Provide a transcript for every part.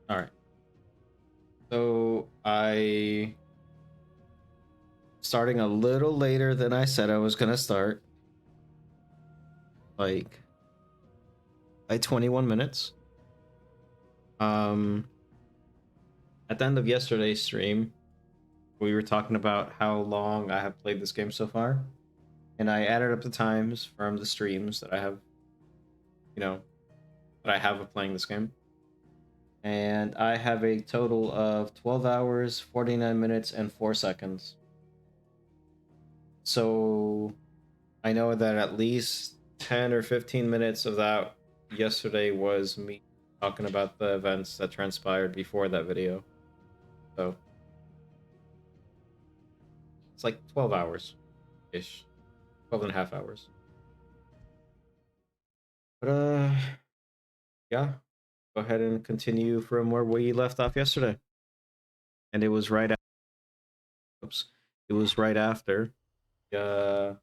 All right. So I starting a little later than I said I was gonna start, like by 21 minutes. Um, at the end of yesterday's stream, we were talking about how long I have played this game so far, and I added up the times from the streams that I have, you know, that I have of playing this game. And I have a total of 12 hours, 49 minutes, and 4 seconds. So I know that at least 10 or 15 minutes of that yesterday was me talking about the events that transpired before that video. So it's like 12 hours ish, 12 and a half hours. But, yeah, go ahead and continue from where we left off yesterday. And it was right after, oops, it was right after, uh,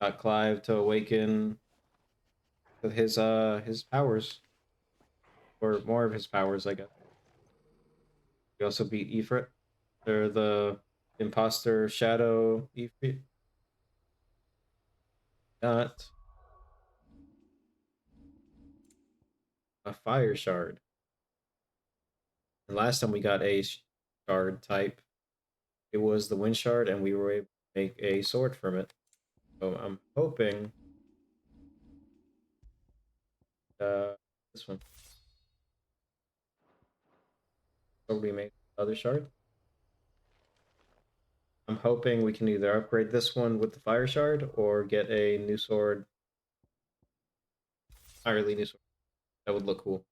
got Clive to awaken his powers, or more of his powers, I guess. We also beat Ifrit. They're the imposter shadow Ifrit. Got a fire shard. And last time we got a shard type, it was the wind shard, and we were able to make a sword from it. So I'm hoping this one. So we made other shard. I'm hoping we can either upgrade this one with the fire shard or get a new sword, entirely new sword. That would look cool.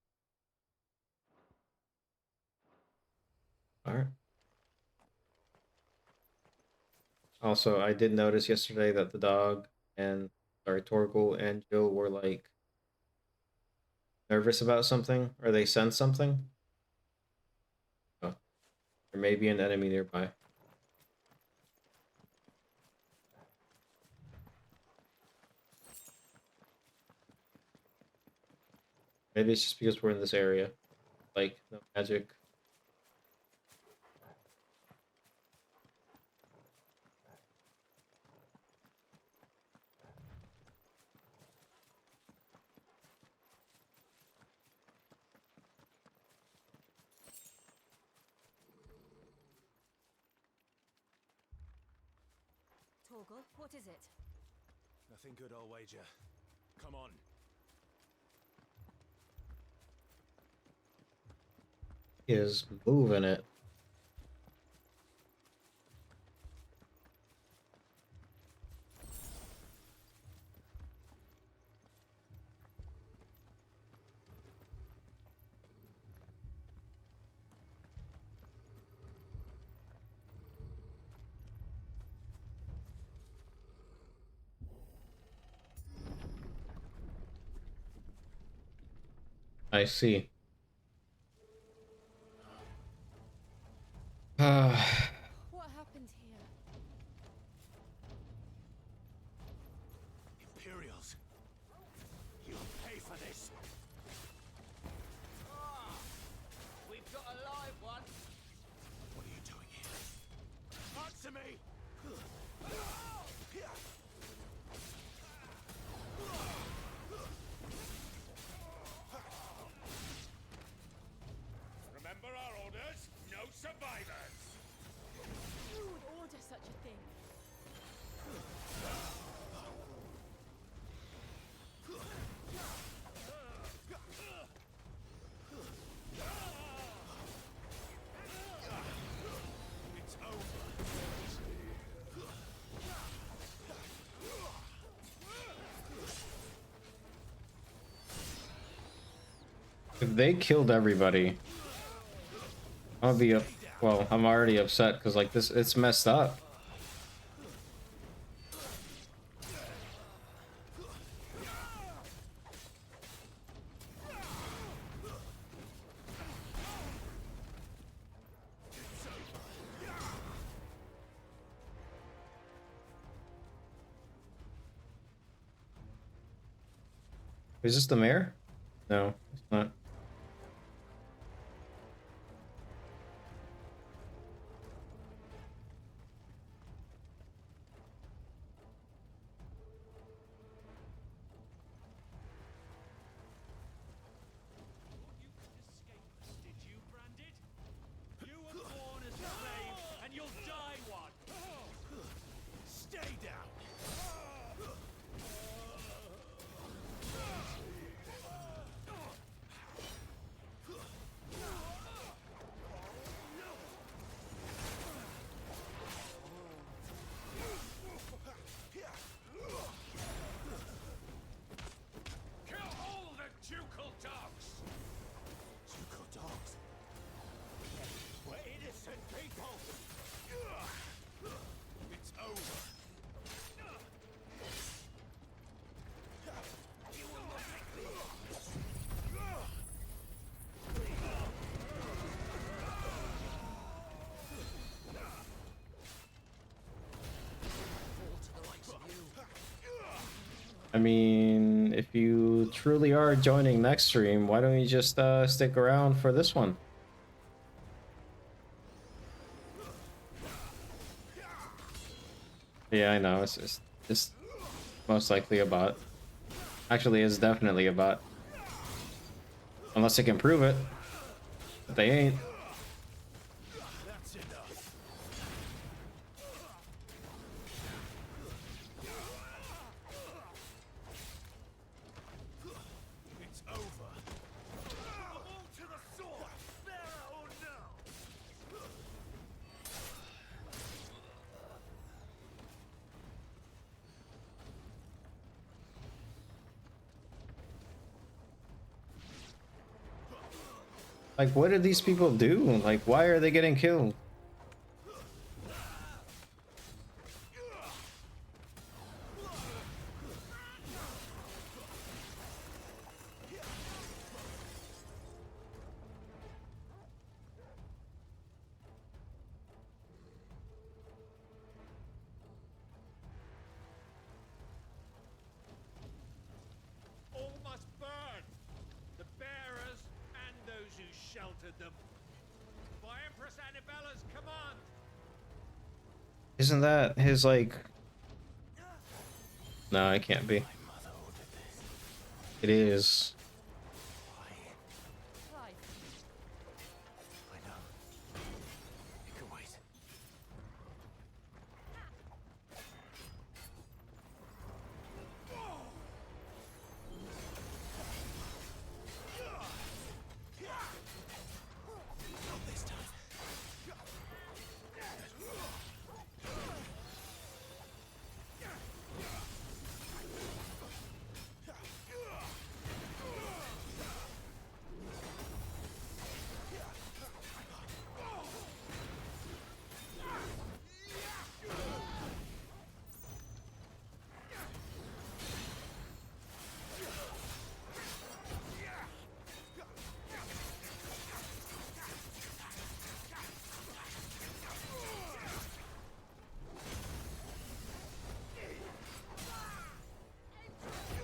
All right. Also, I did notice yesterday that the dog and Torgal and Jill were like nervous about something, or they sense something. Oh, there may be an enemy nearby. Maybe it's just because we're in this area. Like, no magic. Torgal, what is it? Nothing good, I'll wager. Come on. He is moving it. I see. What happened here? Imperials. You'll pay for this. We've got a live one. What are you doing here? Answer me! Remember our orders? No survivors! Who would order such a thing? It's over. If they killed everybody, I'll be up. Well, I'm already upset because like this, it's messed up. Is this the mayor? No, it's not. I mean, if you truly are joining next stream, why don't you just stick around for this one? Yeah, I know. It's most likely a bot. Actually, it's definitely a bot. Unless they can prove it. But they ain't. That's enough. It's over. All to the sword, bearer or no. Like, what did these people do? Like, why are they getting killed? All must burn. The bearers and those who sheltered them. By Empress Annabella's command. Isn't that his, like... No, it can't be. My mother ordered this. It is. Why? Clive, I know. You can wait. Not this time.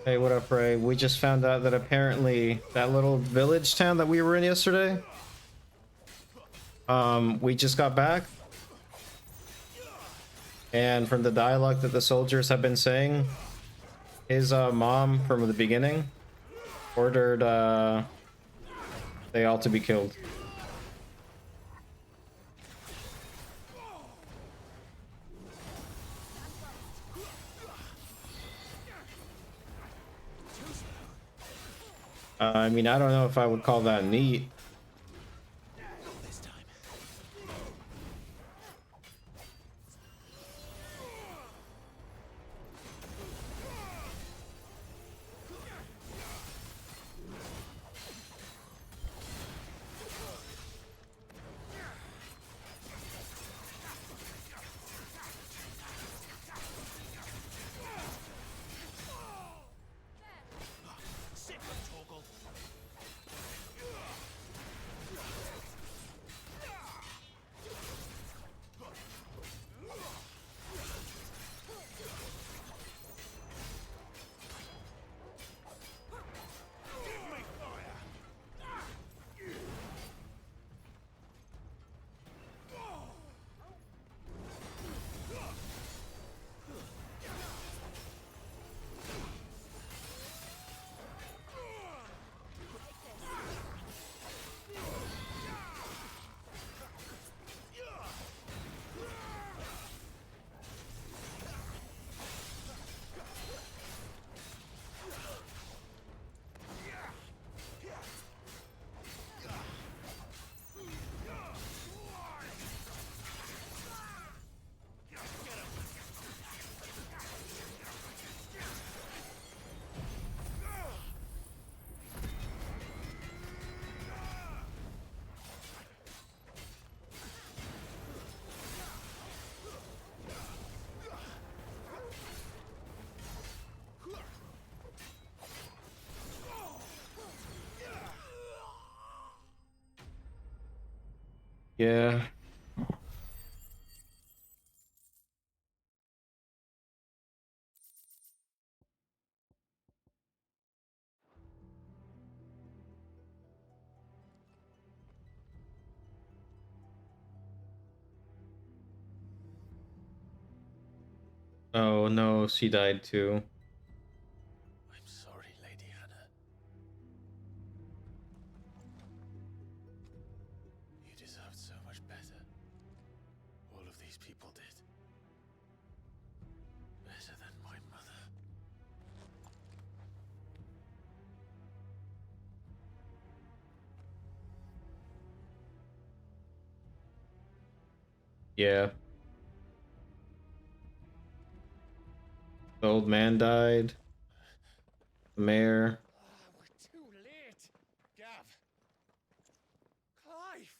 Hey, what up, Ray? We just found out that apparently that little village town that we were in yesterday, we just got back. And from the dialogue that the soldiers have been saying, his mom from the beginning ordered they all to be killed. I mean, I don't know if I would call that neat. Not this time. Sit them, Torgal. Give me fire. Yeah. Oh no, she died too. I'm sorry, Lady Hannah. You deserved so much better. All of these people did. Better than my mother. Yeah. The old man died. The mayor. Ah, we're too late. Gav. Clive.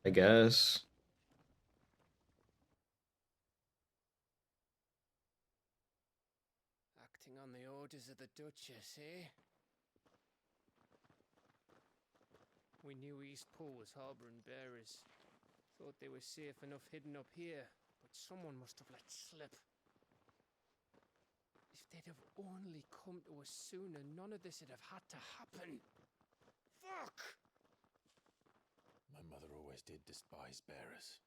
I guess. Acting on the orders of the Duchess, eh? We knew East Pool was harbouring bearers. Thought they were safe enough hidden up here, but someone must have let slip. If they'd have only come to us sooner, none of this would have had to happen. Fuck! My mother always did despise bearers.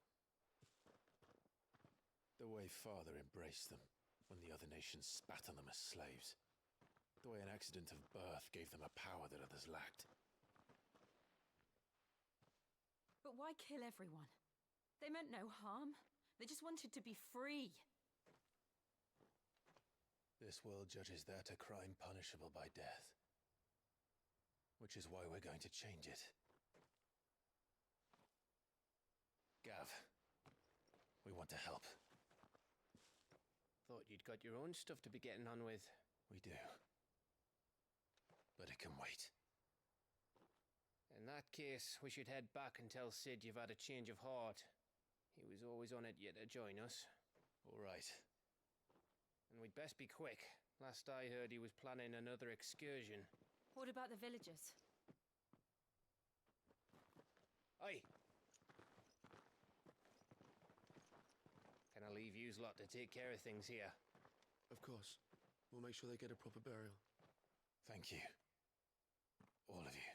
The way father embraced them when the other nations spat on them as slaves. The way an accident of birth gave them a power that others lacked. But why kill everyone? They meant no harm. They just wanted to be free. This world judges that a crime punishable by death. Which is why we're going to change it. Gav, we want to help. Thought you'd got your own stuff to be getting on with. We do. But it can wait. In that case, we should head back and tell Sid you've had a change of heart. He was always on it yet to join us. All right. And we'd best be quick. Last I heard he was planning another excursion. What about the villagers? Aye. Can I leave yous lot to take care of things here? Of course. We'll make sure they get a proper burial. Thank you. All of you.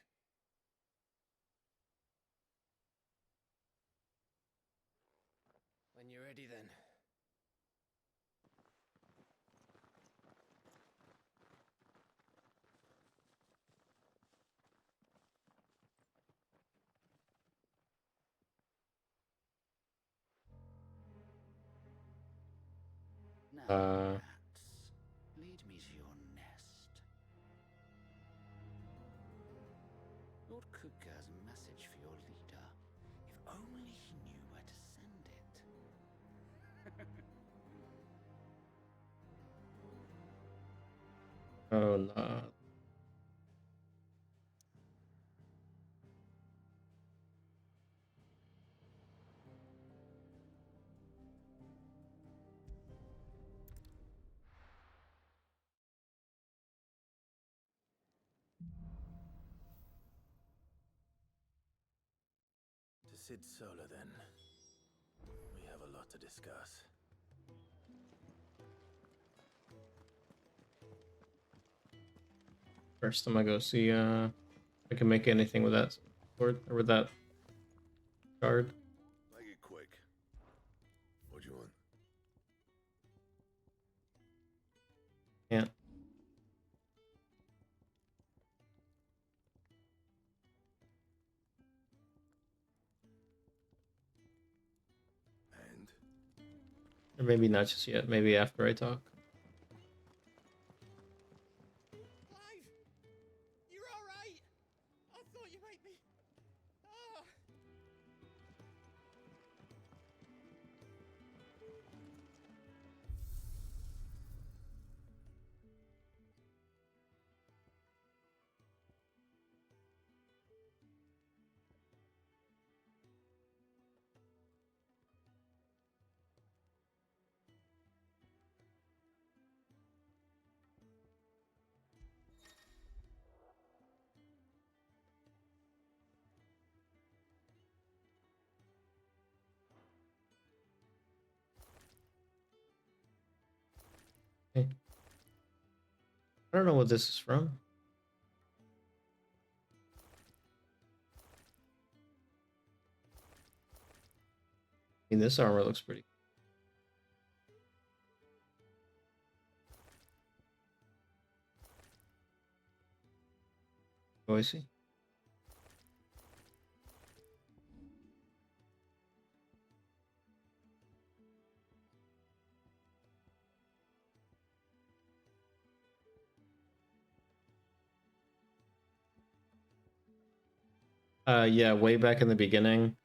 When you're ready then. Now, rats, lead me to your nest. Lord Cook has a message for your leader. If only he knew where to send it. Oh no. To Sid Solar, then. We have a lot to discuss. First time I go see I can make anything with that sword or with that card. Make it quick. What do you want? Can't. And? Or maybe not just yet, maybe after I talk. Clive! You're alright! I thought you might be. Ah! Okay. I don't know what this is from. mean, this armor looks pretty. Oh, I see. Yeah, way back in the beginning,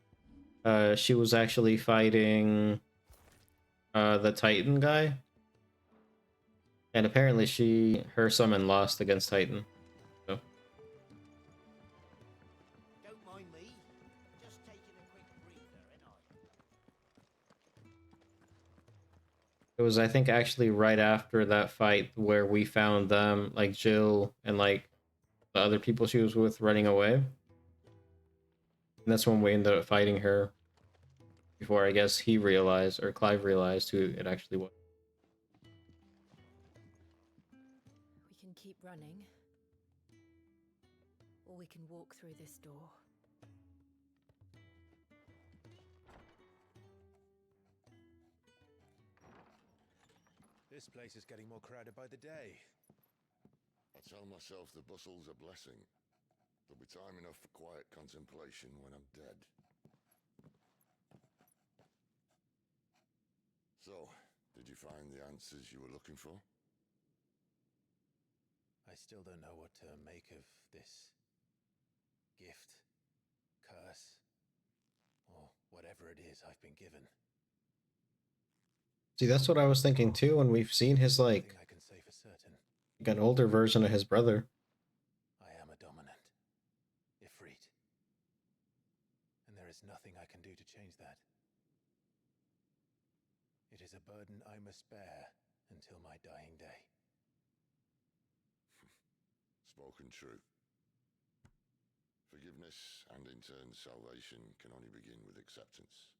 she was actually fighting the Titan guy, and apparently her summon lost against Titan. So Don't mind me. Just taking a quick breather, ain't I? it was, I think, actually right after that fight where we found them, like Jill and like the other people she was with running away. And that's when we ended up fighting her before I guess he realized, or Clive realized who it actually was. We can keep running, or we can walk through this door. This place is getting more crowded by the day. I tell myself the bustle's a blessing. There'll be time enough for quiet contemplation when I'm dead. So, did you find the answers you were looking for? I still don't know what to make of this gift, curse, or whatever it is I've been given. See, that's what I was thinking too when we've seen his like Nothing I can say for certain. an older version of his brother. I am a dominant, Ifrit, and there is nothing I can do to change that. It is a burden I must bear until my dying day. Spoken true. Forgiveness and in turn salvation can only begin with acceptance.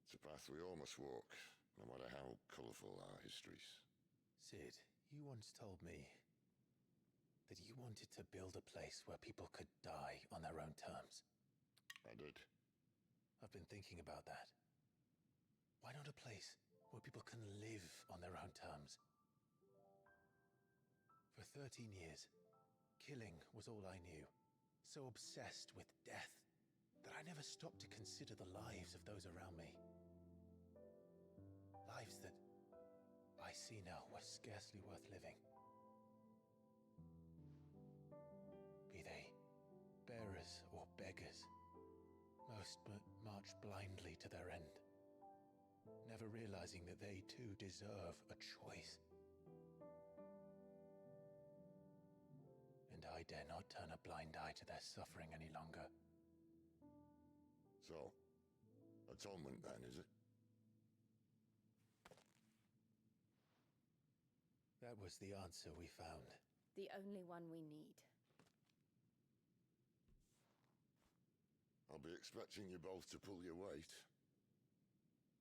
It's a path we all must walk, no matter how colourful our histories. Sid, you once told me that you wanted to build a place where people could die on their own terms. I did. I've been thinking about that. Why not a place where people can live on their own terms? For 13 years, killing was all I knew. So obsessed with death that I never stopped to consider the lives of those around me. Lives that I see now were scarcely worth living. Be they bearers or beggars, most march blindly to their end, never realizing that they too deserve a choice. And I dare not turn a blind eye to their suffering any longer. So, atonement then, is it? That was the answer we found. The only one we need. I'll be expecting you both to pull your weight.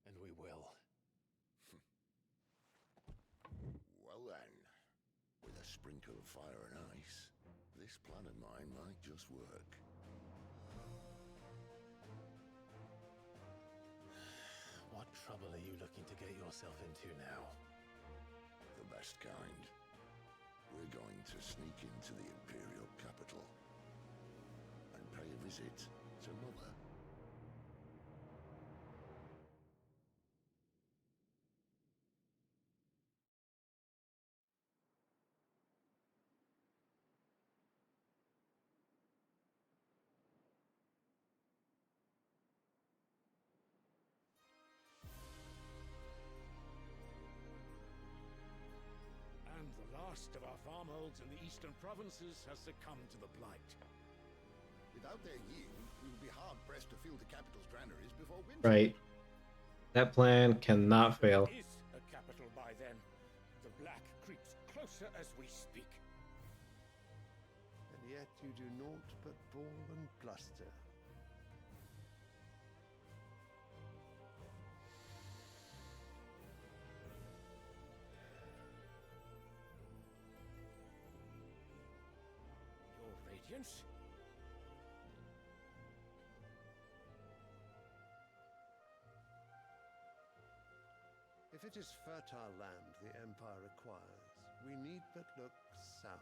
And we will. Well then, with a sprinkle of fire and ice, this plan of mine might just work. What trouble are you looking to get yourself into now? The best kind. We're going to sneak into the Imperial capital and pay a visit to Mother. And the last of our farmholds in the eastern provinces has succumbed to the blight. Without their yield, we will be hard-pressed to fill the capital's granaries before winter. Right. That plan cannot fail. There is a capital by then. The black creeps closer as we speak. And yet you do naught but ball and bluster. Your Radiance? If it is fertile land the Empire requires, we need but look south.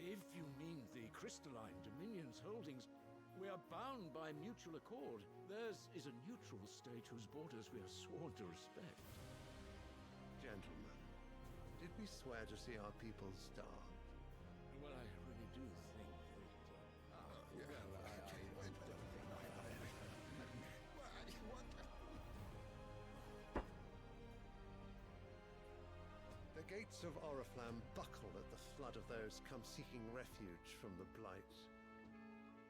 If you mean the crystalline Dominion's holdings, we are bound by mutual accord. Theirs is a neutral state whose borders we are sworn to respect. Gentlemen, did we swear to see our people starve? Well, I really do think that... The gates of Oriflamme buckle at the flood of those come seeking refuge from the Blight.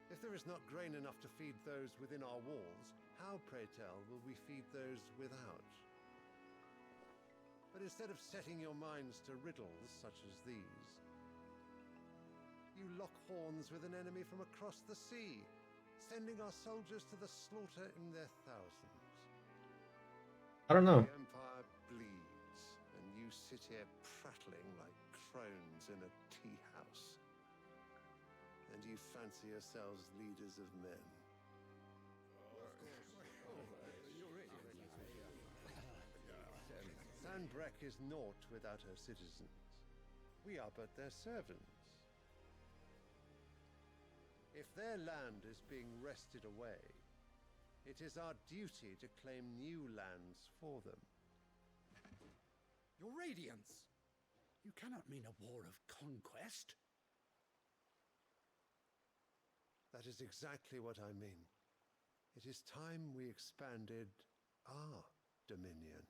If there is not grain enough to feed those within our walls, how, pray tell, will we feed those without? But instead of setting your minds to riddles such as these, you lock horns with an enemy from across the sea, sending our soldiers to the slaughter in their thousands. I don't know. The Empire bleeds, and you sit here prattling like crones in a tea house. And you fancy yourselves leaders of men. Sanbreque is naught without her citizens. We are but their servants. If their land is being wrested away, it is our duty to claim new lands for them. Your Radiance! You cannot mean a war of conquest. That is exactly what I mean. It is time we expanded our dominion.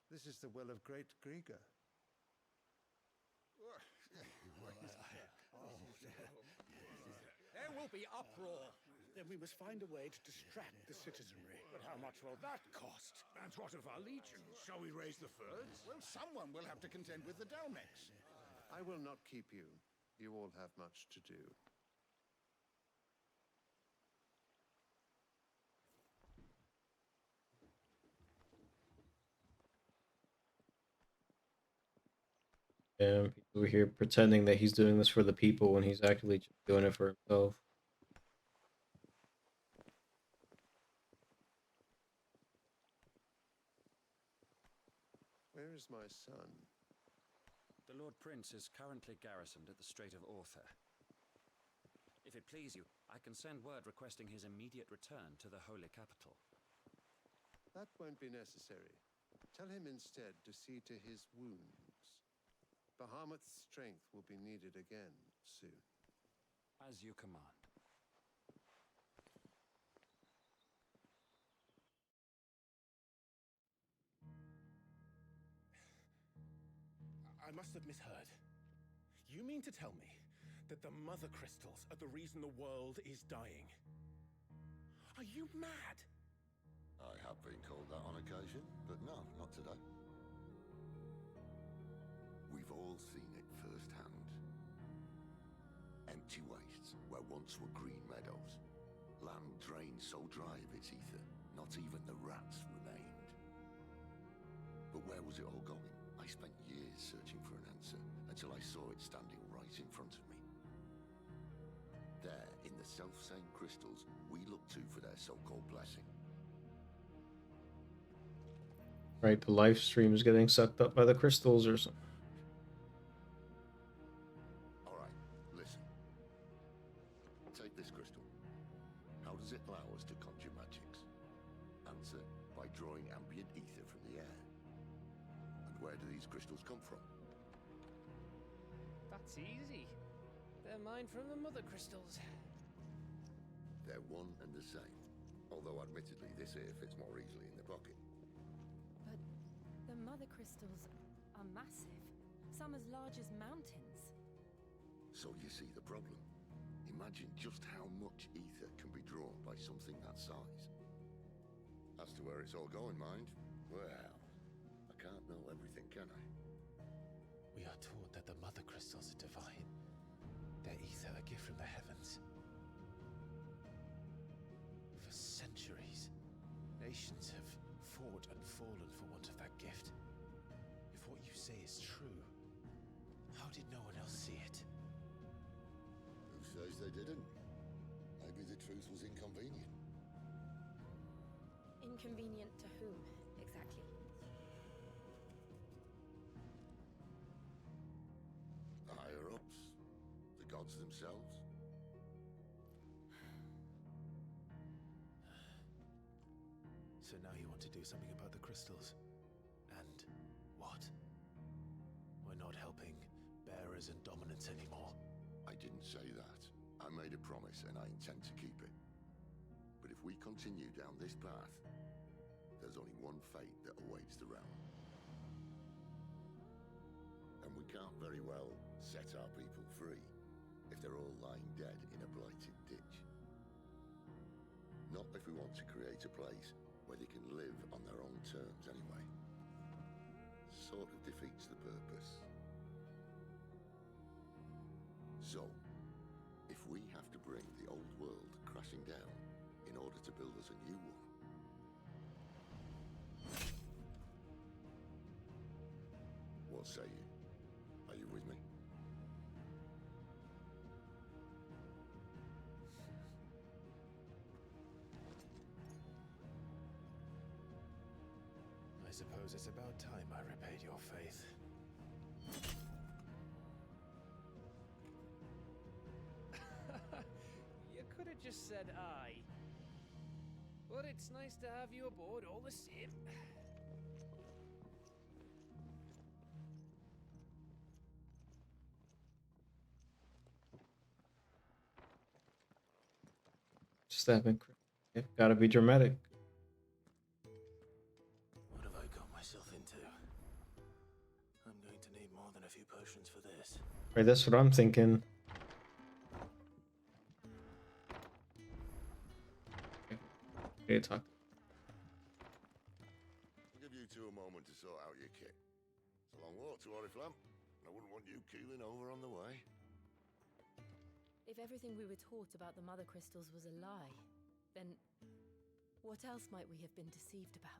This is the will of great Grieger. There will be uproar. Then we must find a way to distract the citizenry. But how much will that cost? And what of our legions? Shall we raise the Fyrds? Well, someone will have to contend with the Dalmex. I will not keep you. You all have much to do. Yeah, people over here pretending that he's doing this for the people when he's actually just doing it for himself. Where is my son? The Lord Prince is currently garrisoned at the Strait of Author. If it please you, I can send word requesting his immediate return to the Holy Capital. That won't be necessary. Tell him instead to see to his wounds. Bahamut's strength will be needed again soon. As you command. I must have misheard. You mean to tell me that the Mother Crystals are the reason the world is dying? Are you mad? I have been called that on occasion, but no, not today. We've all seen it firsthand. Empty wastes where once were green meadows. Land drained so dry of its ether, not even the rats remained. But where was it all going? I spent years searching for an answer until I saw it standing right in front of me. There, in the self-same crystals we look to for their so-called blessing. Right, the live stream is getting sucked up by the crystals or something. Alright, listen. Take this crystal. How does it allow us to conjure magics? Answer, by drawing ambient ether from the air. And where do these crystals come from? That's easy. They're mined from the Mother Crystals. They're one and the same. Although admittedly this here fits more easily in the pocket. But the Mother Crystals are massive. Some as large as mountains. So you see the problem. Imagine just how much ether can be drawn by something that size. As to where it's all going, mind? Well, I can't know everything, can I? We are taught that the Mother Crystals are divine. Their ether a gift from the heavens. For centuries, nations have fought and fallen for want of that gift. If what you say is true, how did no one else see it? Who says they didn't? Maybe the truth was inconvenient. Inconvenient to whom, exactly? The higher-ups? The gods themselves? So now you want to do something about the crystals? And what? We're not helping bearers and dominants anymore. I didn't say that. I made a promise and I intend to keep it. But if we continue down this path, there's only one fate that awaits the realm. And we can't very well set our people free if they're all lying dead in a blighted ditch. Not if we want to create a place where they can live on their own terms anyway. Sort of defeats the purpose. So, if we have to bring the old world crashing down in order to build us a new one, what say you? Are you with me? I suppose it's about time I repaid your faith. You could have just said aye. But it's nice to have you aboard all the same. Stabbing. Gotta be dramatic. What have I got myself into? I'm going to need more than a few potions for this. Right, that's what I'm thinking. Okay, talk. I'll give you two a moment to sort out your kit. It's a long walk to Oriflamme, and I wouldn't want you keeling over on the way. If everything we were taught about the Mother Crystals was a lie, then what else might we have been deceived about?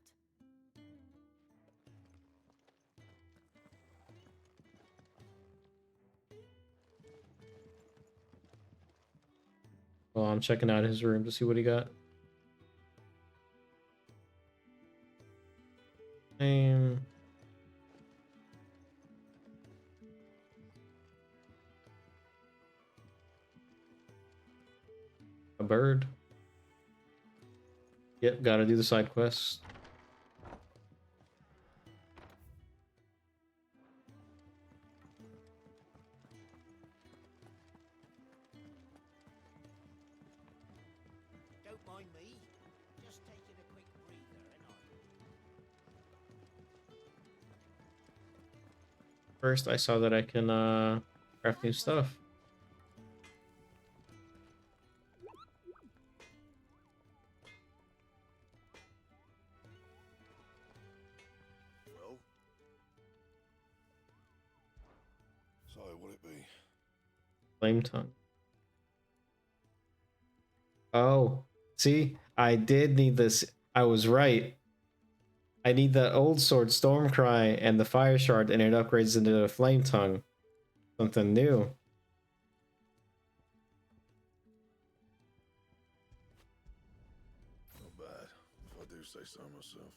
Well, I'm checking out his room to see what he got. A bird. Yep, gotta do the side quest. Don't mind me. Just taking a quick breather, and First, I saw that I can craft new stuff. Well? So, will it be? Flame tongue. Oh, see, I did need this. I was right. I need the old sword Stormcry and the fire shard, and it upgrades into the flame tongue. Something new. Not bad, if I do say so myself.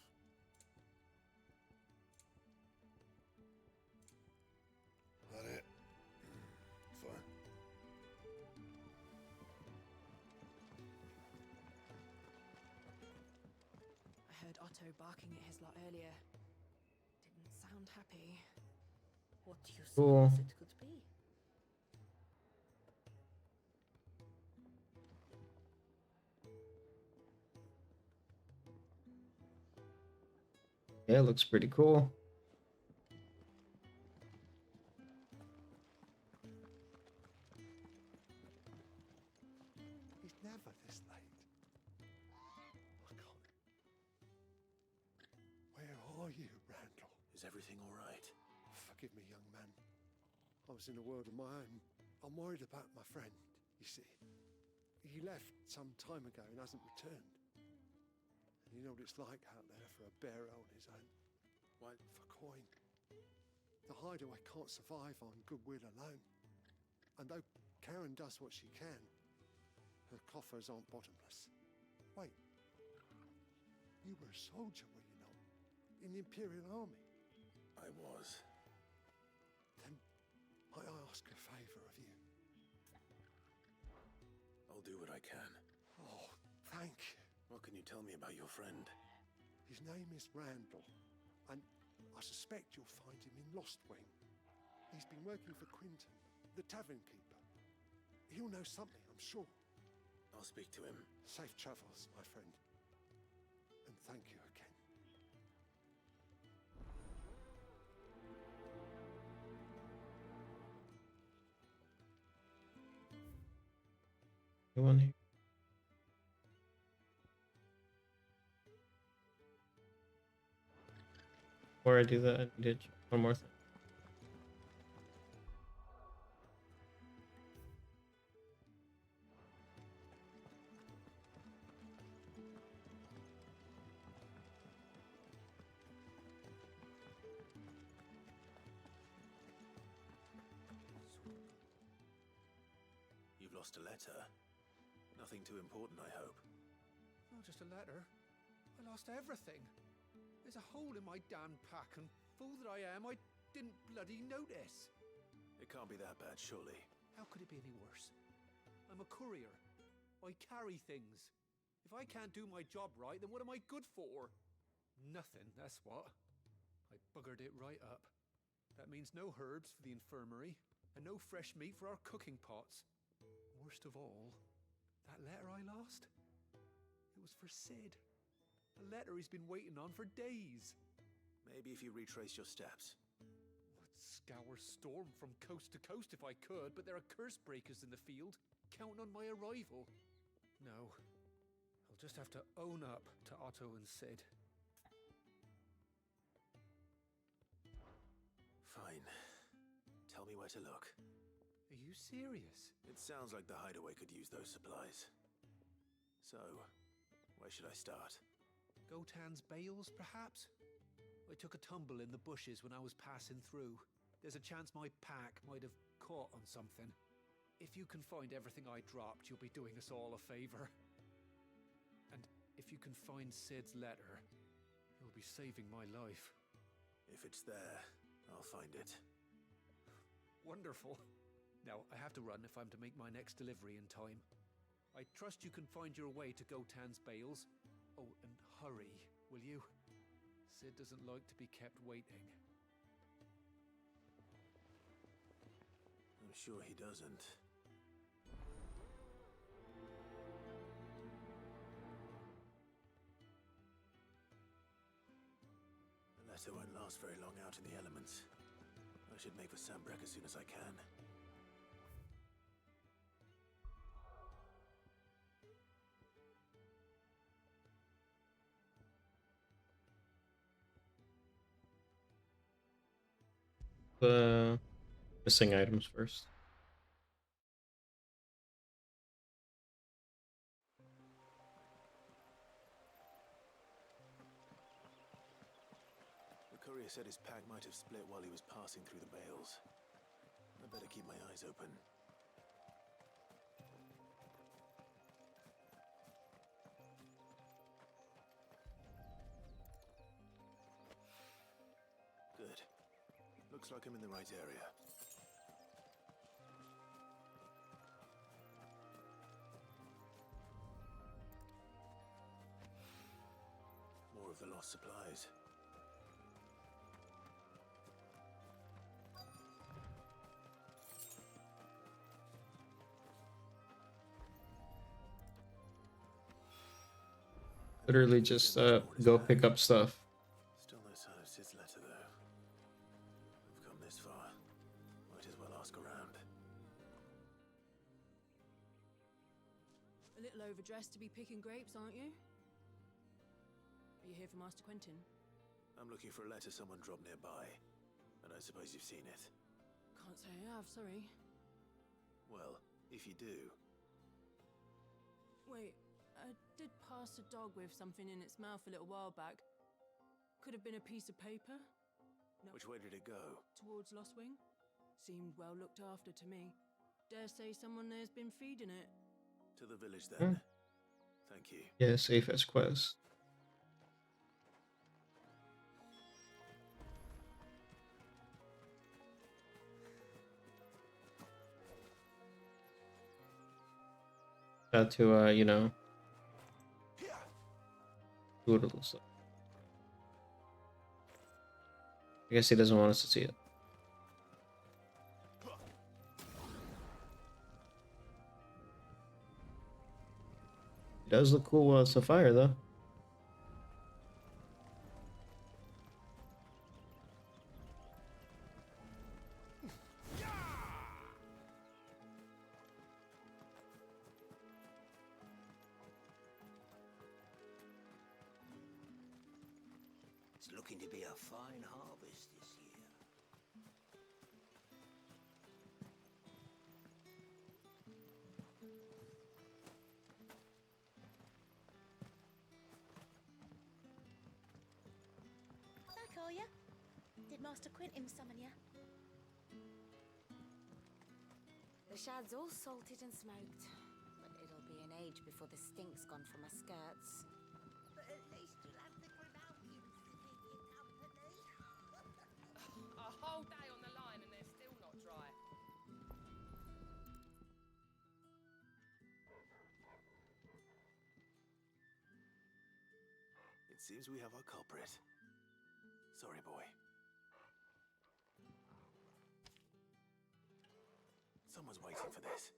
That it? Fine. I heard Otto barking at his lot earlier. Didn't sound happy. What do you Cool. suppose it could be? Yeah, it looks pretty cool. He's never this late. I can't. Where are you, Randall? Is everything all right? Forgive me, young man. I was in a world of my own. I'm worried about my friend, you see. He left some time ago and hasn't returned. And you know what it's like out there for a bearer on his own. What? For coin. The hideaway can't survive on goodwill alone. And though Karen does what she can, her coffers aren't bottomless. Wait. You were a soldier, were you not? In the Imperial Army? I was. Then I ask a favour of you. I'll do what I can. Oh, thank you. What can you tell me about your friend? His name is Randall, and I suspect you'll find him in Lost Wing. He's been working for Quinton, the tavern keeper. He'll know something, I'm sure. I'll speak to him. Safe travels, my friend. And thank you again. Anyone here? Before I do that, I need to check one more thing. You've lost a letter. Nothing too important, I hope. Not just a letter. I lost everything. There's a hole in my damn pack, and fool that I am, I didn't bloody notice. It can't be that bad, surely. How could it be any worse? I'm a courier. I carry things. If I can't do my job right, then what am I good for? Nothing, that's what. I buggered it right up. That means no herbs for the infirmary, and no fresh meat for our cooking pots. Worst of all, that letter I lost? It was for Sid. A letter he's been waiting on for days. Maybe if you retrace your steps. I'd scour Storm from coast to coast if I could, but there are curse breakers in the field, counting on my arrival. No, I'll just have to own up to Otto and Sid. Fine. Tell me where to look. Are you serious? It sounds like the hideaway could use those supplies. So, where should I start? Gotan's bales, perhaps? I took a tumble in the bushes when I was passing through. There's a chance my pack might have caught on something. If you can find everything I dropped, you'll be doing us all a favor. And if you can find Sid's letter, you'll be saving my life. If it's there, I'll find it. Wonderful. Now, I have to run if I'm to make my next delivery in time. I trust you can find your way to Gotan's bales. Oh, and hurry, will you? Sid doesn't like to be kept waiting. I'm sure he doesn't. The letter won't last very long out in the elements. I should make for Sambrek as soon as I can. The missing items first. The courier said his pack might have split while he was passing through the bales. I better keep my eyes open. Good. Looks like I'm in the right area. More of the lost supplies. Literally just go pick up stuff. Still no sign of Sid's letter, though. We've come this far. Might as well ask around. A little overdressed to be picking grapes, aren't you? Are you here for Master Quentin? I'm looking for a letter someone dropped nearby. And I suppose you've seen it. Can't say I have, sorry. Well, if you do... Wait, I did pass a dog with something in its mouth a little while back. Could have been a piece of paper. No. Which way did it go? Towards Lost Wing. Seemed well looked after to me. Dare say someone there's been feeding it. To the village, then. Thank you. Yeah, safe as quest. Got to, you know, do what it looks like. I guess he doesn't want us to see it. It does look cool while it's a fire, though. It's looking to be a fine harvest this year. Back, are ya? Did Master Quentin summon ya? The shad's all salted and smoked, but it'll be an age before the stink's gone from my skirts. But at least you'll have the Grimalkins to keep you company. A whole day on the line and they're still not dry. It seems we have our culprit. Sorry, boy. Someone's waiting for this.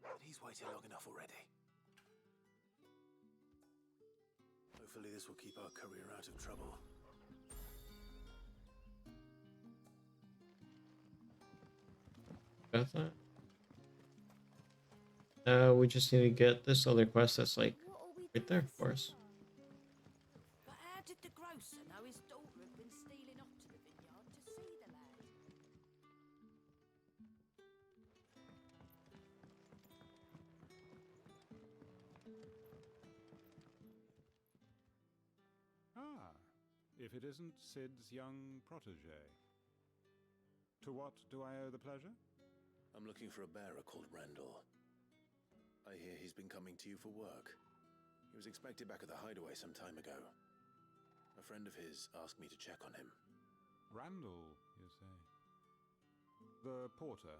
But he's waited long enough already. Hopefully this will keep our courier out of trouble. Got that? We just need to get this other quest that's like right there for us. But how did the grocer know his daughter had been stealing off to the vineyard to see the lad? Ah, if it isn't Sid's young protege. To what do I owe the pleasure? I'm looking for a bearer called Randall. I hear he's been coming to you for work. He was expected back at the hideaway some time ago. A friend of his asked me to check on him. Randall, you say? The porter?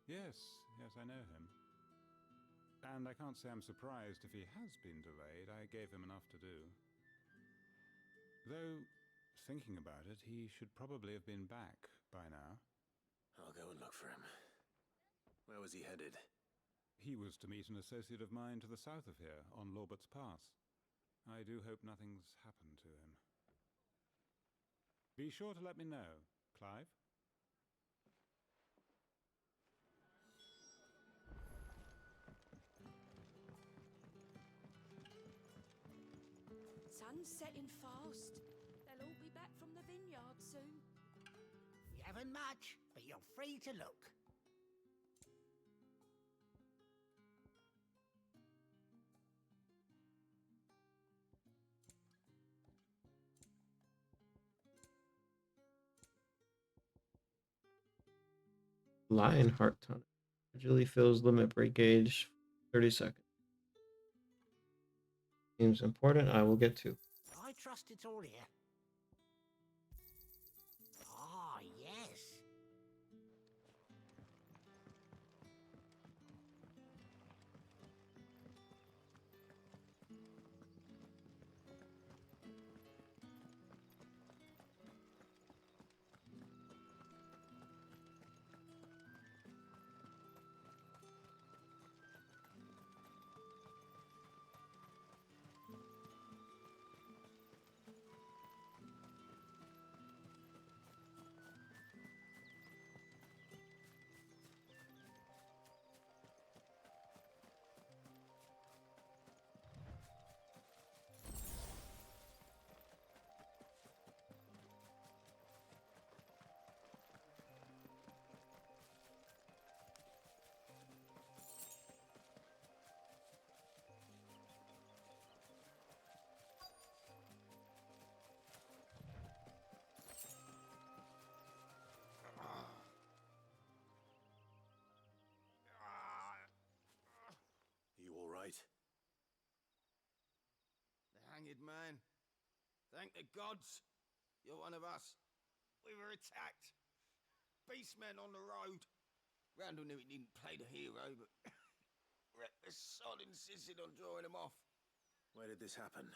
Yes, I know him. And I can't say I'm surprised if he has been delayed. I gave him enough to do. Though, thinking about it, he should probably have been back by now. I'll go and look for him. Where was he headed? He was to meet an associate of mine to the south of here, on Lorbert's Pass. I do hope nothing's happened to him. Be sure to let me know, Clive. Sun's setting fast. They'll all be back from the vineyard soon. You haven't much, but you're free to look. Lionheart tonic. Gradually fills limit break gauge 30 seconds. Seems important. I will get to. I trust it's all here. Ah, yes. You all right? The hanged man. Thank the gods. You're one of us. We were attacked. Beastmen on the road. Randall knew he didn't play the hero, but the sod insisted on drawing him off. Where did this happen?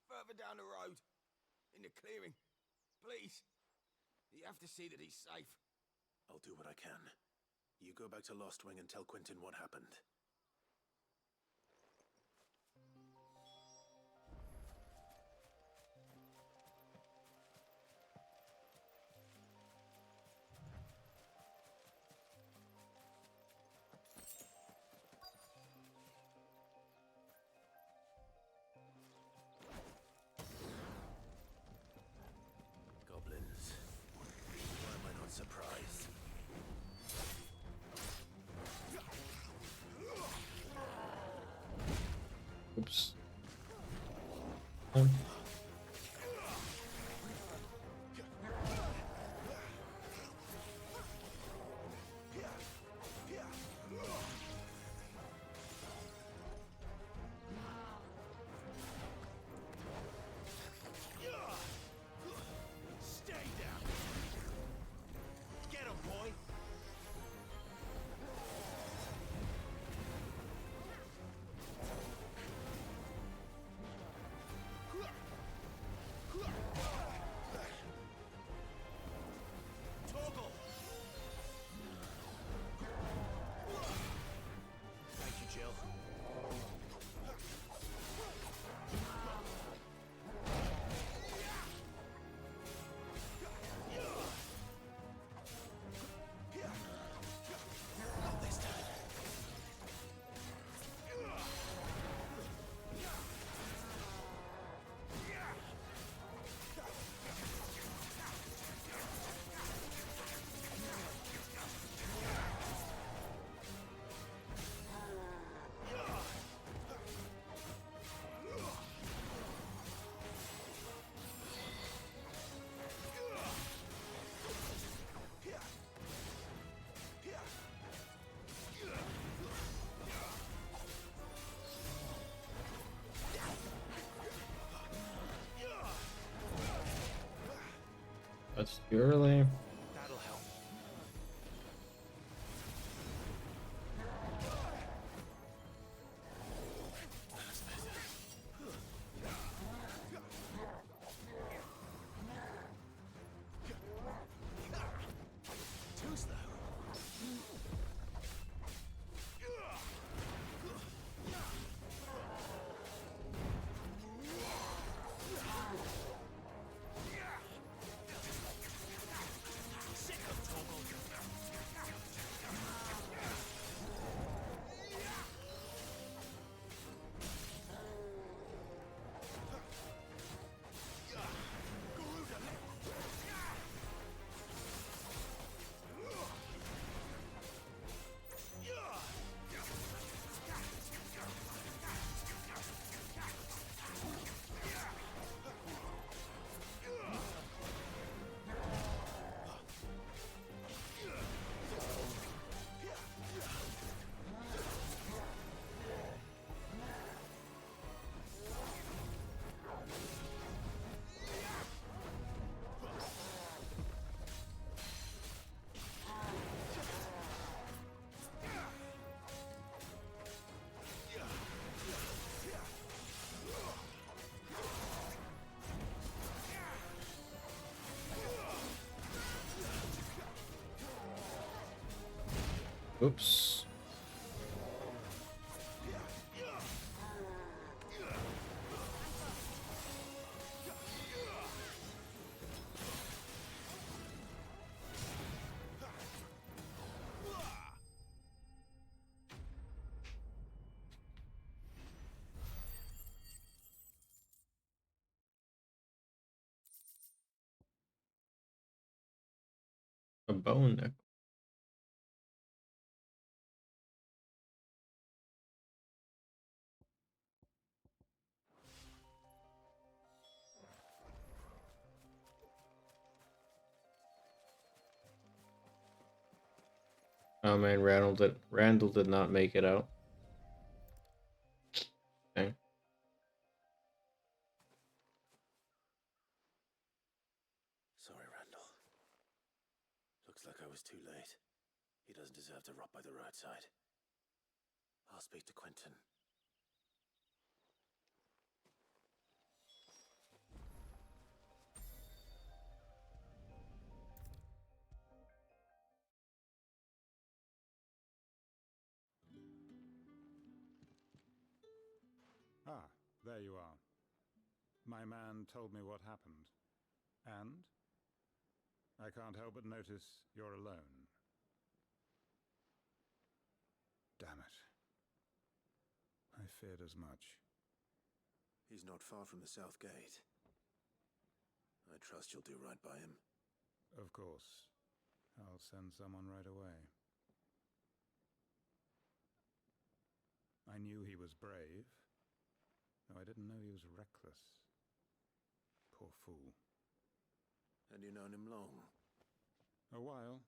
Further down the road, in the clearing. Please, you have to see that he's safe. I'll do what I can. You go back to Lost Wing and tell Quentin what happened. Goblins. Why am I not surprised? Oops. Stay down. Get him, boy. Toggle. Thank you, Jill. Not this time. That's too early. That'll help. That's better. Too slow. Sick of Toggle. Oops. A bone nickel. Oh man, Randall did not make it out. Okay. Sorry, Randall. Looks like I was too late. He doesn't deserve to rot by the roadside. I'll speak to Quentin. Ah, there you are. My man told me what happened. And? I can't help but notice you're alone. Damn it. I feared as much. He's not far from the South Gate. I trust you'll do right by him. Of course. I'll send someone right away. I knew he was brave, though I didn't know he was reckless. Poor fool. And you known him long? A while.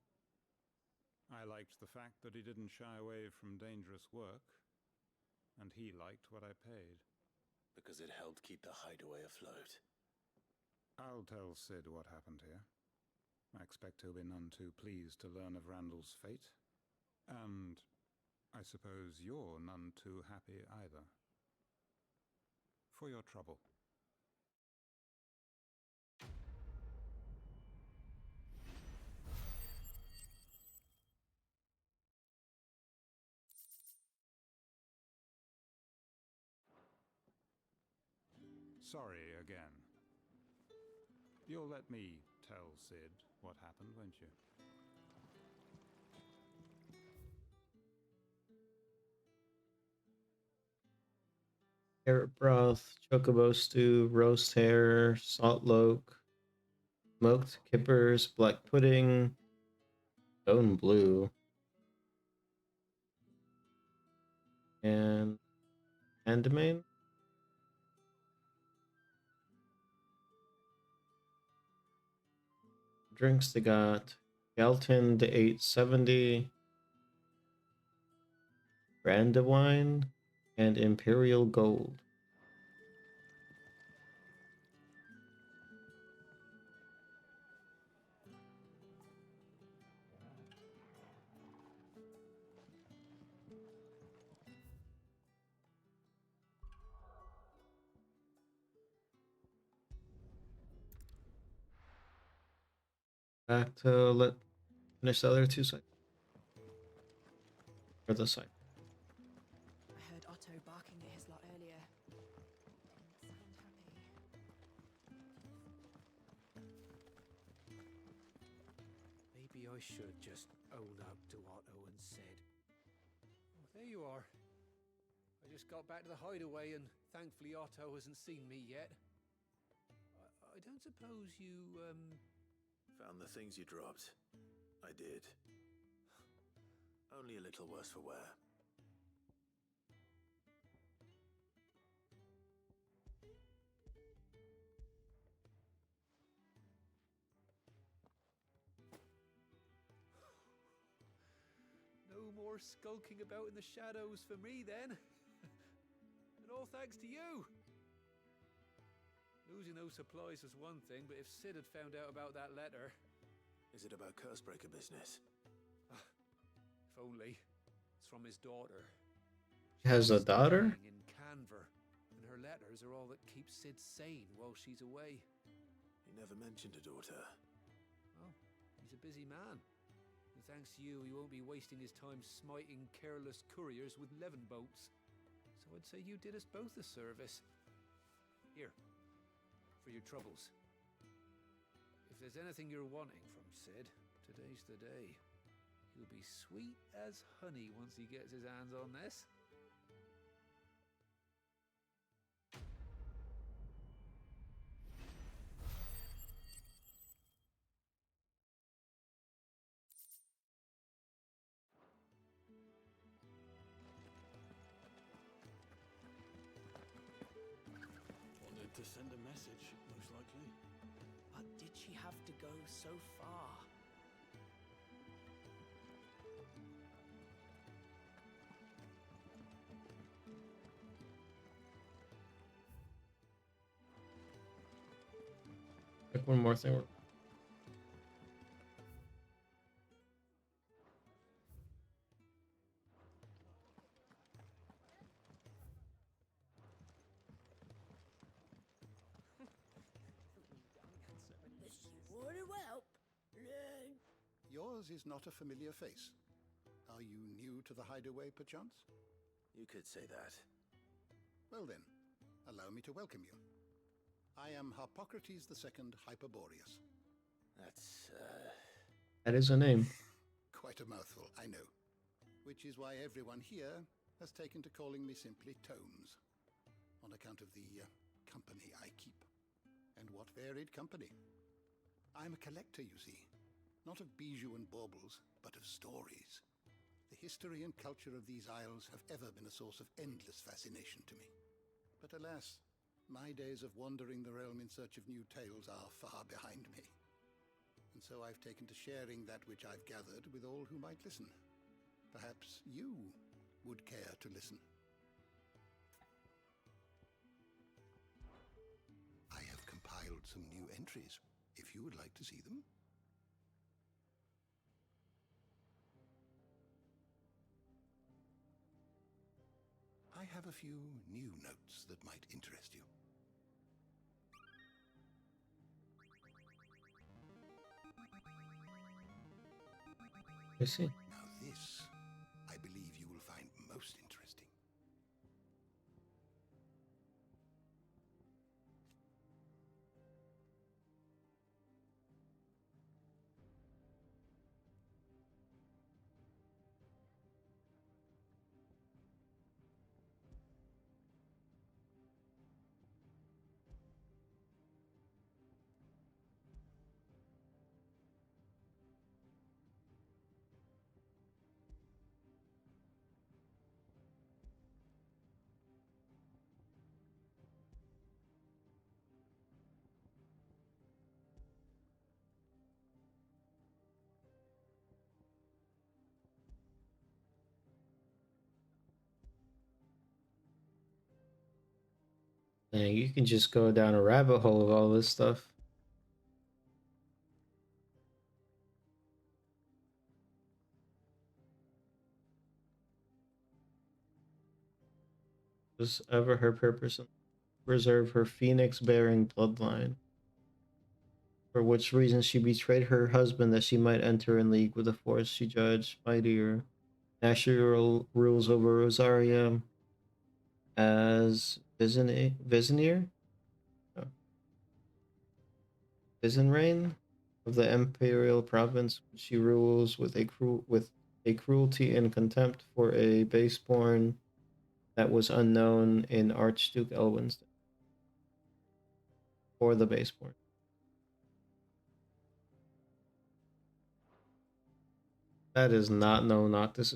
I liked the fact that he didn't shy away from dangerous work, and he liked what I paid. Because it helped keep the hideaway afloat. I'll tell Sid what happened here. I expect he'll be none too pleased to learn of Randall's fate. And I suppose you're none too happy either. For your trouble. Sorry again. You'll let me tell Sid what happened, won't you? Carrot broth, chocobo stew, roast hare, salt loke, smoked kippers, black pudding, stone blue, and andamane. Drinks, they got Galton to 870, Brandywine, and Imperial Gold. Back to let finish the other two sides. Or the side. I heard Otto barking at his lot earlier. Didn't sound happy. Maybe I should just own up to Otto and said, "Oh, there you are. I just got back to the hideaway and thankfully Otto hasn't seen me yet. I don't suppose you, Found the things you dropped. I did. Only a little worse for wear. No more skulking about in the shadows for me then. And all thanks to you. Losing those supplies was one thing, but if Sid had found out about that letter... Is it about Cursebreaker business? If only. It's from his daughter. She has a daughter? In Canver, and her letters are all that keep Sid sane while she's away. He never mentioned a daughter. Well, he's a busy man. And thanks to you, he won't be wasting his time smiting careless couriers with levin boats. So I'd say you did us both a service. Here, for your troubles. If there's anything you're wanting from Sid, today's the day. He'll be sweet as honey once he gets his hands on this. Wanted to send a message, most likely. But did she have to go so far? Like one more thing. Yours is not a familiar face. Are you new to the hideaway, perchance? You could say that. Well then, allow me to welcome you. I am Harpocrates II Hyperboreus. That is a name. Quite a mouthful, I know. Which is why everyone here has taken to calling me simply Tomes, on account of the company I keep. And what varied company. I'm a collector, you see. Not of bijou and baubles, but of stories. The history and culture of these isles have ever been a source of endless fascination to me. But alas, my days of wandering the realm in search of new tales are far behind me. And so I've taken to sharing that which I've gathered with all who might listen. Perhaps you would care to listen. I have compiled some new entries, if you would like to see them. I have a few new notes that might interest you. I see. Now this, I believe you will find most interesting. Dang, you can just go down a rabbit hole of all this stuff. Was ever her purpose to preserve her phoenix-bearing bloodline, for which reason she betrayed her husband that she might enter in league with the force she judged mightier. Natural rules over Rosaria as Vizier? No. Vizenrain of the imperial province, which she rules with a cruelty and contempt for a baseborn that was unknown in Archduke Elwin's or the baseborn. That is not no Noctis.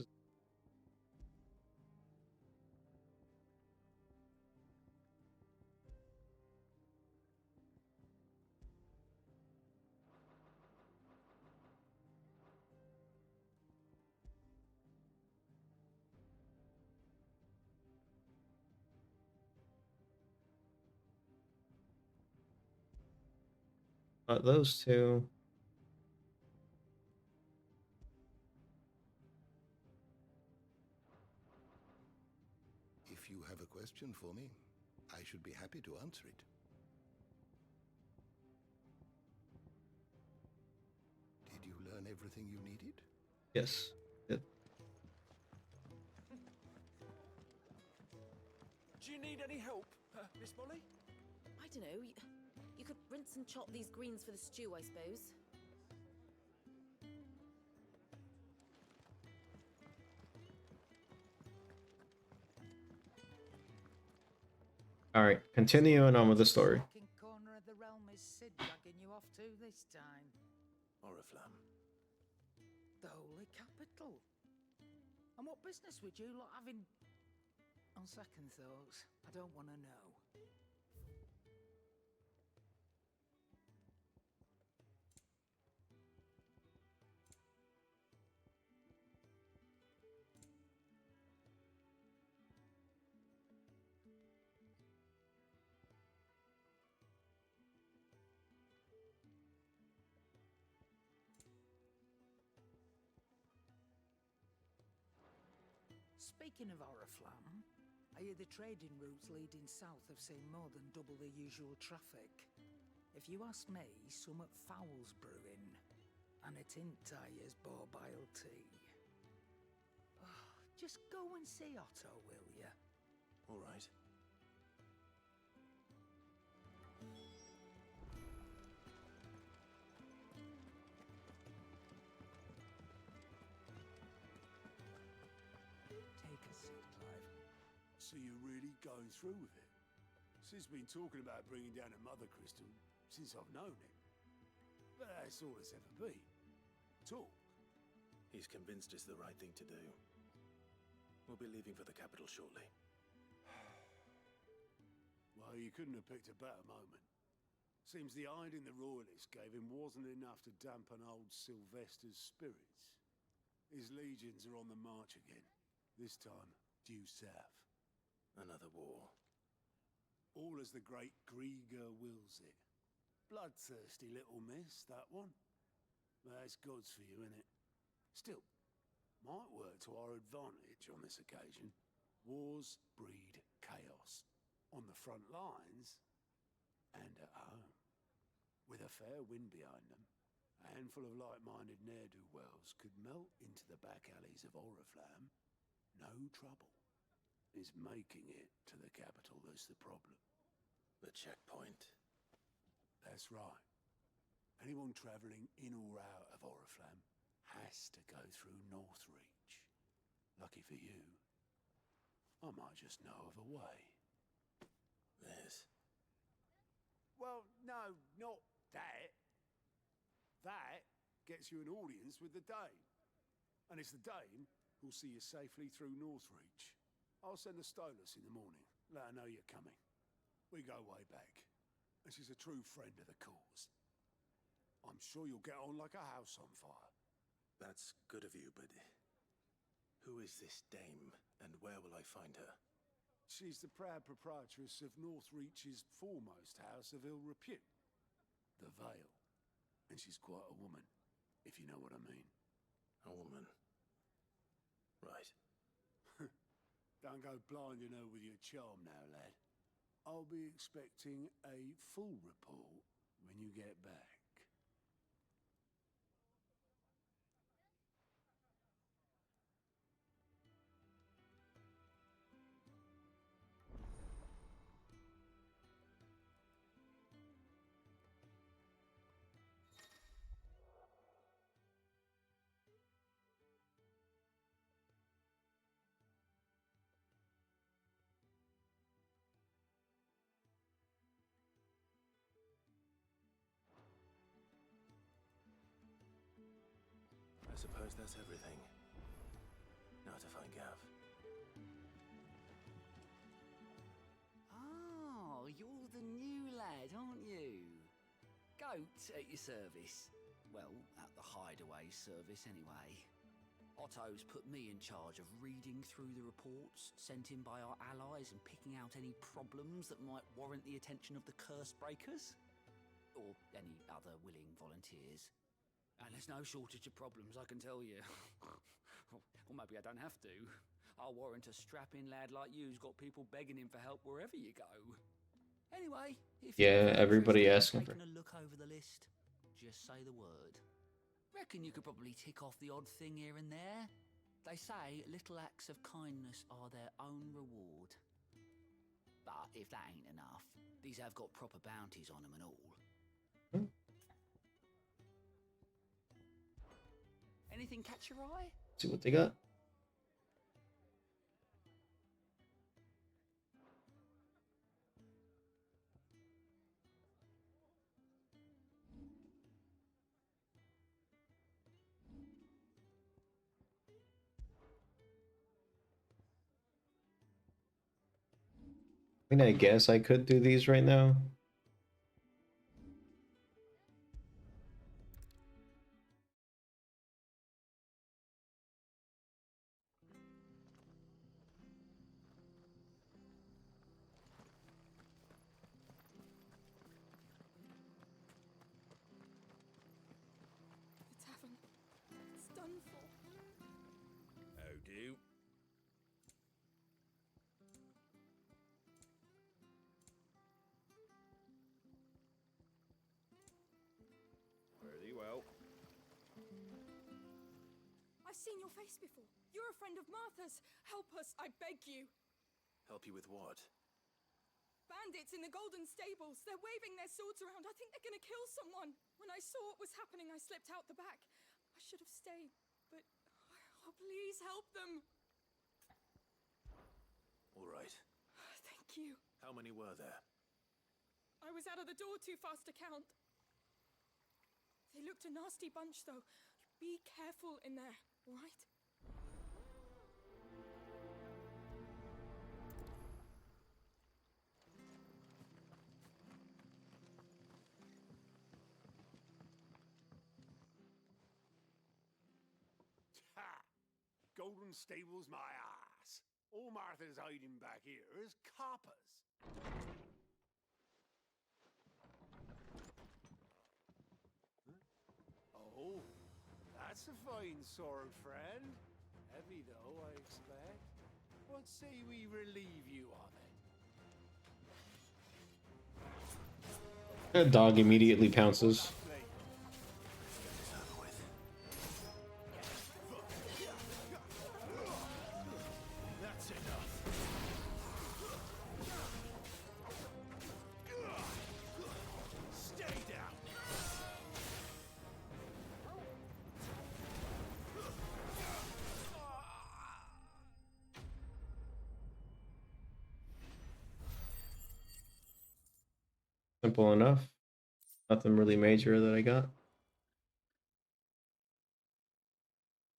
But those two. If you have a question for me, I should be happy to answer it. Did you learn everything you needed? Yes. It, Do you need any help, Miss Molly? I don't know. You could rinse and chop these greens for the stew, I suppose. all right, continuing on with the story. Corner of the realm is Sid dragging you off to this time? Oriflamme. The holy capital. And what business would you lot have in... On second thoughts, I don't want to know. Speaking of Oriflamme, I hear the trading routes leading south have seen more than double the usual traffic. If you ask me, somewhat foul's brewing. and a tintayer's barbale tea. Oh, just go and see Otto, will you? All right. Take a seat, Clive. So you're really going through with it? Sid's been talking about bringing down a mother crystal since I've known it. But that's all it's ever been. Talk. He's convinced it's the right thing to do. We'll be leaving for the capital shortly. Well, you couldn't have picked a better moment. Seems the hiding the royalists gave him wasn't enough to dampen old Sylvester's spirits. His legions are on the march again. This time, due south. Another war. All as the great Grieger wills it. Bloodthirsty little miss, that one. But that's God's for you, innit? Still, might work to our advantage on this occasion. Wars breed chaos. On the front lines, and at home. With a fair wind behind them, a handful of like-minded ne'er-do-wells could melt into the back alleys of Oriflamme. No trouble. Is making it to the capital that's the problem. The checkpoint. That's right. Anyone travelling in or out of Oriflamme has to go through Northreach. Lucky for you, I might just know of a way. This? Well, no, not that. That gets you an audience with the Dane. And it's the Dane who'll see you safely through Northreach. I'll send the Stolas in the morning. Let her know you're coming. We go way back. And she's a true friend of the cause. I'm sure you'll get on like a house on fire. That's good of you, but who is this dame, and where will I find her? She's the proud proprietress of Northreach's foremost house of ill repute, the Vale. And she's quite a woman, if you know what I mean. A woman. Right. Don't go blinding her with your charm now, lad. I'll be expecting a full report when you get back. I suppose that's everything. Now to find Gav. Oh, you're the new lad, aren't you? Goat at your service. Well, at the hideaway service anyway. Otto's put me in charge of reading through the reports sent in by our allies and picking out any problems that might warrant the attention of the curse breakers. Or any other willing volunteers. And there's no shortage of problems, I can tell you. Or maybe I don't have to. I'll warrant a strapping lad like you's got people begging him for help wherever you go. Anyway, if Yeah, you're everybody interested in asking for. taking a look over the list, just say the word. Reckon you could probably tick off the odd thing here and there. They say little acts of kindness are their own reward. But if that ain't enough, these have got proper bounties on them and all. Anything catch your eye? See what they got. I mean, I guess I could do these right now. The tavern. It's done for. Oh, do. Very well. seen your face before. You're a friend of Martha's. Help us, I beg you. Help you with what? Bandits in the Golden Stables. They're waving their swords around. I think they're gonna kill someone. When I saw what was happening, I slipped out the back. I should have stayed, but... Oh, please help them. All right. Thank you. How many were there? I was out of the door too fast to count. They looked a nasty bunch, though. Be careful in there, all right? Ha! Golden Stables, my ass. All Martha's hiding back here is coppers. Oh, that's a fine sword, friend. Heavy, though, I expect. What say we relieve you of it? The dog immediately pounces. That's enough. Stay down. Simple enough. Nothing really major that I got.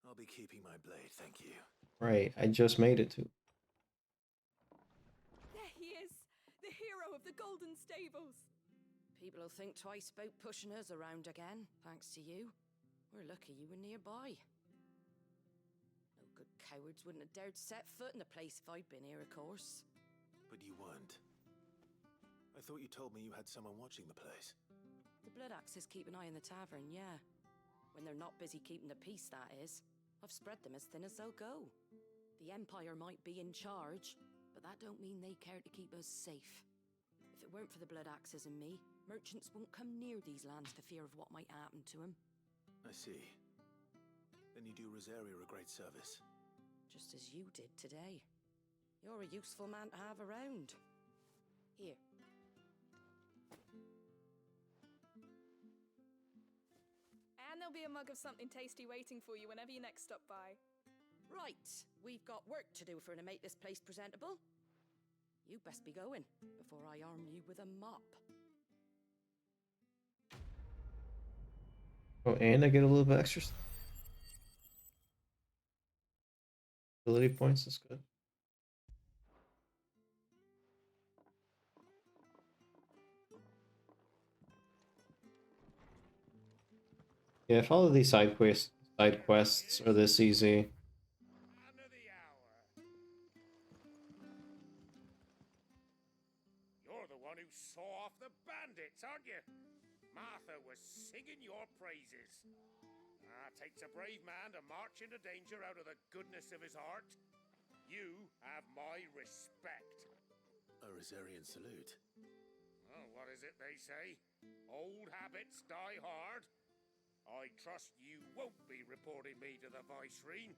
I'll be keeping my blade, thank you. Right, I just made it to. There he is, the hero of the Golden Stables. People will think twice about pushing us around again, thanks to you. We're lucky you were nearby. No good cowards wouldn't have dared set foot in the place if I'd been here, of course. But you weren't. I thought you told me you had someone watching the place. The Blood Axes keep an eye on the tavern, yeah. When they're not busy keeping the peace, that is. I've spread them as thin as they'll go. The Empire might be in charge, but that don't mean they care to keep us safe. If it weren't for the Blood Axes and me, merchants won't come near these lands for fear of what might happen to them. I see. Then you do Rosaria a great service. Just as you did today. You're a useful man to have around. Here. And there'll be a mug of something tasty waiting for you whenever you next stop by. Right, we've got work to do if we're to make this place presentable. You best be going, before I arm you with a mop. Oh, and I get a little bit extra ability points. That's good. Yeah, if all of these side quests are this easy. You're the one who saw off the bandits, aren't you? Martha was singing your praises. Takes a brave man to march into danger out of the goodness of his heart. You have my respect. A Rosarian salute. Oh, what is it they say? Old habits die hard. I trust you won't be reporting me to the Viceroy.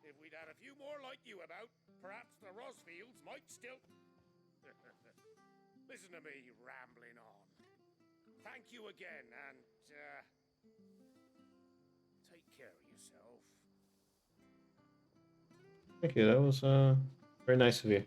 If we'd had a few more like you about, perhaps the Rosfields might still... Listen to me rambling on. Thank you again, and, take care of yourself. Thank you, that was very nice of you.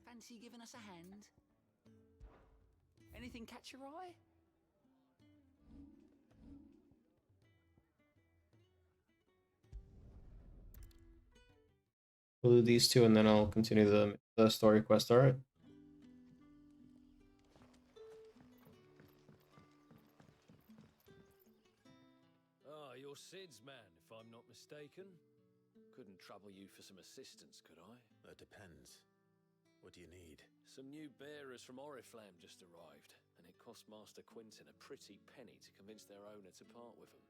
Fancy giving us a hand? Anything catch your eye? We'll do these two and then I'll continue the story quest, alright? Ah, you're Sid's man, if I'm not mistaken. Couldn't trouble you for some assistance, could I? That depends. What do you need? Some new bearers from Oriflamme just arrived, and it cost Master Quinton a pretty penny to convince their owner to part with them.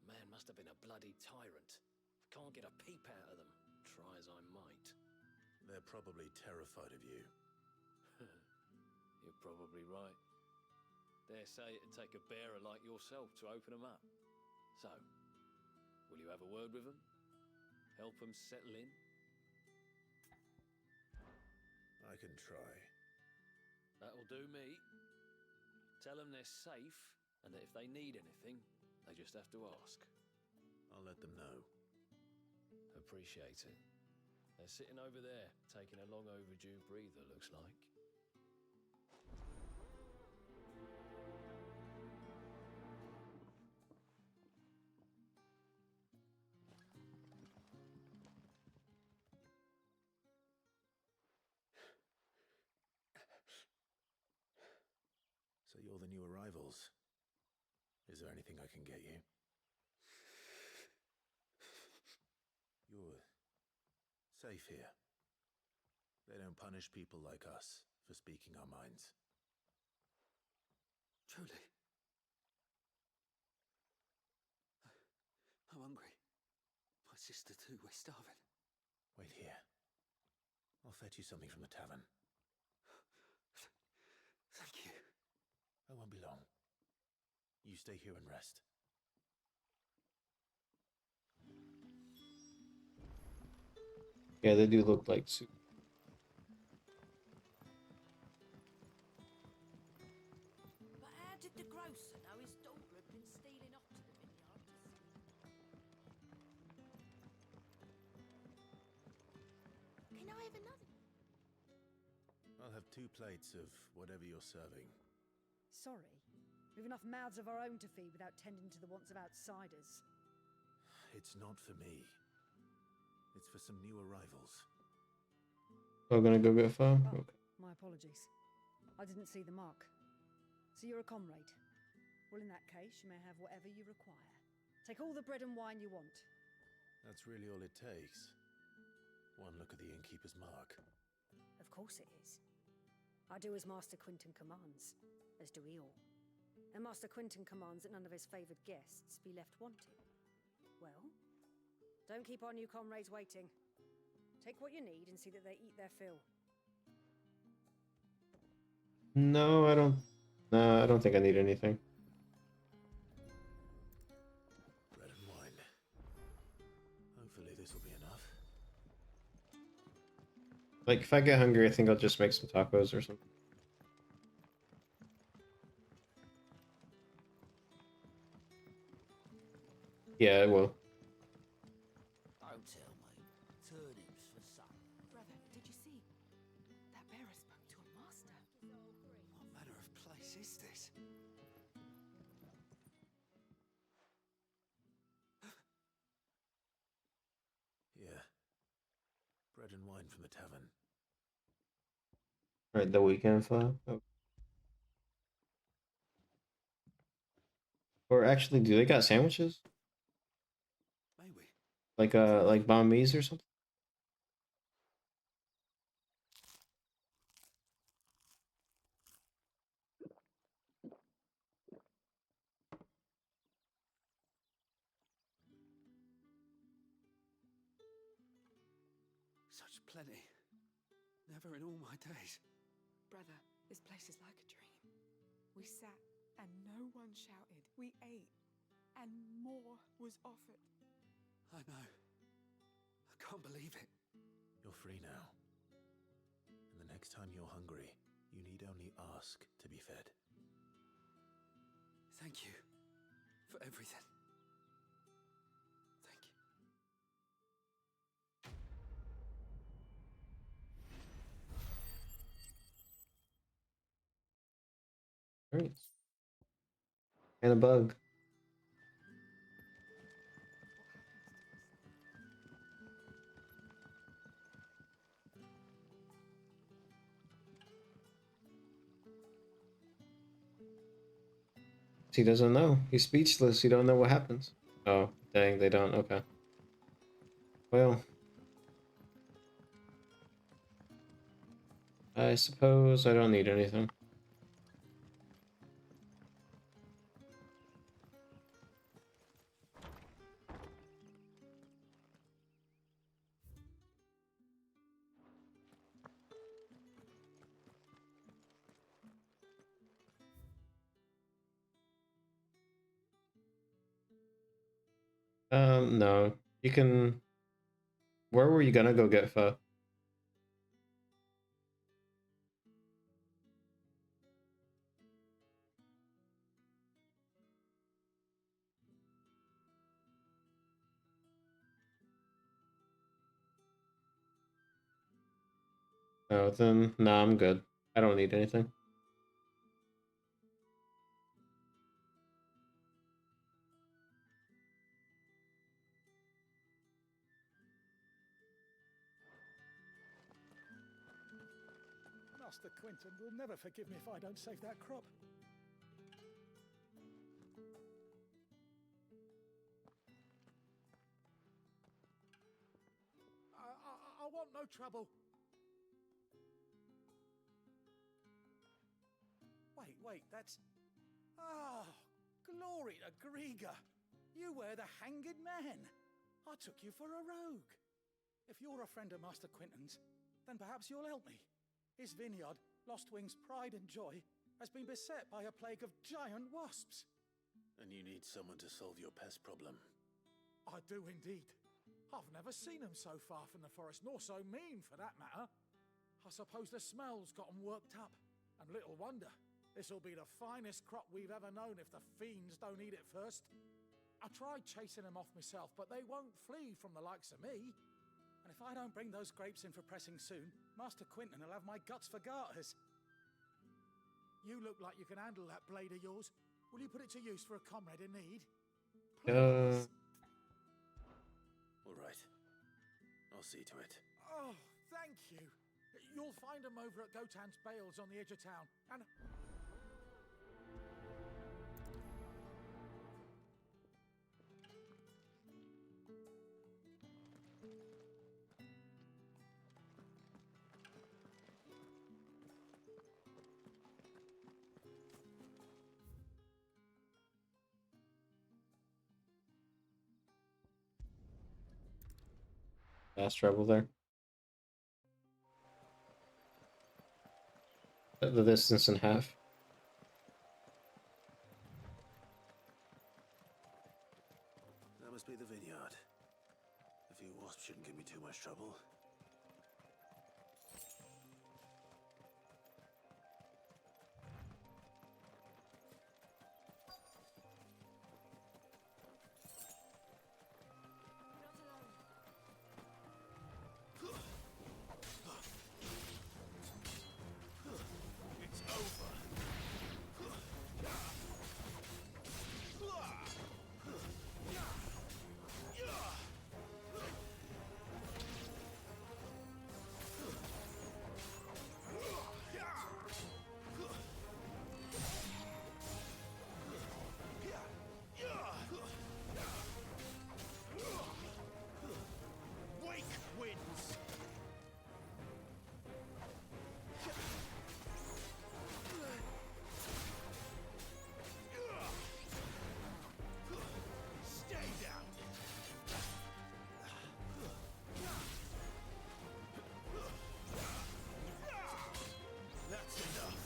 The man must have been a bloody tyrant. I can't get a peep out of them, try as I might. They're probably terrified of you. You're probably right. Dare say it'd take a bearer like yourself to open them up. So, will you have a word with them? Help them settle in? I can try. That'll do me. Tell them they're safe, and that if they need anything, they just have to ask. I'll let them know. Appreciate it. They're sitting over there, taking a long overdue breather, looks like. So you're the new arrivals. Is there anything I can get you? You're safe here. They don't punish people like us for speaking our minds. Truly. I'm hungry. My sister too, we're starving. Wait here. I'll fetch you something from the tavern. Thank you. I won't be long. You stay here and rest. Yeah, they do look like soup. But how did the grocer know his daughter had been stealing off to the vineyard to see? Can I have another? I'll have 2 plates of whatever you're serving. Sorry. We've enough mouths of our own to feed without tending to the wants of outsiders. It's not for me. It's for some new arrivals. Oh, gonna go get far? Oh, Okay. my apologies. I didn't see the mark. So you're a comrade. Well, in that case, you may have whatever you require. Take all the bread and wine you want. That's really all it takes. One look at the innkeeper's mark. Of course it is. I do as Master Quinton commands, as do we all. And Master Quinton commands that none of his favoured guests be left wanting. Well, don't keep our new comrades waiting. Take what you need and see that they eat their fill. No, I don't. No, I don't think I need anything. Bread and wine. Hopefully this will be enough. Like, if I get hungry, I think I'll just make some tacos or something. Yeah, I will. Don't tell me. Turnips for supper. Brother, did you see? That bearer spoke to a master. What manner of place is this? Yeah. Bread and wine from the tavern. Alright, the weekend file. Oh. Or actually, do they got sandwiches? Maybe. Like banh mi's or something? Such plenty. Never in all my days. Brother, this place is like a dream. We sat and no one shouted. We ate and more was offered. I know. I can't believe it. You're free now. And the next time you're hungry, you need only ask to be fed. Thank you for everything. Thank you. Alright. And a bug. He doesn't know. He's speechless. You don't know what happens. Oh, dang, they don't. Okay. Well. I suppose I don't need anything. No. You can. Where were you gonna go get pho? Oh, then nah, I'm good. I don't need anything. Master Quinton will never forgive me if I don't save that crop. I want no trouble. Wait, that's... Ah, glory to Grieger. You were the hanged man. I took you for a rogue. If you're a friend of Master Quinton's, then perhaps you'll help me. His vineyard, Lostwing's pride and joy, has been beset by a plague of giant wasps. And you need someone to solve your pest problem. I do indeed. I've never seen them so far from the forest, nor so mean for that matter. I suppose the smell's got them worked up. And little wonder. This'll be the finest crop we've ever known if the fiends don't eat it first. I tried chasing them off myself, but they won't flee from the likes of me. And if I don't bring those grapes in for pressing soon, Master Quinton will have my guts for garters. You look like you can handle that blade of yours. Will you put it to use for a comrade in need? Please. All right. I'll see to it. Oh, thank you. You'll find them over at Gotan's Bales on the edge of town. And... Fast travel there. The distance in half. That must be the vineyard. A few wasps shouldn't give me too much trouble. It's over. Wake wins. Stay down. That's enough.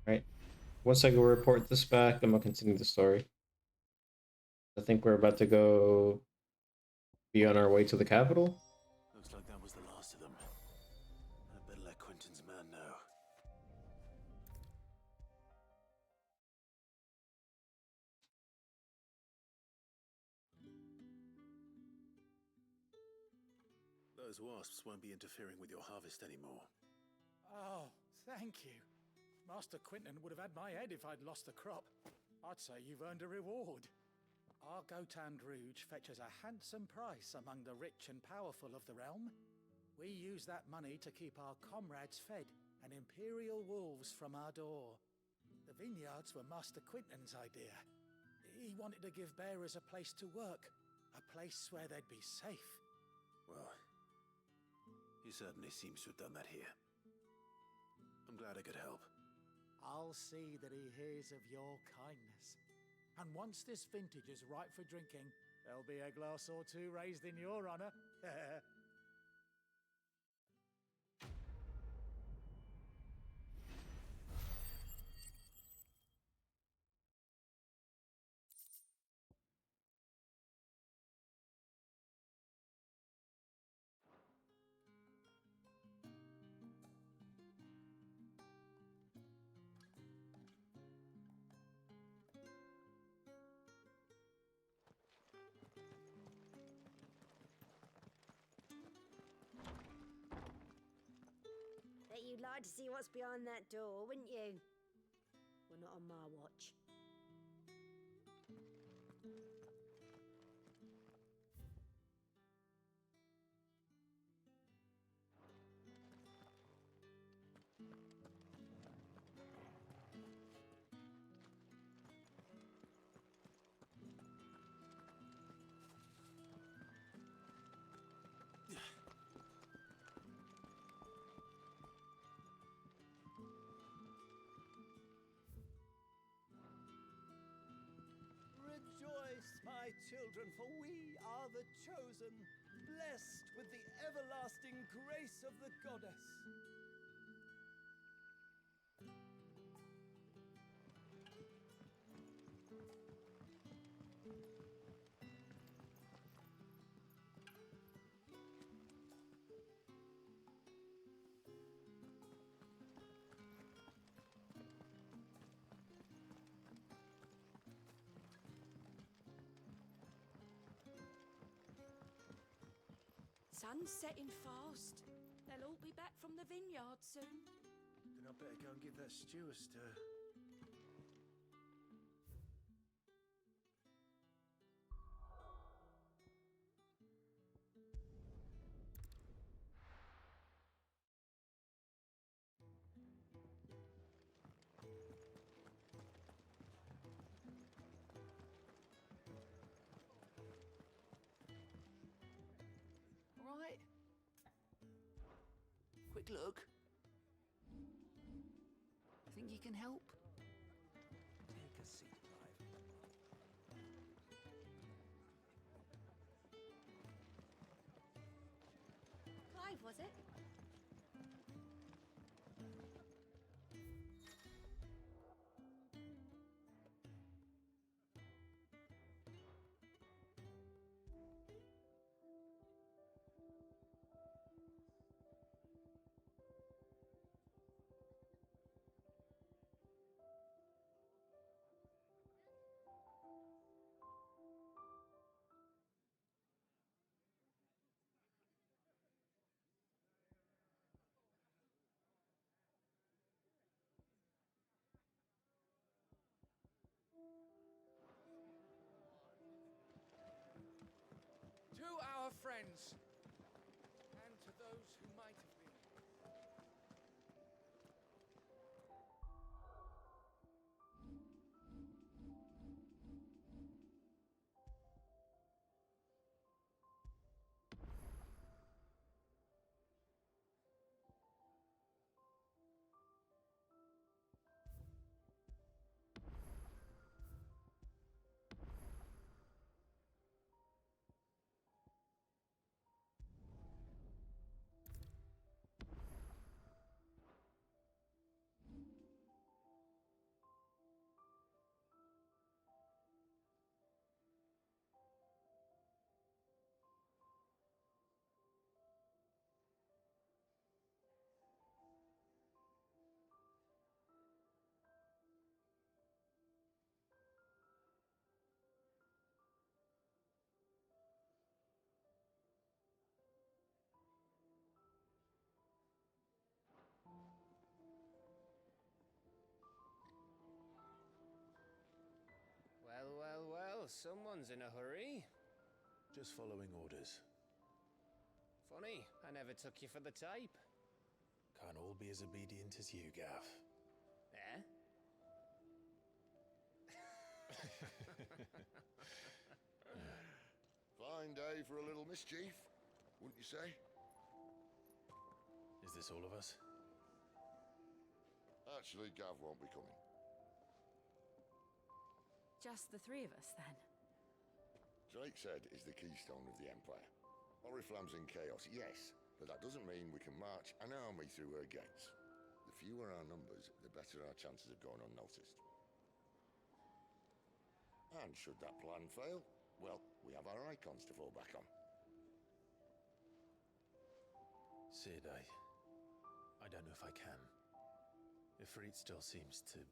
Right. Once I go report this back, I'm gonna continue the story. I think we're about to go be on our way to the capital. Looks like that was the last of them. I better let Quinton's man know. Those wasps won't be interfering with your harvest anymore. Oh, thank you. Master Quinton would have had my head if I'd lost the crop. I'd say you've earned a reward. Our Gotand Rouge fetches a handsome price among the rich and powerful of the realm. We use that money to keep our comrades fed and imperial wolves from our door. The vineyards were Master Quinton's idea. He wanted to give bearers a place to work, a place where they'd be safe. Well, he certainly seems to have done that here. I'm glad I could help. I'll see that he hears of your kindness. And once this vintage is ripe for drinking, there'll be a glass or two raised in your honor. you'd like to see what's behind that door, wouldn't you? Well, not on my watch. Rejoice, my children, for we are the chosen, blessed with the everlasting grace of the goddess. Sun's setting fast. They'll all be back from the vineyard soon. Then I better go and give that stew a stir. Right. Quick look. Think you can help? Take a seat, Clive, was it? To our friends, and to those who might have been. Well, well, well, someone's in a hurry. Just following orders. Funny, I never took you for the type. Can't all be as obedient as you, Gav. Eh? Fine day for a little mischief, wouldn't you say? Is this all of us? Actually, Gav won't be coming. Just the three of us, then? Drake's Head is the keystone of the Empire. Oriflamme's in chaos, yes, but that doesn't mean we can march an army through her gates. The fewer our numbers, the better our chances of going unnoticed. And should that plan fail, well, we have our icons to fall back on. Sid, I don't know if I can. Ifrit still seems to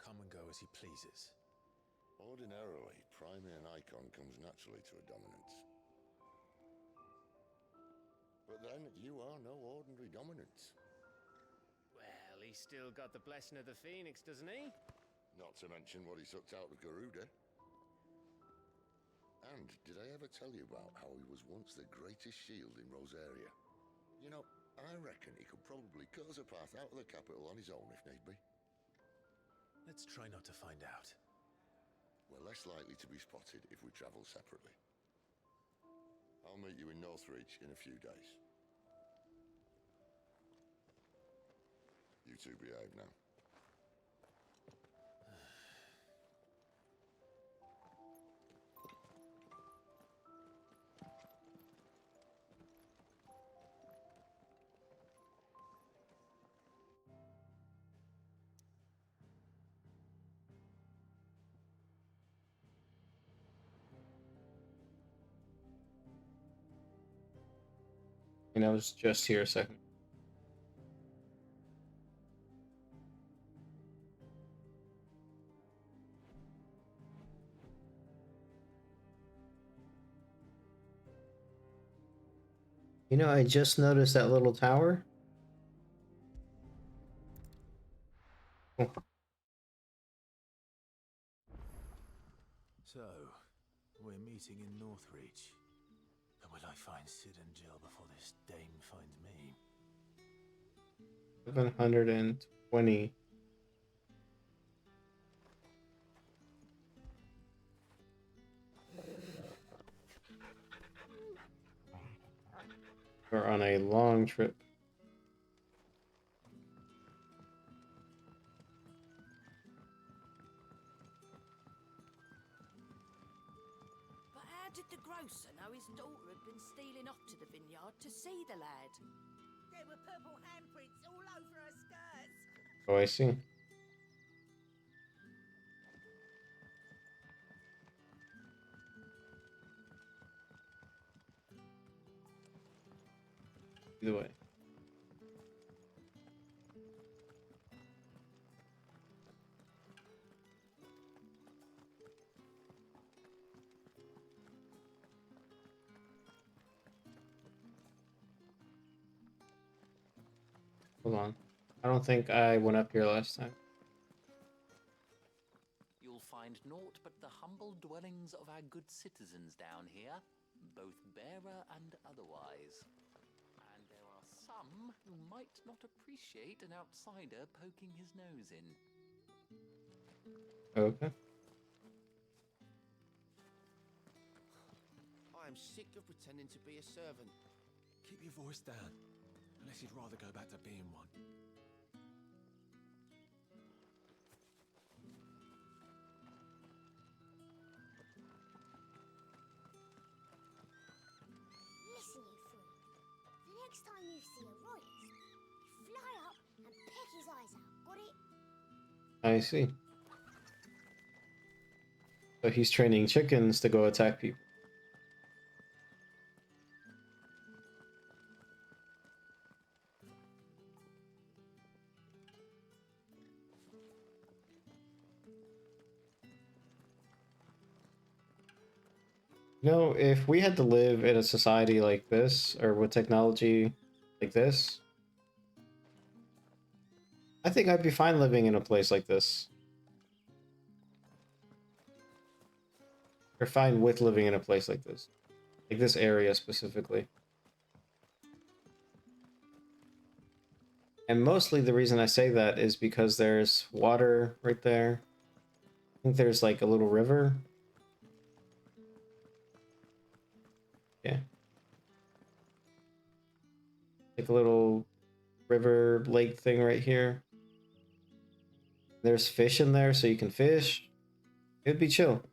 come and go as he pleases. Ordinarily, priming an icon comes naturally to a dominance. But then, you are no ordinary dominant. Well, he's still got the blessing of the Phoenix, doesn't he? Not to mention what he sucked out of Garuda. And did I ever tell you about how he was once the greatest shield in Rosaria? You know, I reckon he could probably cut us a path out of the capital on his own if need be. Let's try not to find out. We're less likely to be spotted if we travel separately. I'll meet you in Northreach in a few days. You two behave now. I was just here a second. You know, I just noticed that little tower. Oh. So, we're meeting in Northreach. And will I find Sid and Jill before this dame finds me? 720. We're on a long trip. But how did the grocer know his daughter had been stealing off to the vineyard to see the lad? There were purple handprints all over her skirts. Oh, I see. Either way. Hold on. I don't think I went up here last time. You'll find naught but the humble dwellings of our good citizens down here, both bearer and otherwise. And there are some who might not appreciate an outsider poking his nose in. Okay. I am sick of pretending to be a servant. Keep your voice down, unless you'd rather go back to being one. Listen, you freak. The next time you see a royalist, you fly up and peck his eyes out. Got it? I see. So he's training chickens to go attack people. You know, if we had to live in a society like this, or with technology like this, I think I'd be fine living in a place like this. Or fine with living in a place like this. Like this area specifically. And mostly the reason I say that is because there's water right there. I think there's like a little river. Yeah. Like a little river lake thing right here. There's fish in there so you can fish. It'd be chill.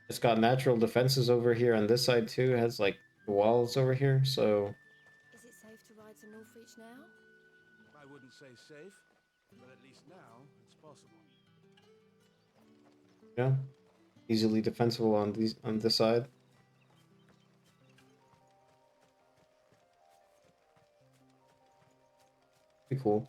It's got natural defenses over here on this side too. It has like walls over here, so Is it safe to ride to Northreach now? I wouldn't say safe, but at least now it's possible. yeah, easily defensible on this side. cool.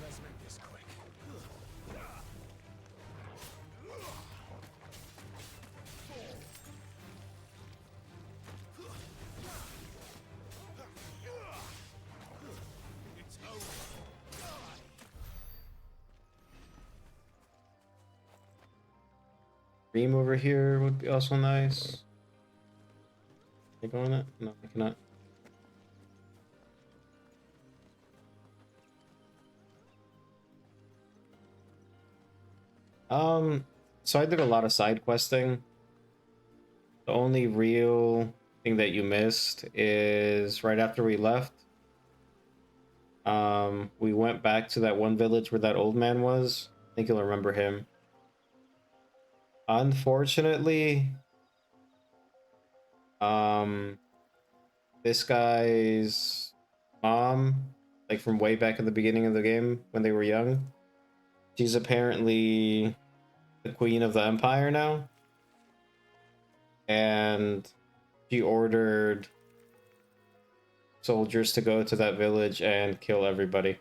Let's make this quick. It's over. Beam over here would be also nice. Can I go on that? No, I cannot. So I did a lot of side questing. The only real thing that you missed is right after we left. We went back to that one village where that old man was. I think you'll remember him. Unfortunately, this guy's mom, like from way back at the beginning of the game when they were young, she's apparently the queen of the empire now. And she ordered soldiers to go to that village and kill everybody.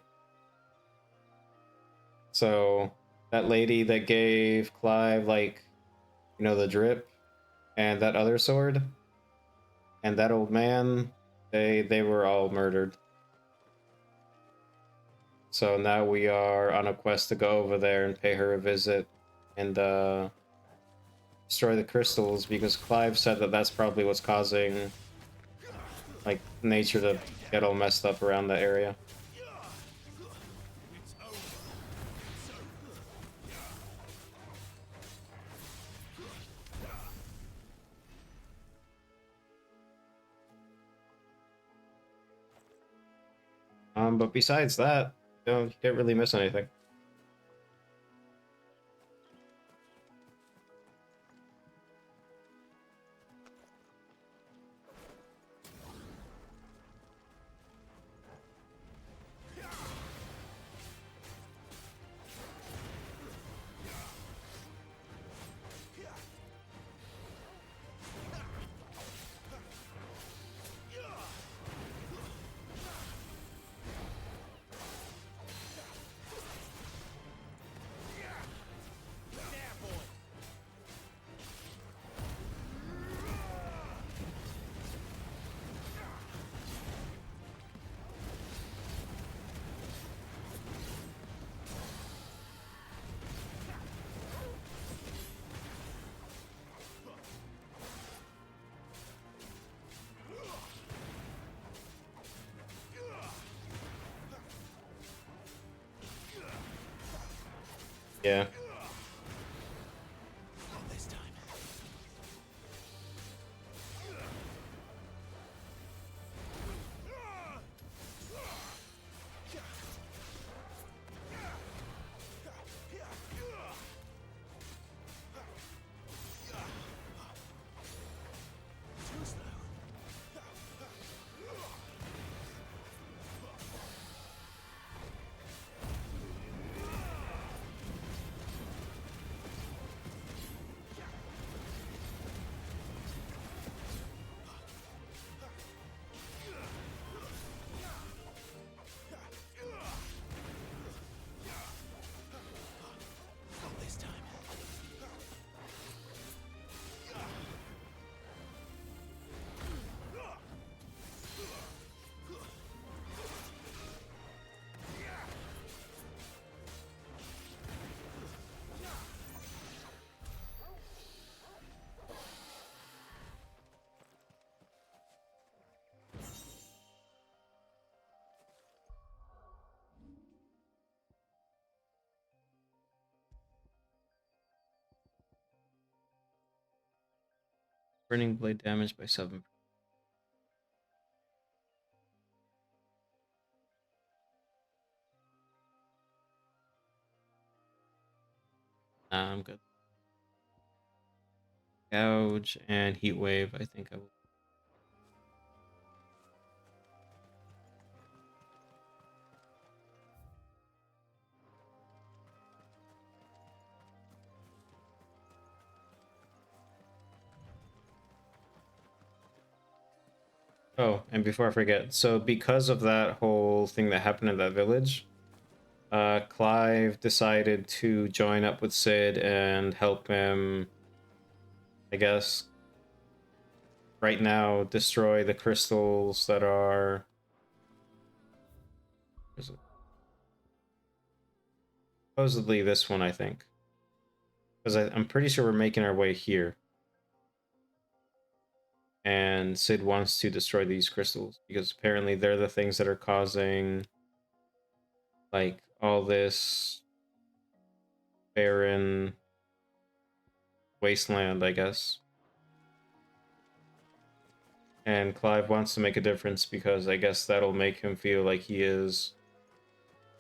So that lady that gave Clive, like, you know, the drip and that other sword and that old man, they were all murdered. So now we are on a quest to go over there and pay her a visit and destroy the crystals, because Clive said that that's probably what's causing, like, nature to get all messed up around that area. But besides that, you didn't really miss anything. Yeah. Burning blade damage by 7. Nah, I'm good. Gouge and heat wave. I think I will. Oh, and before I forget, so because of that whole thing that happened in that village, Clive decided to join up with Sid and help him, I guess, right now destroy the crystals that are... Where's it? Supposedly this one, I think. Because I'm pretty sure we're making our way here. And Sid wants to destroy these crystals because apparently they're the things that are causing like all this barren wasteland, I guess. And Clive wants to make a difference because I guess that'll make him feel like he is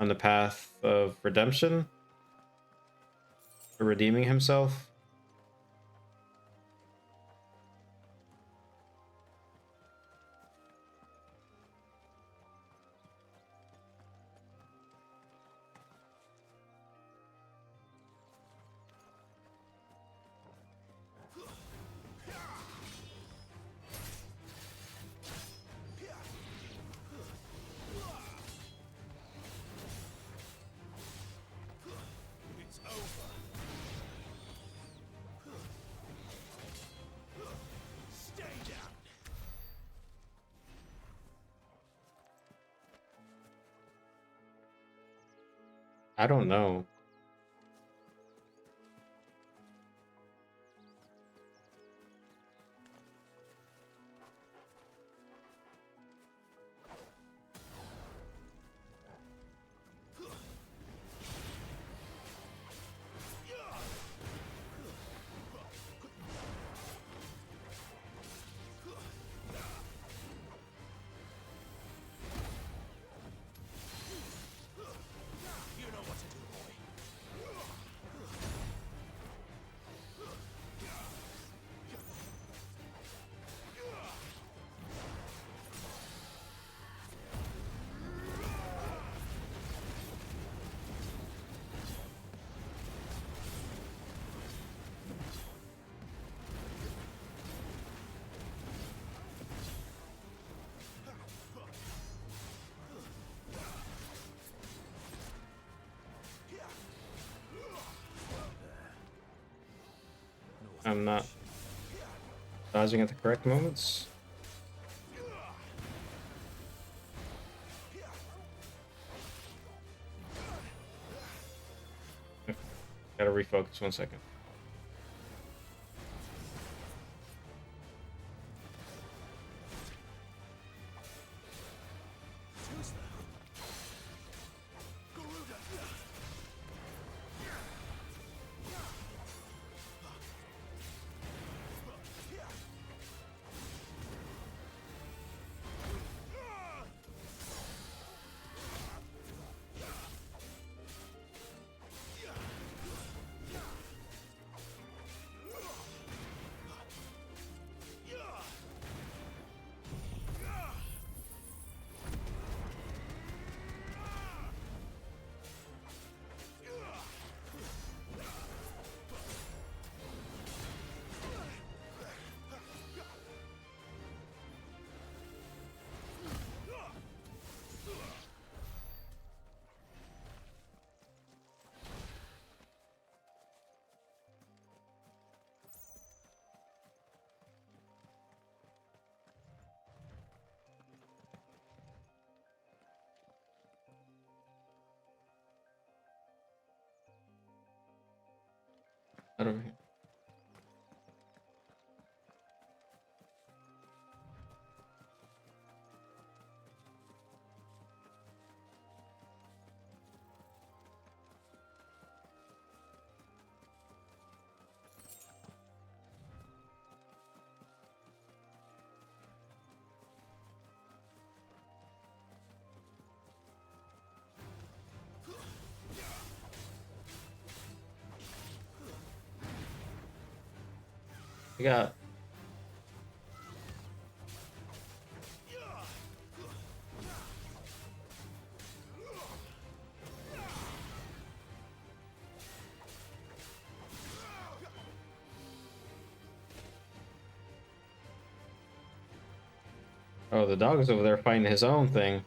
on the path of redemption, or redeeming himself. It's over. Stay down. I don't know. You know what to do, boy. I'm not dodging at the correct moments. Okay. Gotta refocus 1 second. Out over here. We got. Oh, the dog is over there fighting his own thing.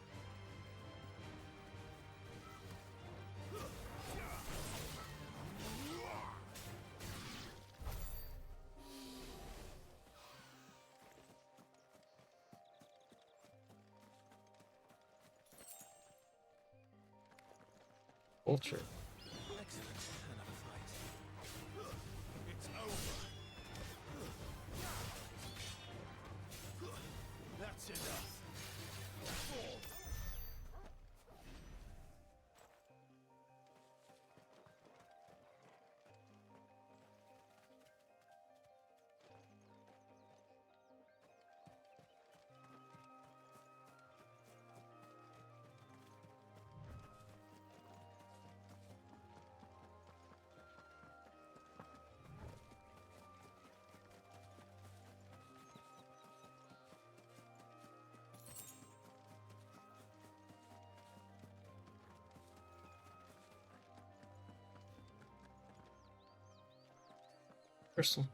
Vulture. Excellent. Another fight. It's over. That's enough. Fall. Crystal.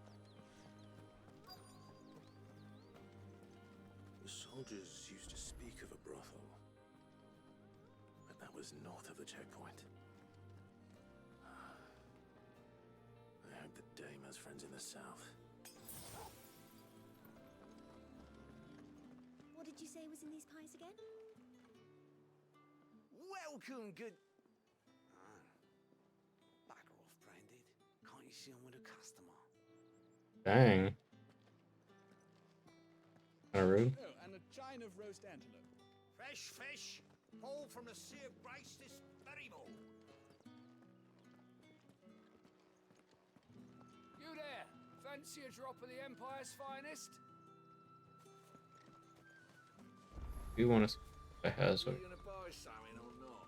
The soldiers used to speak of a brothel, but that was north of the checkpoint. I hope the dame has friends in the south. What did you say was in these pies again? Welcome, good... Bugger off, Branded. Can't you see I'm with a customer? Dang. Kinda rude. Oh, and a chine of roast antelope. Fresh fish, all from the Sea of Grace this very morning. You there! Fancy a drop of the Empire's finest? You want to? I has. Are you gonna buy something or not?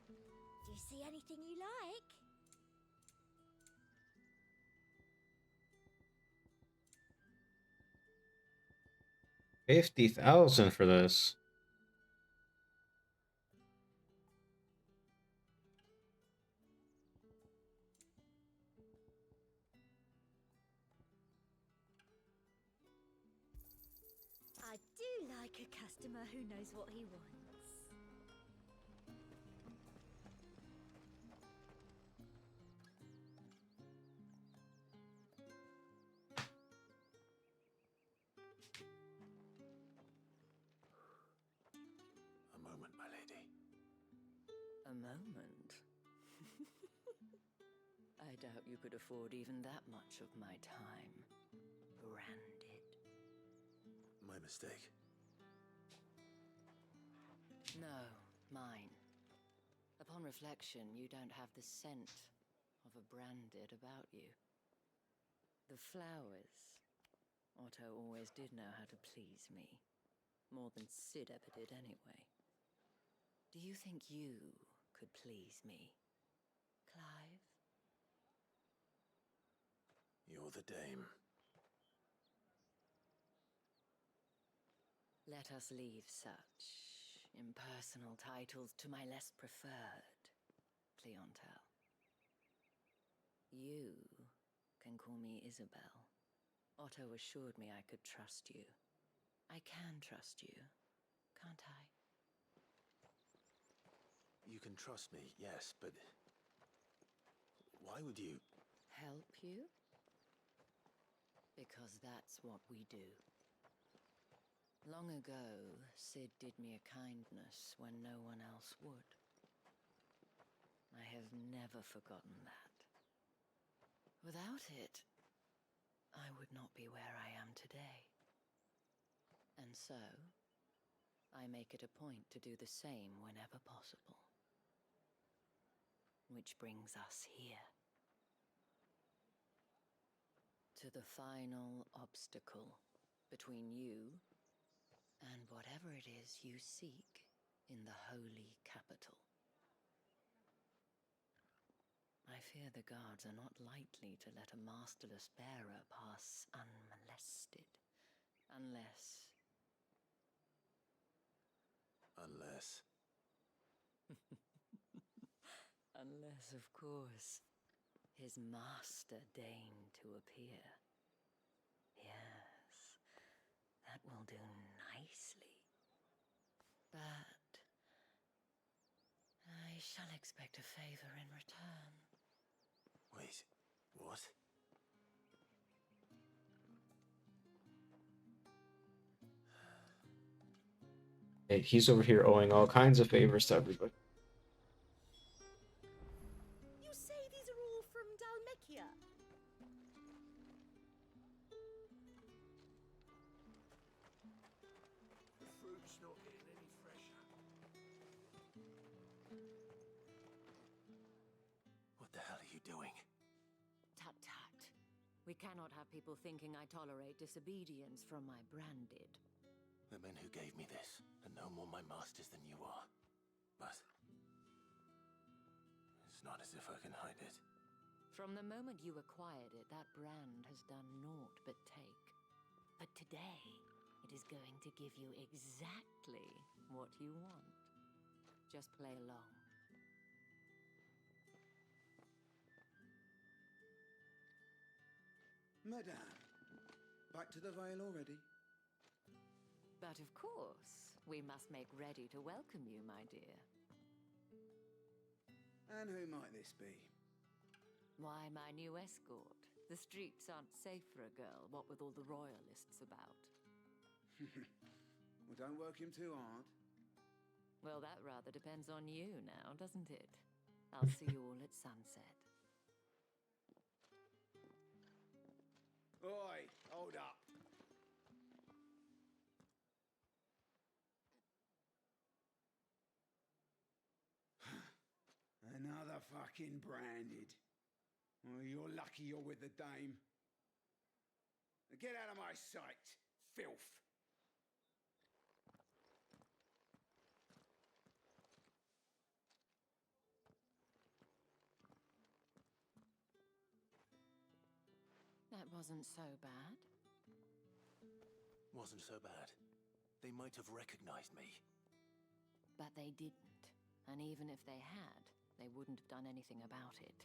Do you see anything you like? 50,000 for this. I do like a customer who knows what he wants. A moment, my lady. A moment? I doubt you could afford even that much of my time. Branded. My mistake. No, mine. Upon reflection, you don't have the scent of a branded about you. The flowers. Otto always did know how to please me. More than Sid ever did anyway. Do you think you could please me, Clive? You're the dame. Let us leave such impersonal titles to my less preferred clientele. You can call me Isabel. Otto assured me I could trust you. I can trust you, can't I? You can trust me, yes, but why would you? Help you? Because that's what we do. Long ago, Sid did me a kindness when no one else would. I have never forgotten that. Without it, I would not be where I am today. And so, I make it a point to do the same whenever possible. Which brings us here. To the final obstacle between you and whatever it is you seek in the holy capital. I fear the guards are not likely to let a masterless bearer pass unmolested. Unless... Unless... Unless, of course, his master deigned to appear. Yes, that will do nicely. But I shall expect a favor in return. Wait, what? Hey, he's over here owing all kinds of favors to everybody. You say these are all from Dalmekia? The fruit's not getting any fresher. What the hell are you doing? Tut tut. We cannot have people thinking I tolerate disobedience from my branded. The men who gave me this are no more my masters than you are. But... it's not as if I can hide it. From the moment you acquired it, that brand has done naught but take. But today, it is going to give you exactly what you want. Just play along. Madame, back to the Vale already? But of course, we must make ready to welcome you, my dear. And who might this be? Why, my new escort. The streets aren't safe for a girl, what with all the royalists about. Well, don't work him too hard. Well, that rather depends on you now, doesn't it? I'll see you all at sunset. Oi, hold up. Another fucking branded. Well, you're lucky you're with the dame. Now get out of my sight, filth. That wasn't so bad. Wasn't so bad. They might have recognized me. But they didn't. And even if they had, they wouldn't have done anything about it.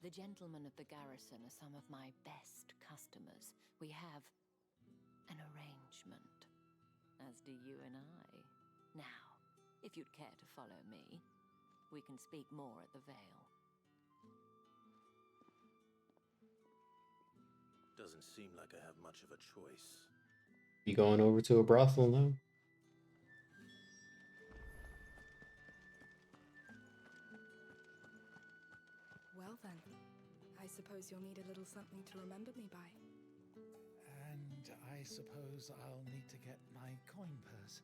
The gentlemen of the garrison are some of my best customers. We have an arrangement, as do you and I. Now, if you'd care to follow me, we can speak more at the Vale. Doesn't seem like I have much of a choice. You going over to a brothel now? Well then, I suppose you'll need a little something to remember me by. And I suppose I'll need to get my coin purse.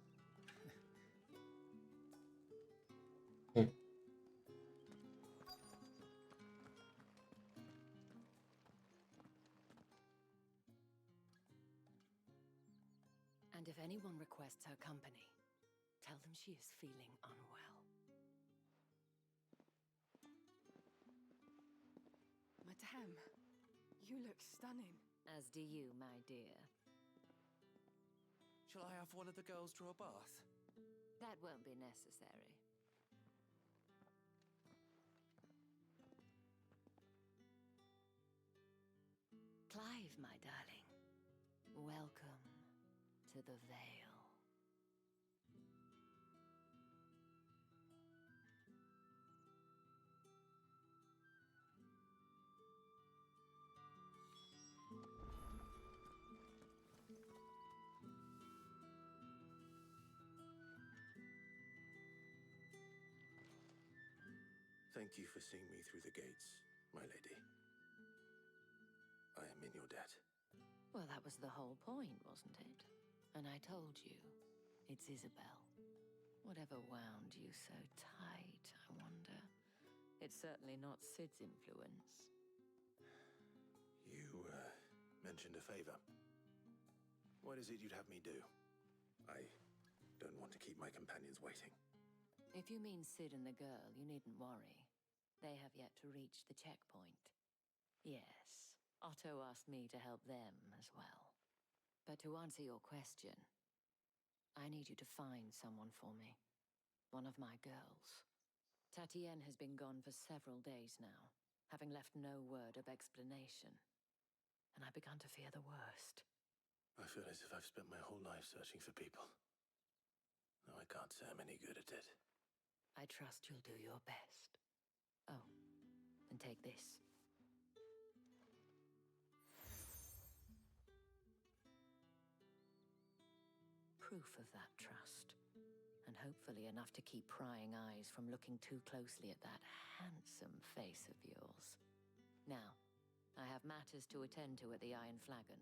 And if anyone requests her company, tell them she is feeling unwell. Madame, you look stunning. As do you, my dear. Shall I have one of the girls draw a bath? That won't be necessary. Clive, my darling, welcome to the Vale. Thank you for seeing me through the gates, my lady. I am in your debt. Well, that was the whole point, wasn't it? And I told you, it's Isabel. Whatever wound you so tight, I wonder. It's certainly not Sid's influence. You, mentioned a favor. What is it you'd have me do? I don't want to keep my companions waiting. If you mean Sid and the girl, you needn't worry. They have yet to reach the checkpoint. Yes, Otto asked me to help them as well. But to answer your question, I need you to find someone for me. One of my girls. Tatienne has been gone for several days now, having left no word of explanation. And I began to fear the worst. I feel as if I've spent my whole life searching for people. Though I can't say I'm any good at it. I trust you'll do your best. Oh, and take this. Proof of that trust. And hopefully enough to keep prying eyes from looking too closely at that handsome face of yours. Now, I have matters to attend to at the Iron Flagon.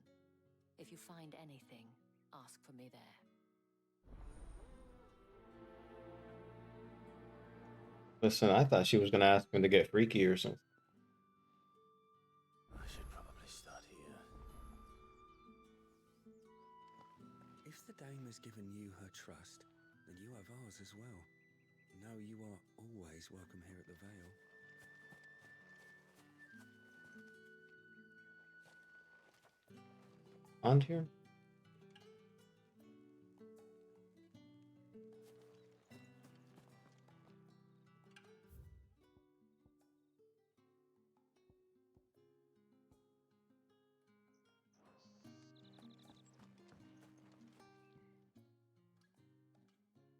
If you find anything, ask for me there. Listen, I thought she was gonna ask him to get freaky or something. I should probably start here. If the dame has given you her trust, then you have ours as well. No, you are always welcome here at the Vale. On here?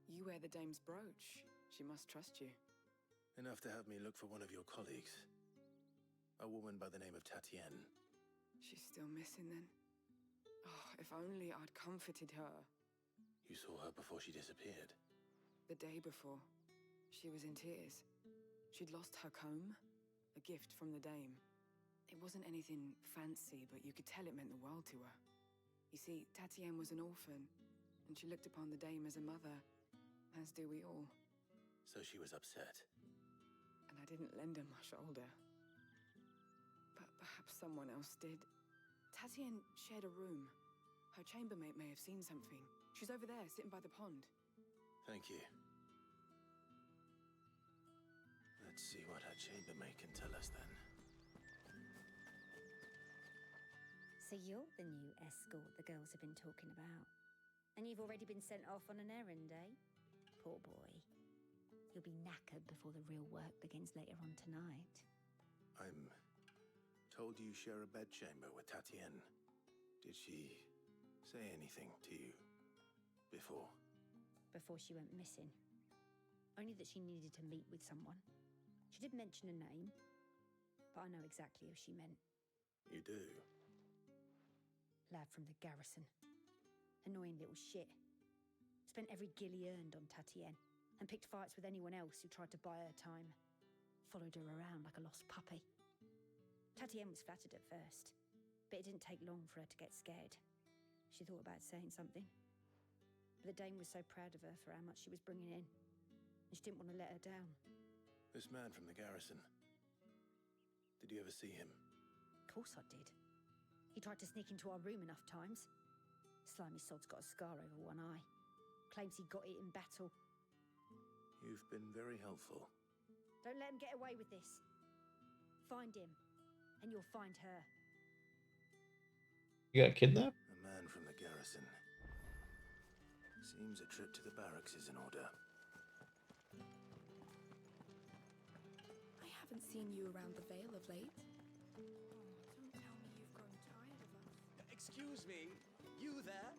You wear the dame's brooch. She must trust you. Enough to have me look for one of your colleagues. A woman by the name of Tatienne. She's still missing then? Oh, if only I'd comforted her. You saw her before she disappeared. The day before, she was in tears. She'd lost her comb, a gift from the dame. It wasn't anything fancy, but you could tell it meant the world to her. You see, Tatienne was an orphan, and she looked upon the dame as a mother, as do we all. So she was upset. And I didn't lend her my shoulder. But perhaps someone else did. Tatienne shared a room. Her chambermaid may have seen something. She's over there, sitting by the pond. Thank you. Let's see what her chambermaid can tell us then. So you're the new escort the girls have been talking about. And you've already been sent off on an errand, eh? Poor boy. You'll be knackered before the real work begins later on tonight. I'm told you share a bedchamber with Tatienne. Did she say anything to you before? Before she went missing. Only that she needed to meet with someone. She did mention a name, but I know exactly who she meant. You do? Lad from the garrison. Annoying little shit. Spent every guil he earned on Tatienne, and picked fights with anyone else who tried to buy her time. Followed her around like a lost puppy. Tatienne was flattered at first, but it didn't take long for her to get scared. She thought about saying something. But the dame was so proud of her for how much she was bringing in, and she didn't want to let her down. This man from the garrison. Did you ever see him? Of course I did. He tried to sneak into our room enough times. Slimy sod's got a scar over one eye. Claims he got it in battle. You've been very helpful. Don't let him get away with this. Find him, and you'll find her. You got kidnapped? A man from the garrison. Seems a trip to the barracks is in order. I haven't seen you around the Vale of late. Oh, don't tell me you've grown tired of us. Excuse me, you there?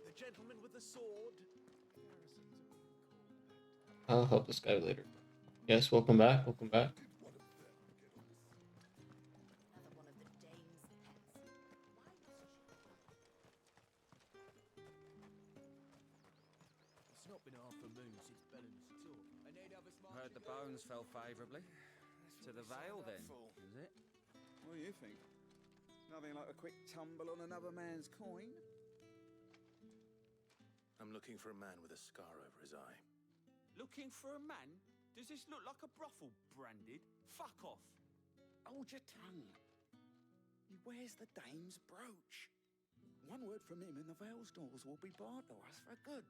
The gentleman with the sword? I'll help this guy later. Yes, welcome back. Welcome back. It's not been half a moon since Belen's tour. Heard the bones fell favourably. To the Vale, then, is it? What do you think? Nothing like a quick tumble on another man's coin? I'm looking for a man with a scar over his eye. Looking for a man? Does this look like a brothel, Branded? Fuck off! Hold your tongue. He wears the dame's brooch. One word from him and the Vale's doors will be barred to us for good.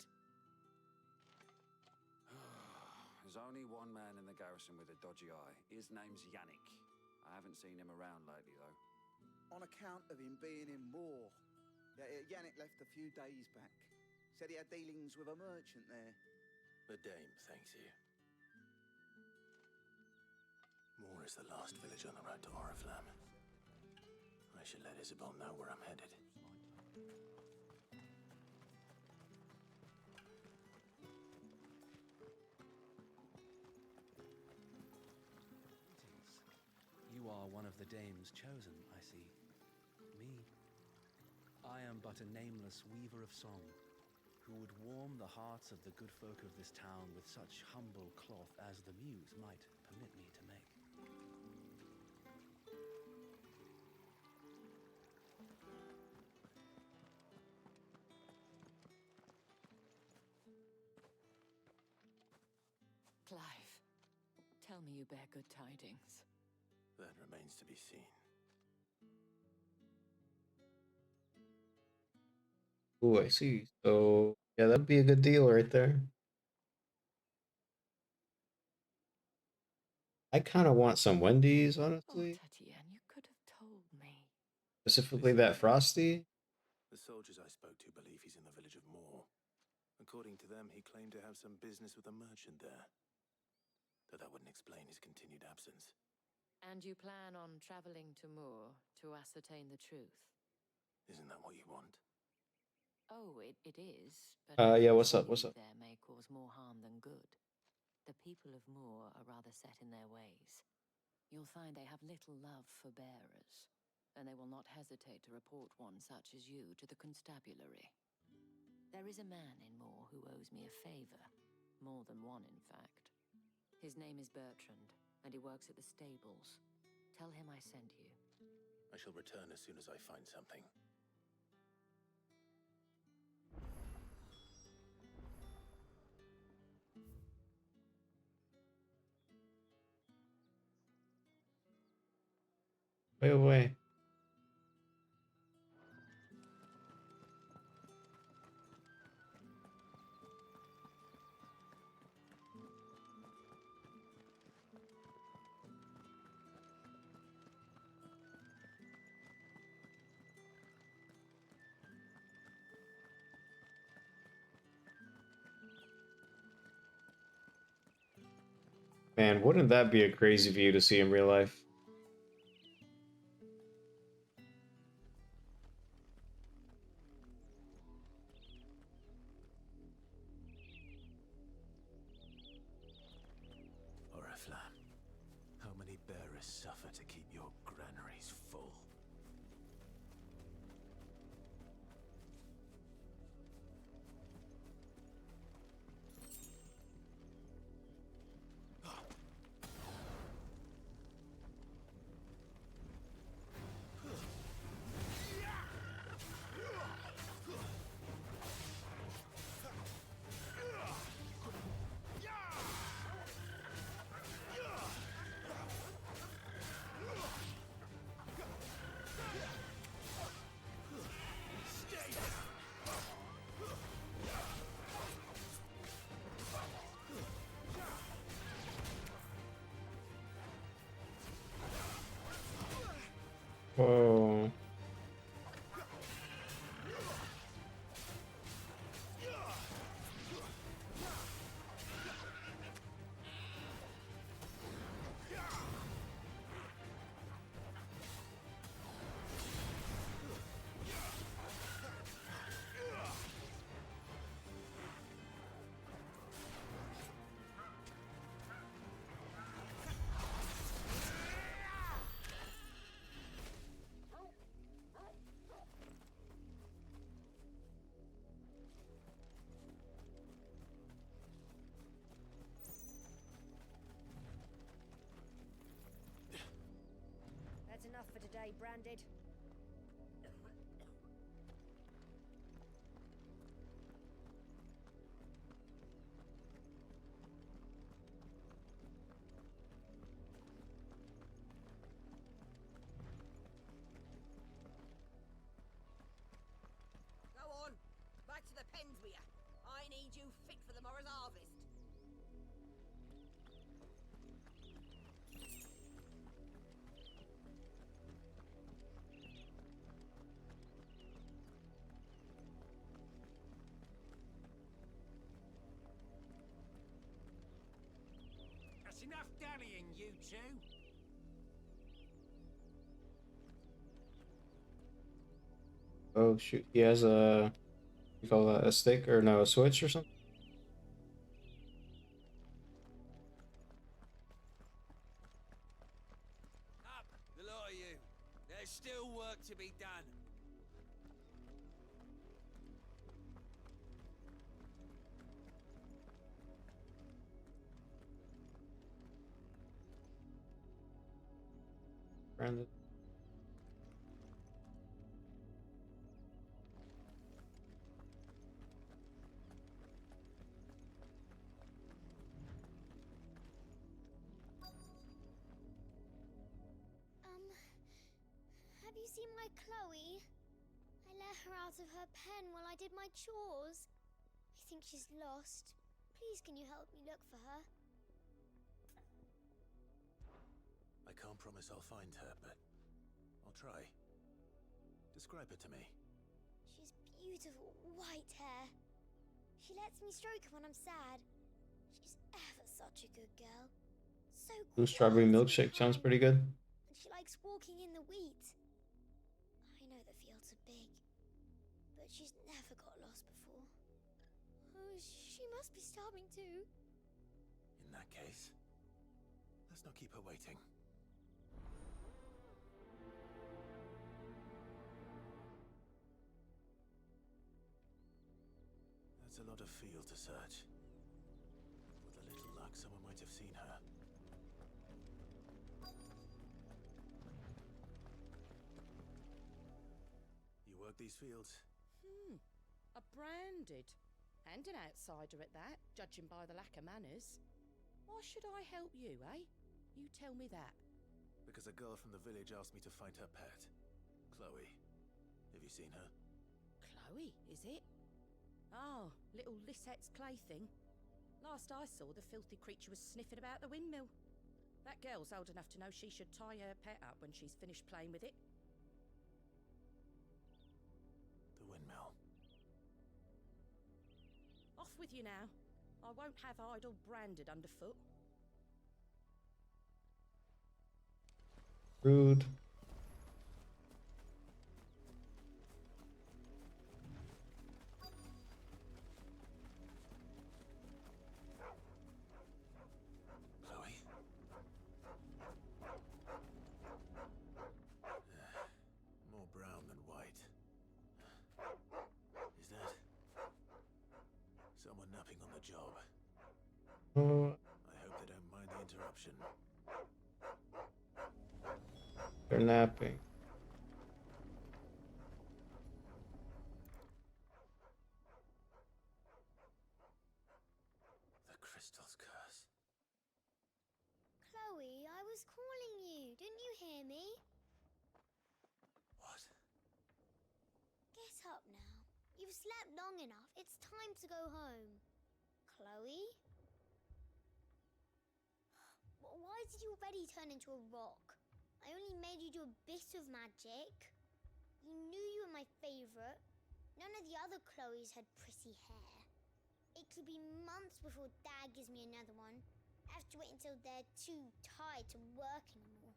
There's only one man in the garrison with a dodgy eye. His name's Yannick. I haven't seen him around lately, though. On account of him being in war. Yannick left a few days back. Said he had dealings with a merchant there. The dame thanks you. Moor is the last village on the road to Oriflamme. I should let Isabel know where I'm headed. You are one of the dame's chosen, I see. Me, I am but a nameless weaver of song, who would warm the hearts of the good folk of this town with such humble cloth as the muse might permit me to make. Clive, tell me you bear good tidings. That remains to be seen. Oh, I see. So, yeah, that'd be a good deal right there. I kind of want some Wendy's, honestly. Oh, Tatienne, you could have told me. Specifically that Frosty. The soldiers I spoke to believe he's in the village of Moor. According to them, he claimed to have some business with a merchant there. Though that wouldn't explain his continued absence. And you plan on traveling to Moor to ascertain the truth? Isn't that what you want? Oh, it is, but Yeah, what's up? What's up? there may cause more harm than good. The people of Moor are rather set in their ways. You'll find they have little love for bearers, and they will not hesitate to report one such as you to the constabulary. There is a man in Moor who owes me a favor, more than one, in fact. His name is Bertrand, and he works at the stables. Tell him I sent you. I shall return as soon as I find something. Way away. Man, wouldn't that be a crazy view to see in real life? Oriflamme, how many bearers suffer to keep your granaries full? Whoa. That's enough for today, Branded. Go on, back to the pens with ya. I need you fit for the morrow's harvest. That's enough dallying, you two. Oh shoot, he has a, you call that a stick or no, a switch or something? Up, the lot of you. There's still work to be done. Brandon. Have you seen my Chloe? I let her out of her pen while I did my chores. I think she's lost. Please, can you help me look for her? I can't promise I'll find her, but I'll try. Describe her to me. She's beautiful white hair. She lets me stroke her when I'm sad. She's ever such a good girl. So Blue strawberry quiet milkshake sounds and pretty good. and she likes walking in the wheat. I know the fields are big, but she's never got lost before. Oh, she must be starving too. In that case, let's not keep her waiting. That's a lot of field to search. With a little luck, someone might have seen her. You work these fields? A branded. And an outsider at that, judging by the lack of manners. Why should I help you, eh? You tell me that. Because a girl from the village asked me to find her pet. Chloe. Have you seen her? Chloe, is it? Oh, little Lisette's plaything. Last I saw, the filthy creature was sniffing about the windmill. That girl's old enough to know she should tie her pet up when she's finished playing with it. The windmill. Off with you now. I won't have idle branded underfoot. Rude. Chloe? More brown than white. Is that someone napping on the job? Oh, I hope they don't mind the interruption. they're napping. The crystal's curse. Chloe, I was calling you. Didn't you hear me? What? Get up now. You've slept long enough. It's time to go home. Chloe? Why did you already turn into a rock? I only made you do a bit of magic. You knew you were my favorite. None of the other Chloes had pretty hair. It could be months before Dad gives me another one. I have to wait until they're too tired to work anymore.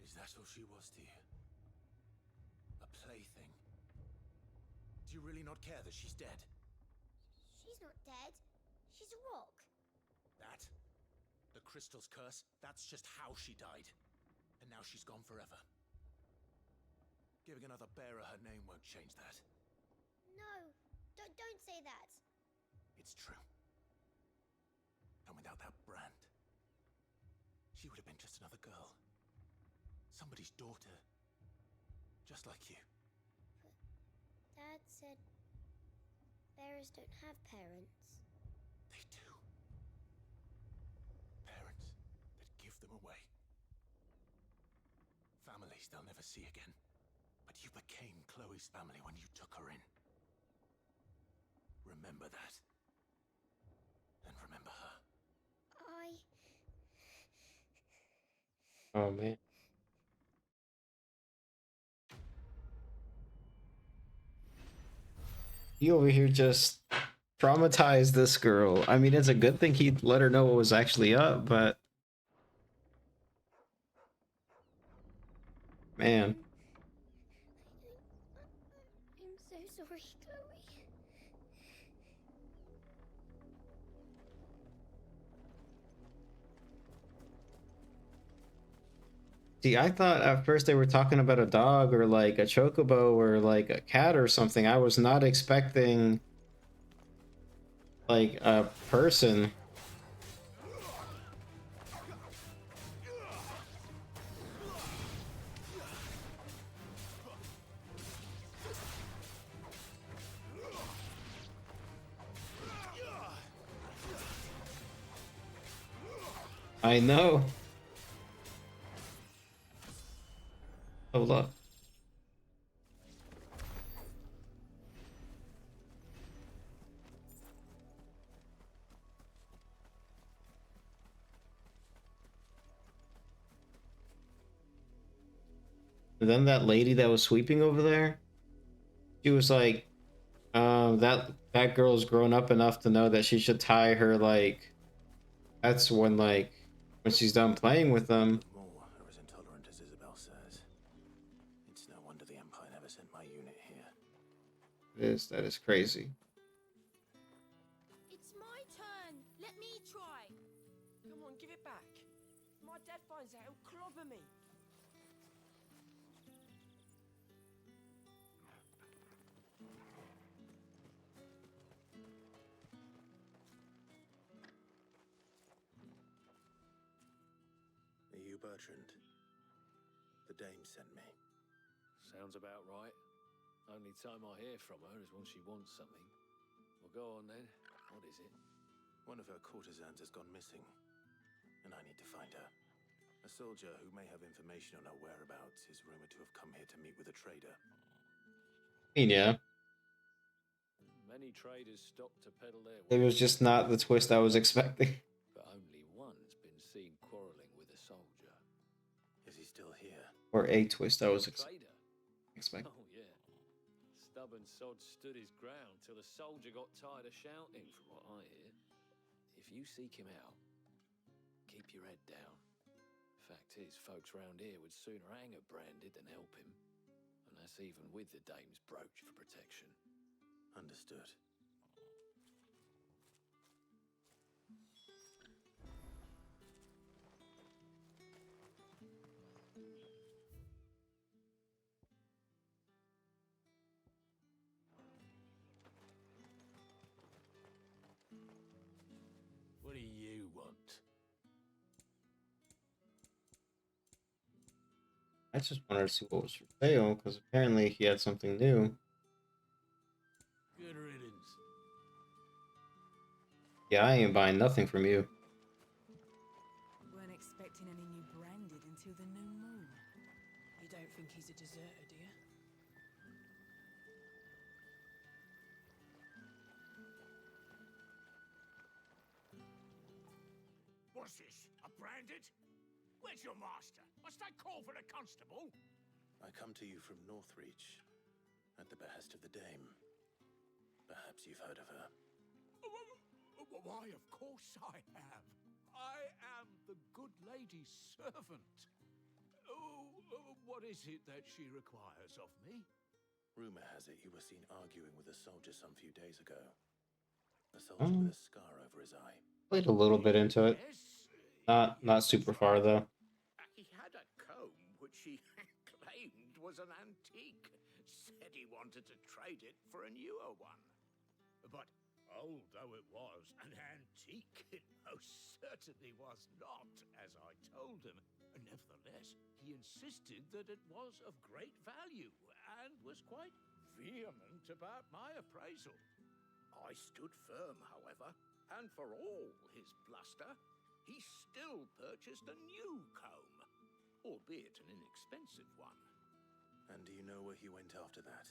Is that all she was to you? A plaything? Do you really not care that she's dead? She's not dead. She's a rock. That? The crystal's curse? That's just how she died. And now she's gone forever. Giving another bearer her name won't change that. No, don't say that. It's true. And without that brand, she would have been just another girl. Somebody's daughter. Just like you. But Dad said bearers don't have parents. They do. Parents that give them away. Families they'll never see again. But you became Chloe's family when you took her in. Remember that. And remember her. Oh man. He over here just traumatized this girl. I mean, it's a good thing he let her know what was actually up, but Man. I'm so sorry, Chloe. See, I thought at first they were talking about a dog or like a chocobo or like a cat or something. I was not expecting like a person. I know. Oh, look. And then that lady that was sweeping over there, she was like, that girl's grown up enough to know that she should tie her, like, that's when she's done playing with them. More are as intolerant as Isabel says. It's no wonder the Empire never sent my unit here. That is crazy. It's my turn. Let me try. Come on, give it back. If my dad finds out, he'll clobber me. Are you Bertrand? The dame sent me. Sounds about right. Only time I hear from her is when she wants something. Well, go on then. What is it? One of her courtesans has gone missing, and I need to find her. A soldier who may have information on her whereabouts is rumored to have come here to meet with a trader. Yeah. Many traders stop to peddle their It was wares, just not the twist I was expecting. but only one's been seen quarreling with a soldier. Is he still here? Or a twist I was Trader? expecting. Oh, yeah. Stubborn sod stood his ground till the soldier got tired of shouting, from what I hear. If you seek him out, keep your head down. Fact is, folks round here would sooner hang a branded than help him. And that's even with the dame's brooch for protection. Understood. What do you want? I just wanted to see what was for sale, because apparently he had something new. Good riddance. Yeah, I ain't buying nothing from you. Weren't expecting any new branded until the new moon. You don't think he's a deserter, do you? What's this? A branded? Where's your master? Must I call for the constable? I come to you from Northreach, at the behest of the dame. Perhaps you've heard of her. Why, of course I have. I am the good lady's servant. What is it that she requires of me? Rumor has it you were seen arguing with a soldier some few days ago. A soldier with a scar over his eye. Played a little bit into it. Not super far though. He had a comb which he claimed was an antique. Said he wanted to trade it for a newer one. But old though it was, an antique it most certainly was not, as I told him. Nevertheless, he insisted that it was of great value and was quite vehement about my appraisal. I stood firm, however, and for all his bluster, he still purchased a new comb, albeit an inexpensive one. And do you know where he went after that?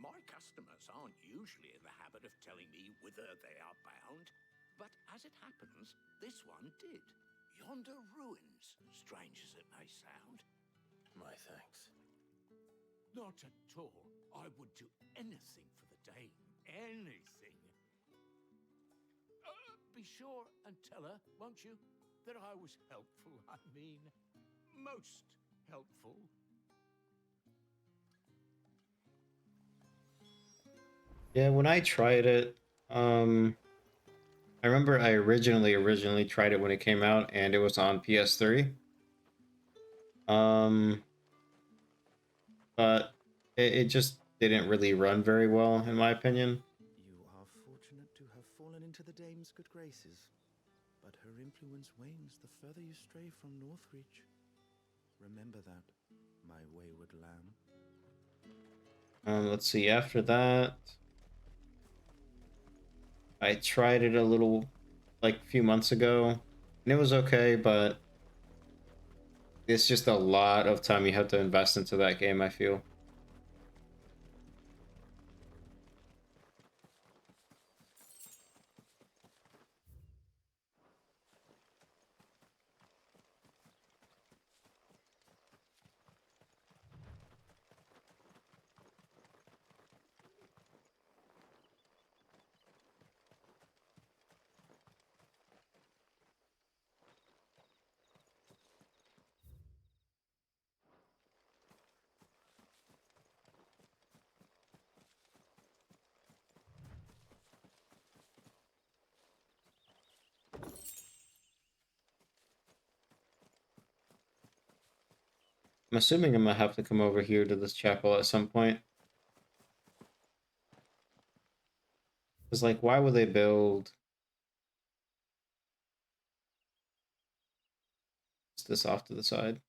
My customers aren't usually in the habit of telling me whither they are bound, but as it happens, this one did. Yonder ruins, strange as it may sound. My thanks. Not at all. I would do anything for the dame. Anything. Be sure and tell her, won't you, that I was helpful. I mean, most helpful. Yeah, when I tried it, I remember I originally tried it when it came out, and it was on PS3. Um, but it just didn't really run very well, in my opinion. You are fortunate to have fallen into the dame's good graces, but her influence wanes the further you stray from Northreach. Remember that, my wayward lamb. Let's see. After that, I tried it a little, like a few months ago, and it was okay, but it's just a lot of time you have to invest into that game, I feel. I'm assuming I'm gonna have to come over here to this chapel at some point. Because, like, why would they build this off to the side?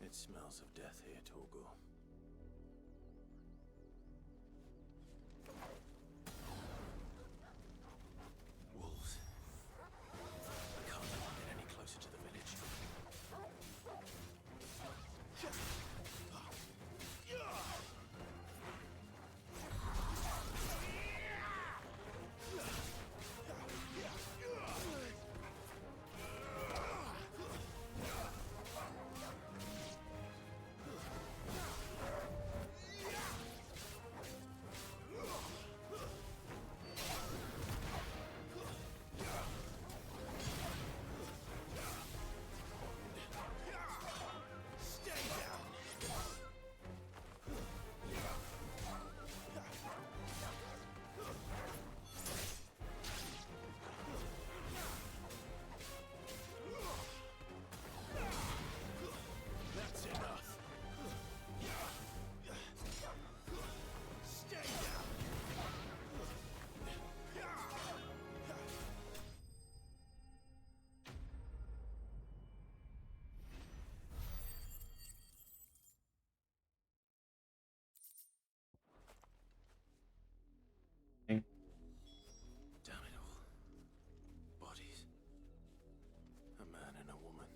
It smells of death here, Torgal. Wolves. I can't let them get any closer to the village. That's enough. Stay down. Okay. Damn it all. Bodies. A man and a woman.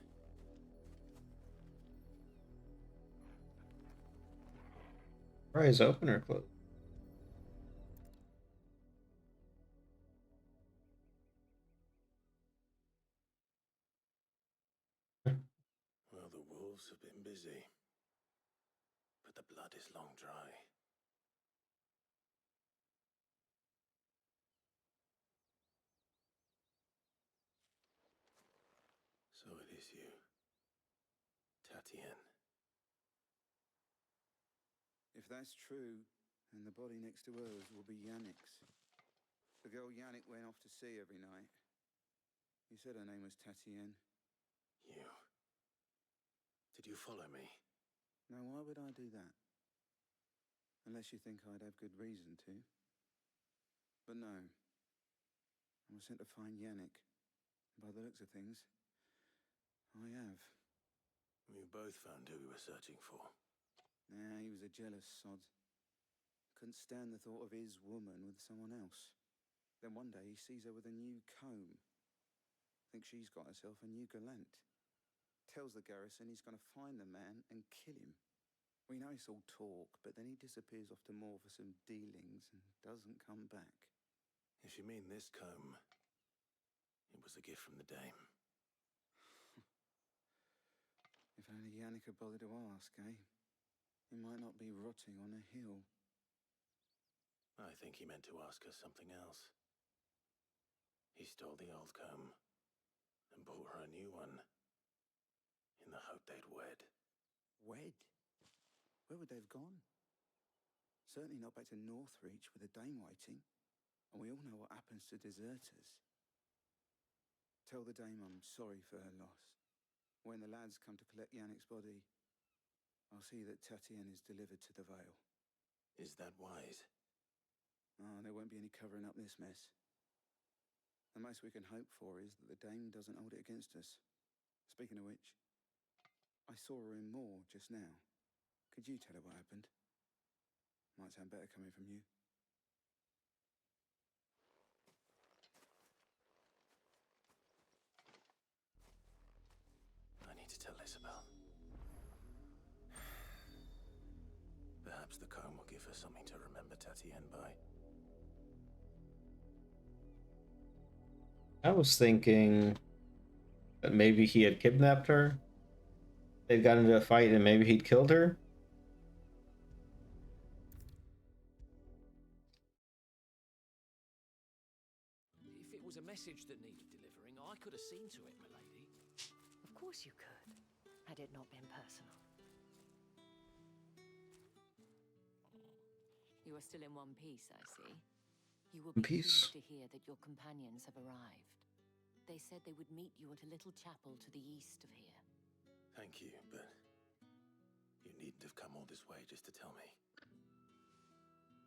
Eyes open or closed? Well, the wolves have been busy. But the blood is long dry. So it is you. Tatienne. If that's true, then the body next to hers will be Yannick's. The girl Yannick went off to sea every night. He said her name was Tatienne. You. Did you follow me? Now, why would I do that? Unless you think I'd have good reason to. But no. I was sent to find Yannick. By the looks of things, I have. We both found who we were searching for. Nah, he was a jealous sod. Couldn't stand the thought of his woman with someone else. Then one day he sees her with a new comb. Thinks she's got herself a new gallant. Tells the garrison he's going to find the man and kill him. We know it's all talk, but then he disappears off to more for some dealings and doesn't come back. If you mean this comb, it was a gift from the dame. If only Yannick had bothered to ask, eh? He might not be rotting on a hill. I think he meant to ask her something else. He stole the old comb and bought her a new one in the hope they'd wed. Wed? Where would they have gone? Certainly not back to Northreach with a dame waiting. And we all know what happens to deserters. Tell the dame I'm sorry for her loss. When the lads come to collect Yannick's body, I'll see that Tatienne is delivered to the Vale. Is that wise? Oh, there won't be any covering up this mess. The most we can hope for is that the dame doesn't hold it against us. Speaking of which, I saw her in Moor just now. Could you tell her what happened? Might sound better coming from you. I need to tell Isabel. Perhaps the comb will give her something to remember Tatienne by. I was thinking that maybe he had kidnapped her. They'd got into a fight and maybe he'd killed her. If it was a message that needed delivering, I could have seen to it, milady. Of course you could, had it not been personal. You are still in one piece, I see. You will be pleased to hear that your companions have arrived. They said they would meet you at a little chapel to the east of here. Thank you, but you needn't have come all this way just to tell me.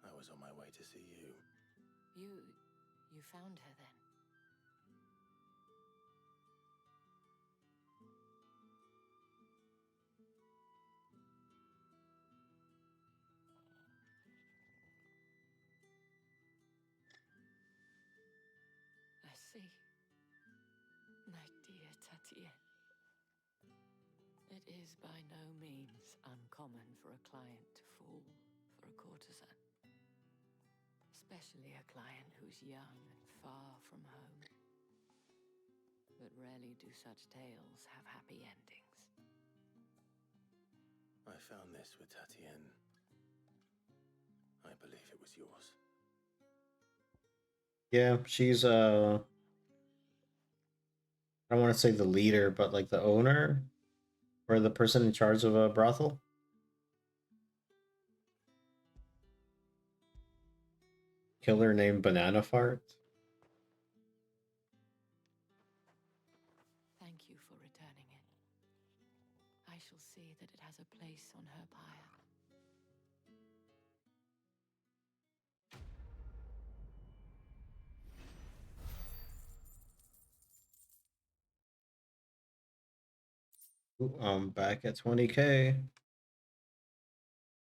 I was on my way to see you. You found her then? I see. My dear Tatienne. It is by no means uncommon for a client to fall for a courtesan. Especially a client who's young and far from home. But rarely do such tales have happy endings. I found this with Tatienne. I believe it was yours. Yeah, she's I don't want to say the leader, but like the owner or the person in charge of a brothel. Killer named Banana Fart. Thank you for returning it. I shall see that it has a place on her pyre. Ooh, I'm back at 20K.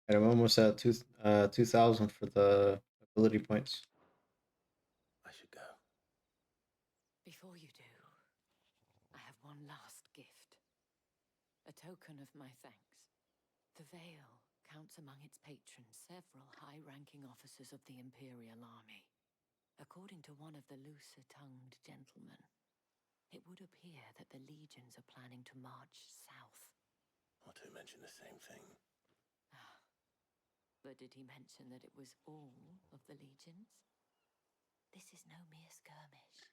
And I'm almost at 2,000 for the ability points. I should go. Before you do, I have one last gift. A token of my thanks. The Vale counts among its patrons several high-ranking officers of the Imperial Army. According to one of the looser-tongued gentlemen, it would appear that the legions are planning to march south. Otto mentioned the same thing. But did he mention that it was all of the legions? This is no mere skirmish.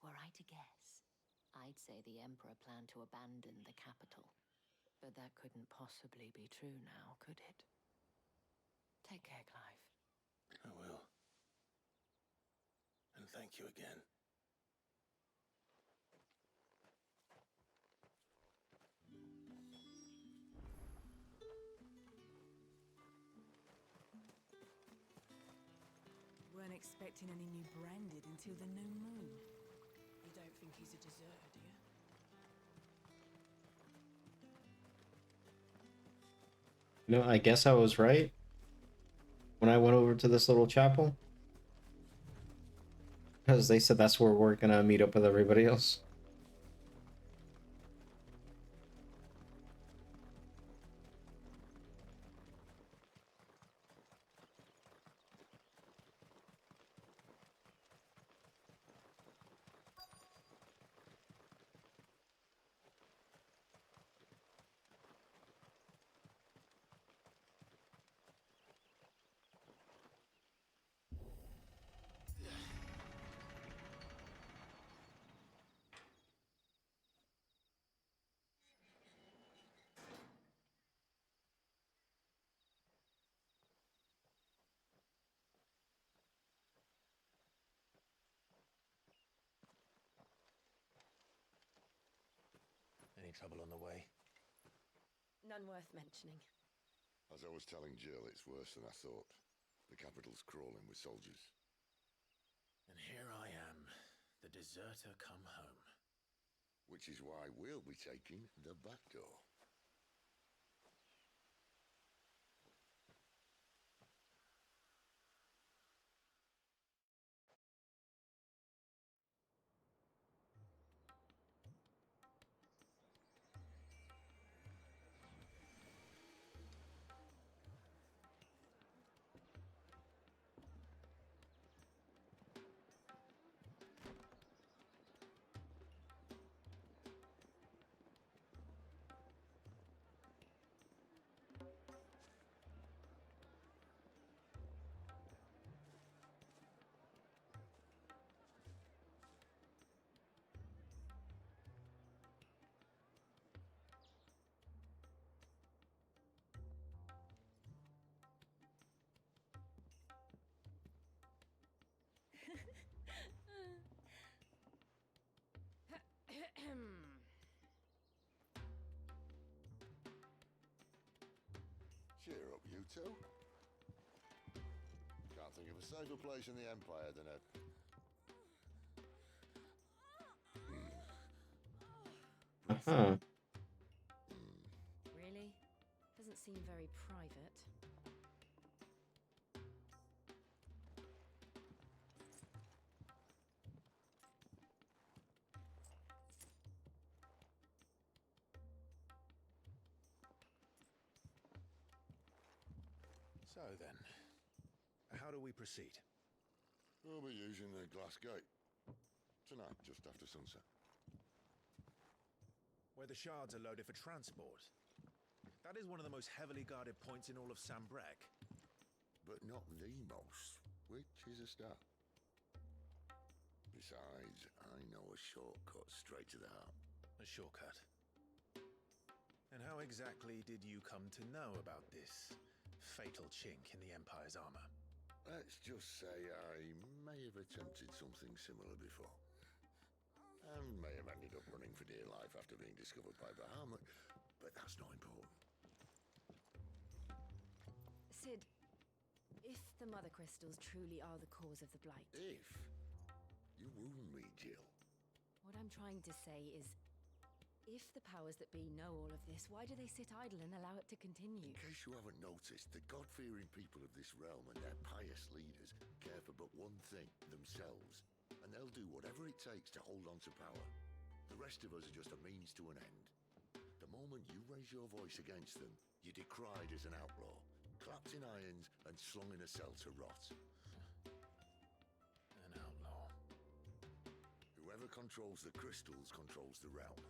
Were I to guess, I'd say the Emperor planned to abandon the capital. But that couldn't possibly be true now, could it? Take care, Clive. I will. And thank you again. Weren't expecting any new branded until the new moon. You don't think he's a deserter, do you? You know, I guess I was right when I went over to this little chapel. Because they said that's where we're gonna meet up with everybody else. trouble on the way? None worth mentioning. As I was telling Jill, it's worse than I thought. The capital's crawling with soldiers. And here I am, the deserter come home. Which is why we'll be taking the back door. Cheer up, you two. Can't think of a safer place in the Empire than a... Uh-huh. Really? Doesn't seem very private. So then, how do we proceed? We'll be using the glass gate. Tonight, just after sunset. Where the shards are loaded for transport. That is one of the most heavily guarded points in all of Sambrek. But not the most, which is a start. Besides, I know a shortcut straight to the heart. A shortcut. And how exactly did you come to know about this fatal chink in the Empire's armor? Let's just say I may have attempted something similar before. And may have ended up running for dear life after being discovered by Bahamut, but that's not important. Sid, if the Mother Crystals truly are the cause of the Blight... If? You wound me, Jill. What I'm trying to say is, if the powers that be know all of this, why do they sit idle and allow it to continue? In case you haven't noticed, the God-fearing people of this realm and their pious leaders care for but one thing, themselves. And they'll do whatever it takes to hold on to power. The rest of us are just a means to an end. The moment you raise your voice against them, you're decried as an outlaw, clapped in irons and slung in a cell to rot. An outlaw. Whoever controls the crystals controls the realm.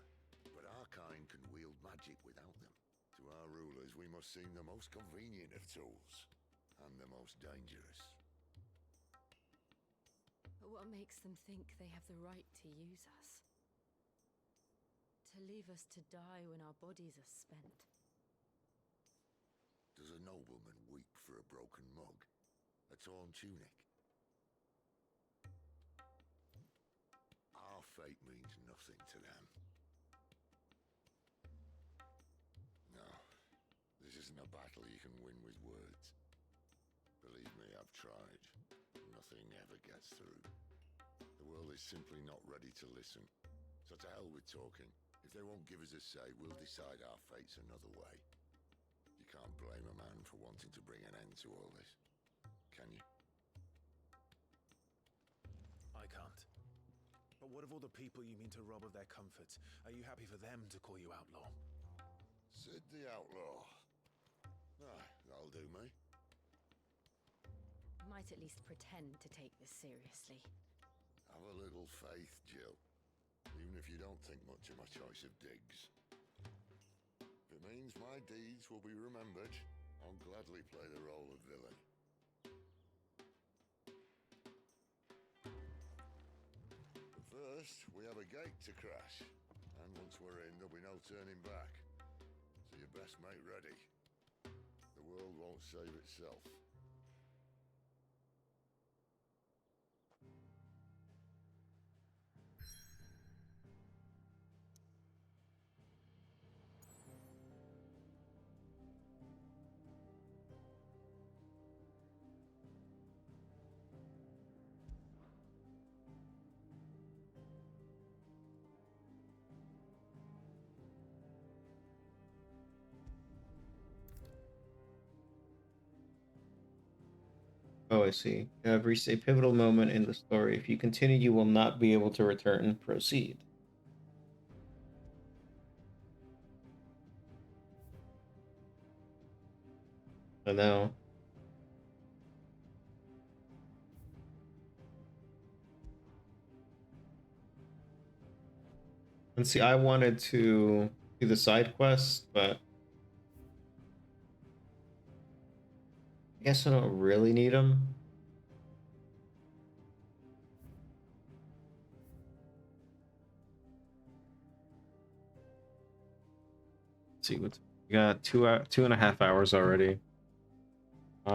But our kind can wield magic without them. To our rulers, we must seem the most convenient of tools. And the most dangerous. But what makes them think they have the right to use us? To leave us to die when our bodies are spent? Does a nobleman weep for a broken mug? A torn tunic? Our fate means nothing to them. No, this isn't a battle you can win with words. Believe me, I've tried. Nothing ever gets through. The world is simply not ready to listen. So to hell with talking. If they won't give us a say, we'll decide our fates another way. You can't blame a man for wanting to bring an end to all this, can you? I can't. But what of all the people you mean to rob of their comforts? Are you happy for them to call you outlaw? Sid the outlaw. Aye, that'll do me. Might at least pretend to take this seriously. Have a little faith, Jill. Even if you don't think much of my choice of digs. If it means my deeds will be remembered, I'll gladly play the role of villain. But first, we have a gate to crash. And once we're in, there'll be no turning back. So you best make ready. The world won't save itself. Oh, I see. You have reached a pivotal moment in the story. If you continue, you will not be able to return. Proceed. I know. And see, I wanted to do the side quest, but I guess I don't really need them. Let's see what we got. 2.5 hours already. I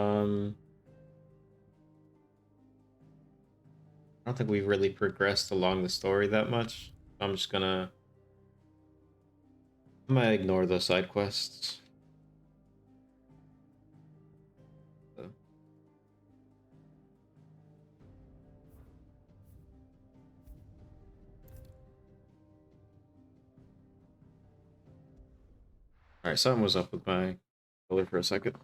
don't think we really progressed along the story that much. I'm just gonna I might ignore the side quests. Alright, something was up with my color for a second.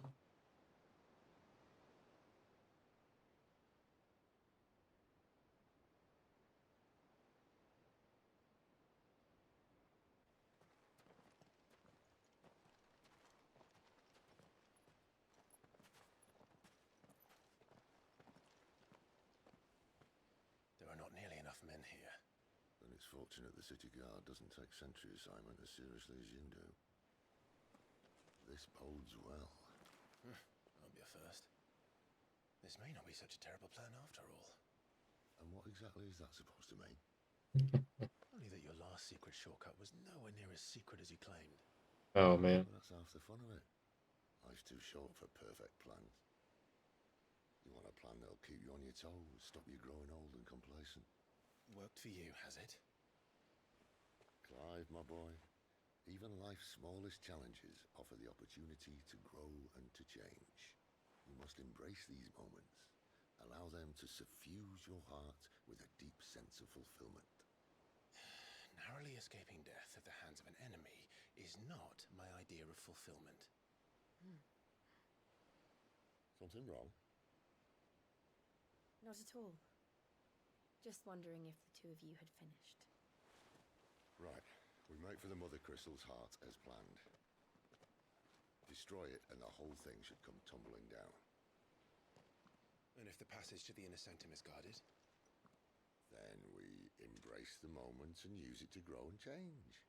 There are not nearly enough men here. Then it's fortunate the city guard doesn't take sentry assignment as seriously as you do. This bodes well. Won't be a first. This may not be such a terrible plan after all. And what exactly is that supposed to mean? Only that your last secret shortcut was nowhere near as secret as you claimed. Oh, man. Well, that's half the fun of it. Life's too short for perfect plans. You want a plan that'll keep you on your toes, stop you growing old and complacent. Worked for you, has it? Clive, my boy, even life's smallest challenges offer the opportunity to grow and to change. You must embrace these moments. Allow them to suffuse your heart with a deep sense of fulfillment. Narrowly escaping death at the hands of an enemy is not my idea of fulfillment. Something wrong? Not at all. Just wondering if the two of you had finished. Right. We make for the Mother Crystal's heart as planned. Destroy it and the whole thing should come tumbling down. And if the passage to the inner sanctum is guarded? Then we embrace the moment and use it to grow and change.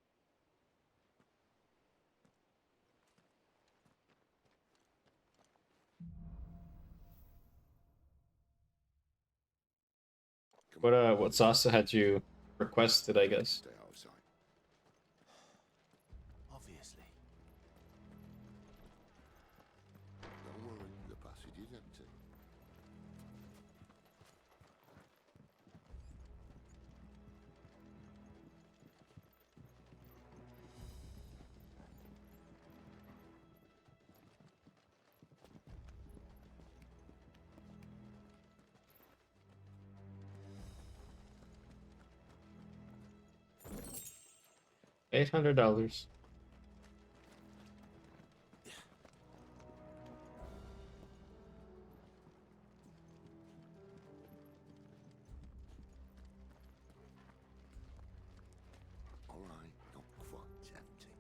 What Sasa had you requested, I guess. Stay out of sight. Obviously. Don't worry, the passage is empty. $800. All right, not quite empty.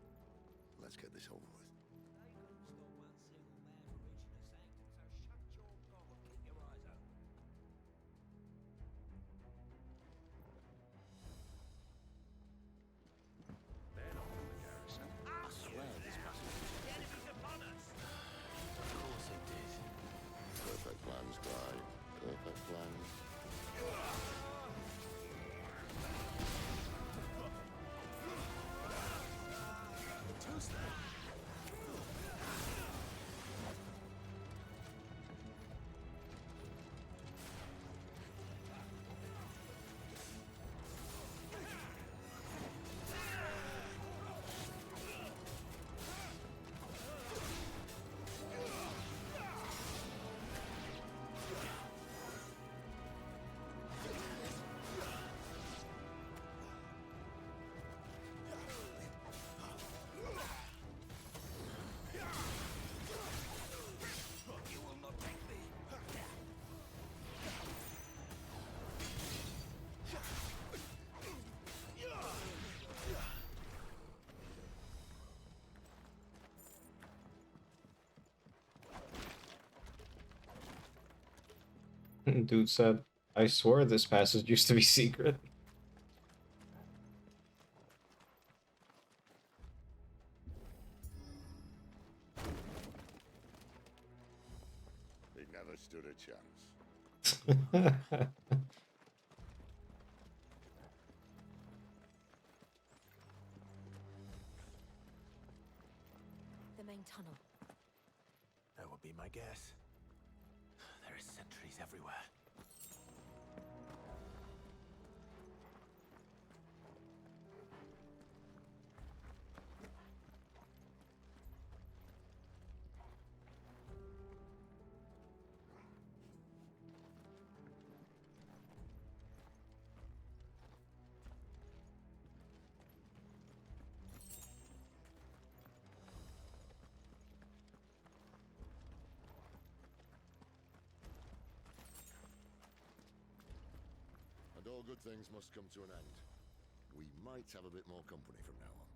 Let's get this over with. Men on the garrison. Dude said, I swear this passage used to be secret. They never stood a chance. The main tunnel. That would be my guess. There are sentries everywhere. And all good things must come to an end. We might have a bit more company from now on.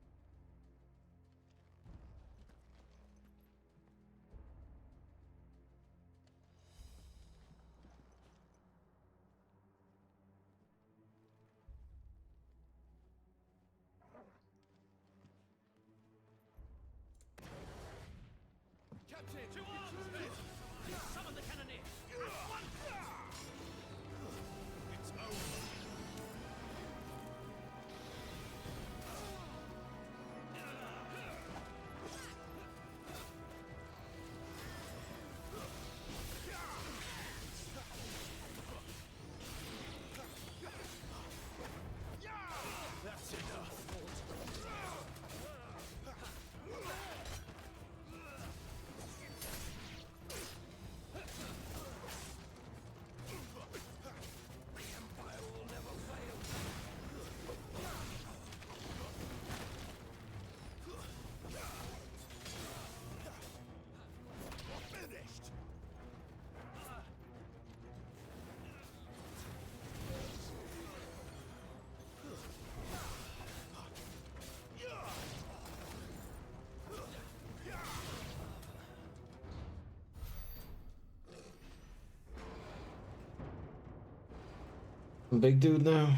Captain! To arms! Summon the cannoneer! It's over! That's enough! Big dude now.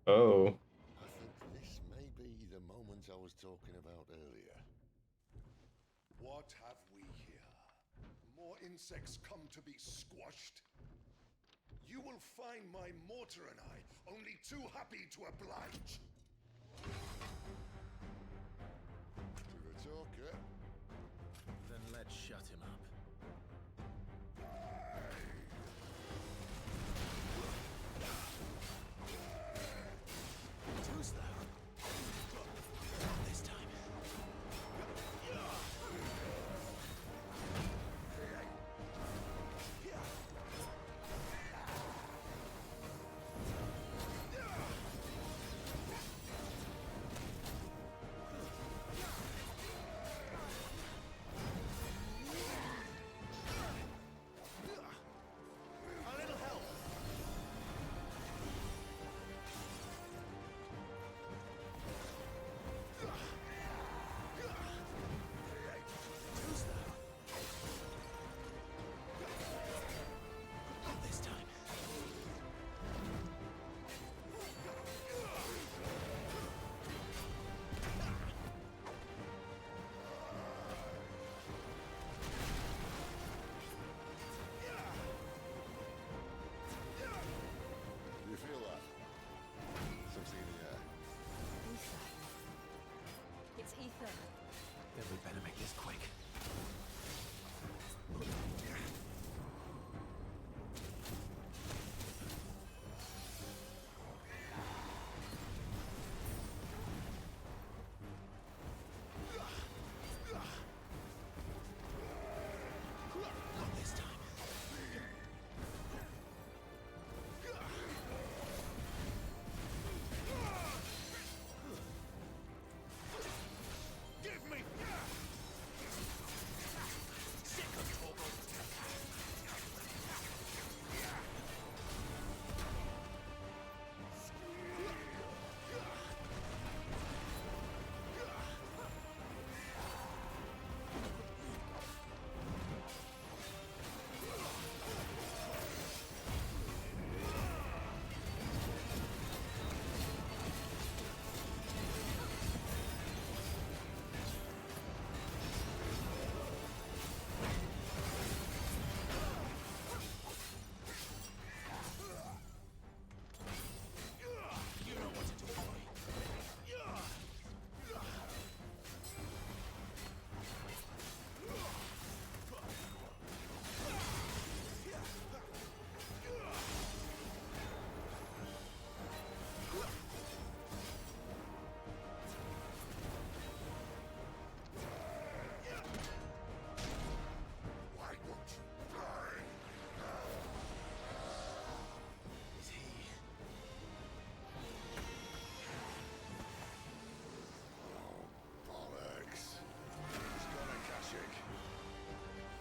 Oh. I think this may be the moment I was talking about earlier. What have we here? More insects come to be squashed? You will find my mortar and I only too happy to oblige. To the talker. Then let's shut him up. Too slow. Not this time.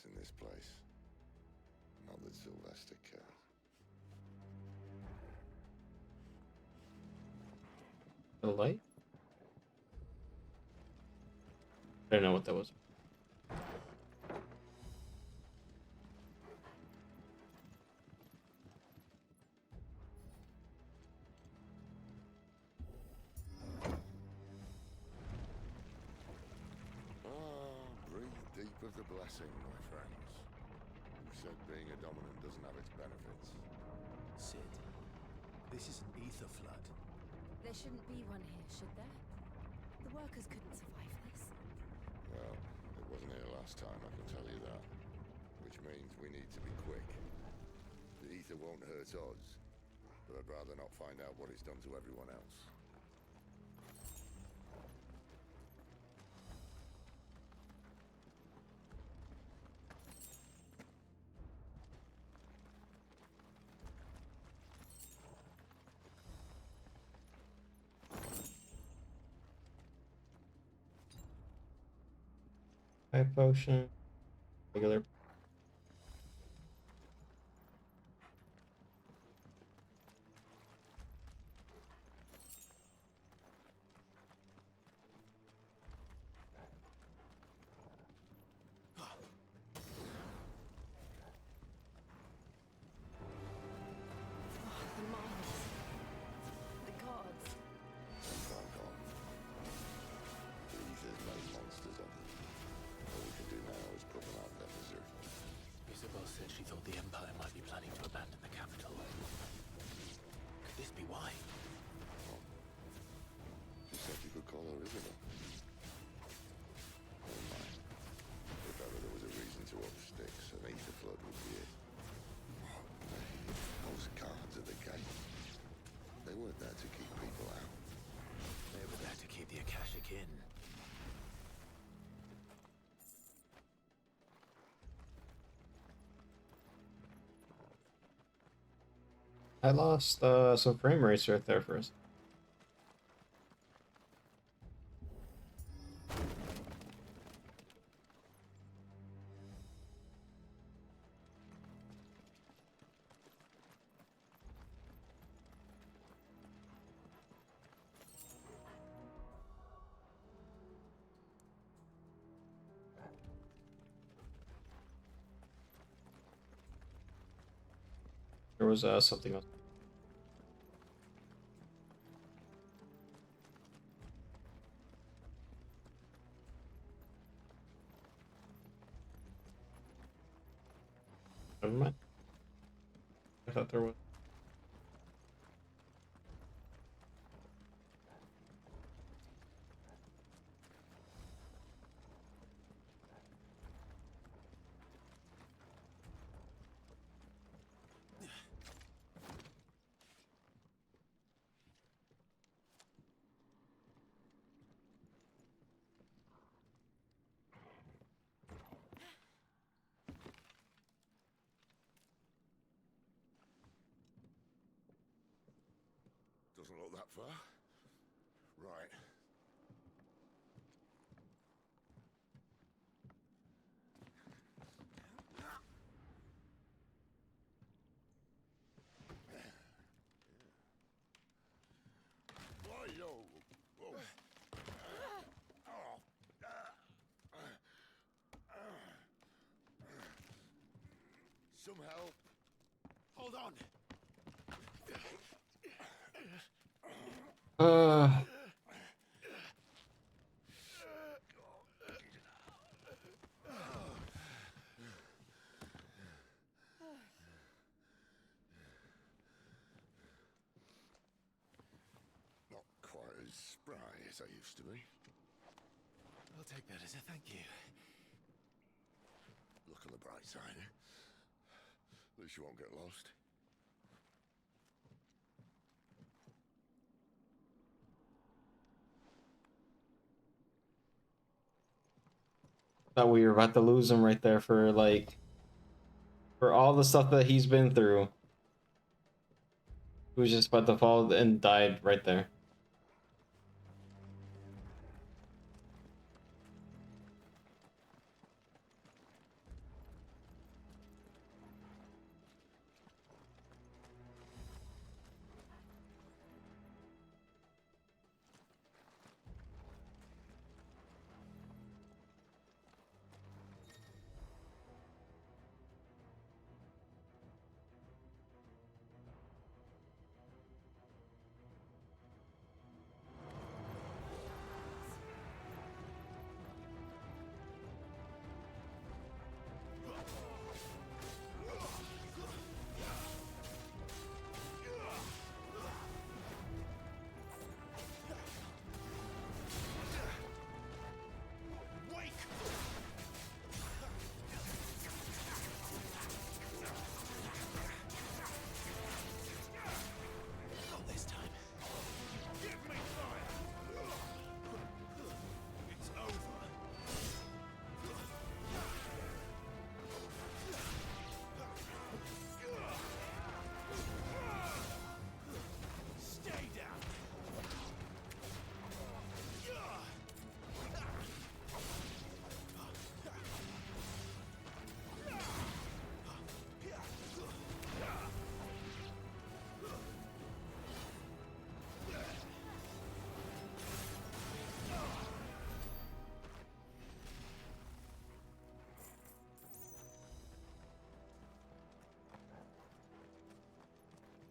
silence in this place. Not that Sylvester cares. The light? I don't know what that was. Breathe deep of the blessing, my friends. Who said being a dominant doesn't have its benefits? Sid, this is an ether flood. There shouldn't be one here, should there? The workers couldn't survive this. Well, it wasn't here last time, I can tell you that. Which means we need to be quick. The ether won't hurt us, but I'd rather not find out what it's done to everyone else. High potion. Regular. The mines. The guards. Crack on. The ether's made monsters of them. All we can do now is put them out of their misery. Isabel said she thought the Empire might be planning to abandon the capital. Could this be why? She said you could call her Isabel. Never mind. If ever there was a reason to up sticks, an ether flood would be it. Those guards at the gate. They weren't there to keep people out. They were there to keep the Akashic in. I lost some frame rates right there for us. There was something else. Never mind. I thought there was. Doesn't look that far. Right. Why-yo! Whoa. Some help. Hold on. Not quite as spry as I used to be. I'll take that as a thank you. Look on the bright side, eh? At least you won't get lost. Thought we were about to lose him right there for like for all the stuff that he's been through. He was just about to fall and died right there.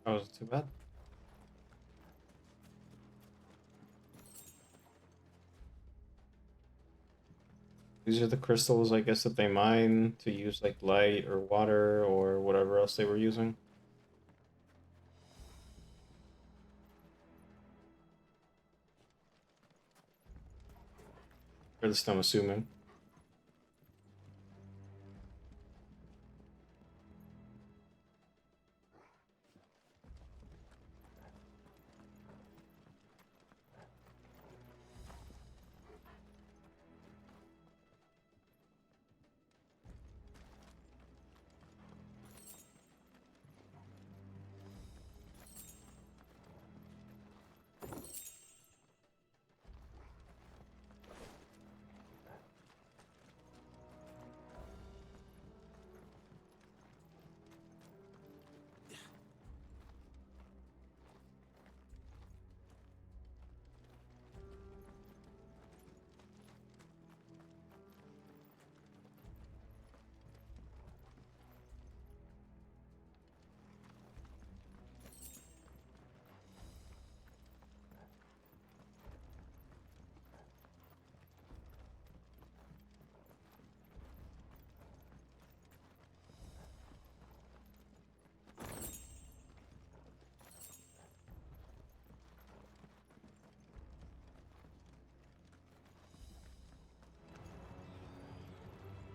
That wasn't too bad. These are the crystals, I guess, that they mine to use like light or water or whatever else they were using. Or at least I'm assuming.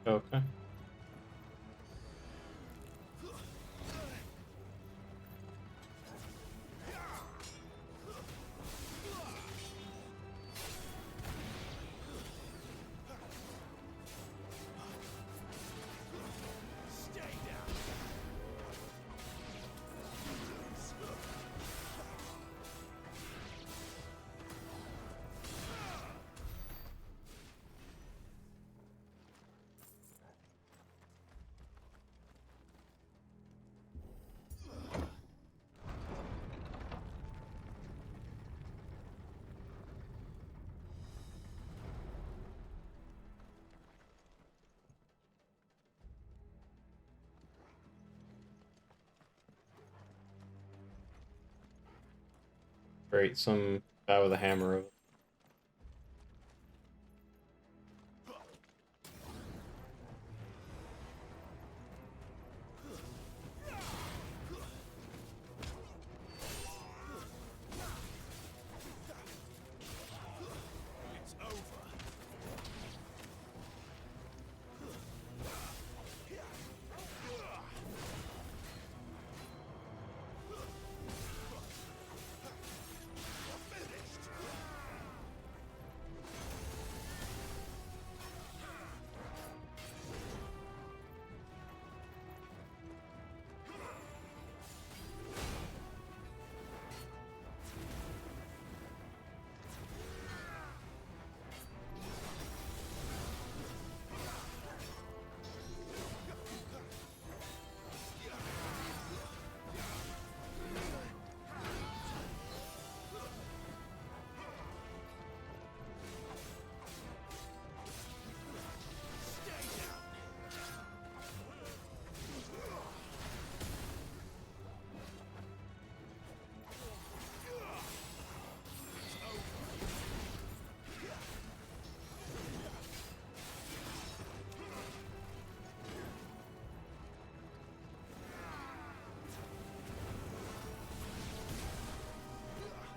Okay. Great, some guy with a hammer. It's over.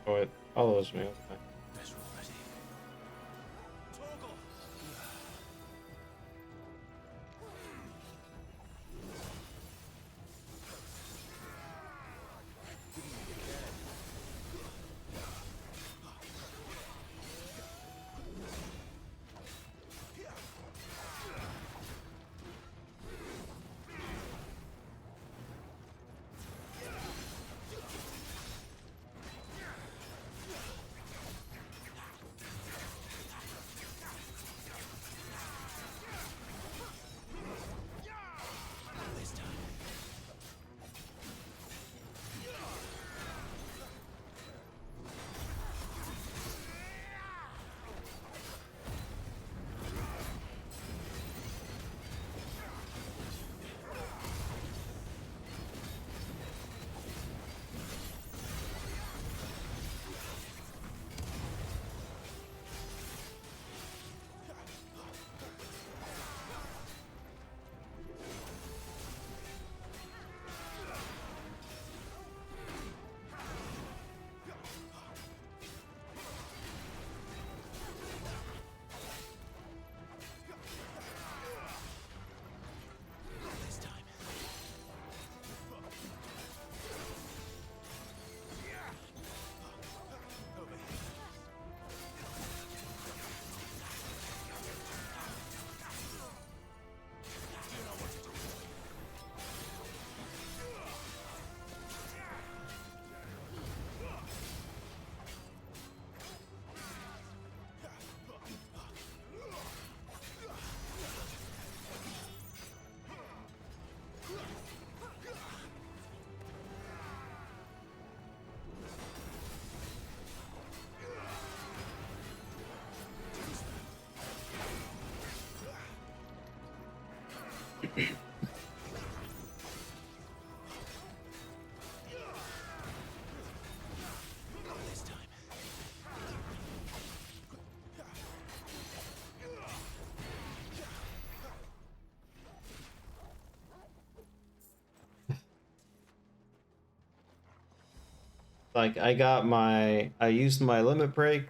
Oh, it follows me. Okay. Like I used my limit break,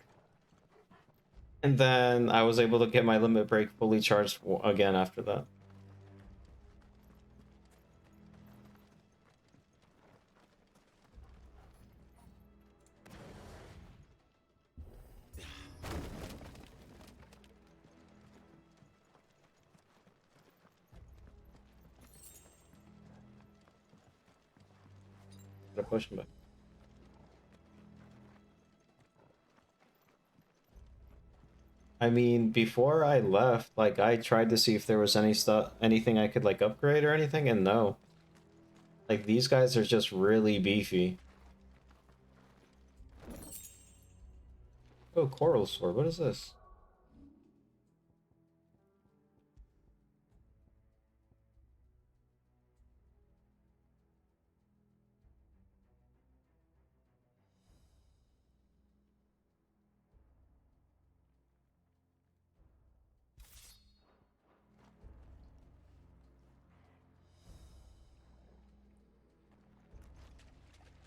and then I was able to get my limit break fully charged again after that. Gotta push him back. I mean, before I left, like I tried to see if there was anything I could like upgrade or anything, and no. Like these guys are just really beefy. Oh, coral sword. What is this?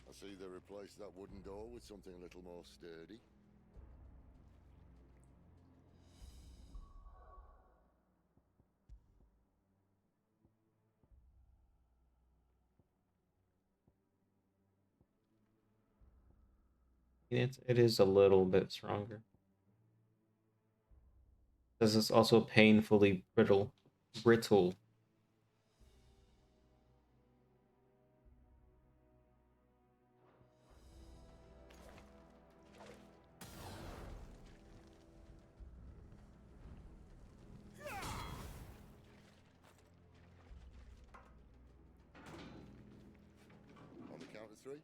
I see they replaced that wooden door with something a little more sturdy. It is a little bit stronger. This is also painfully brittle. Brittle. On the count of three.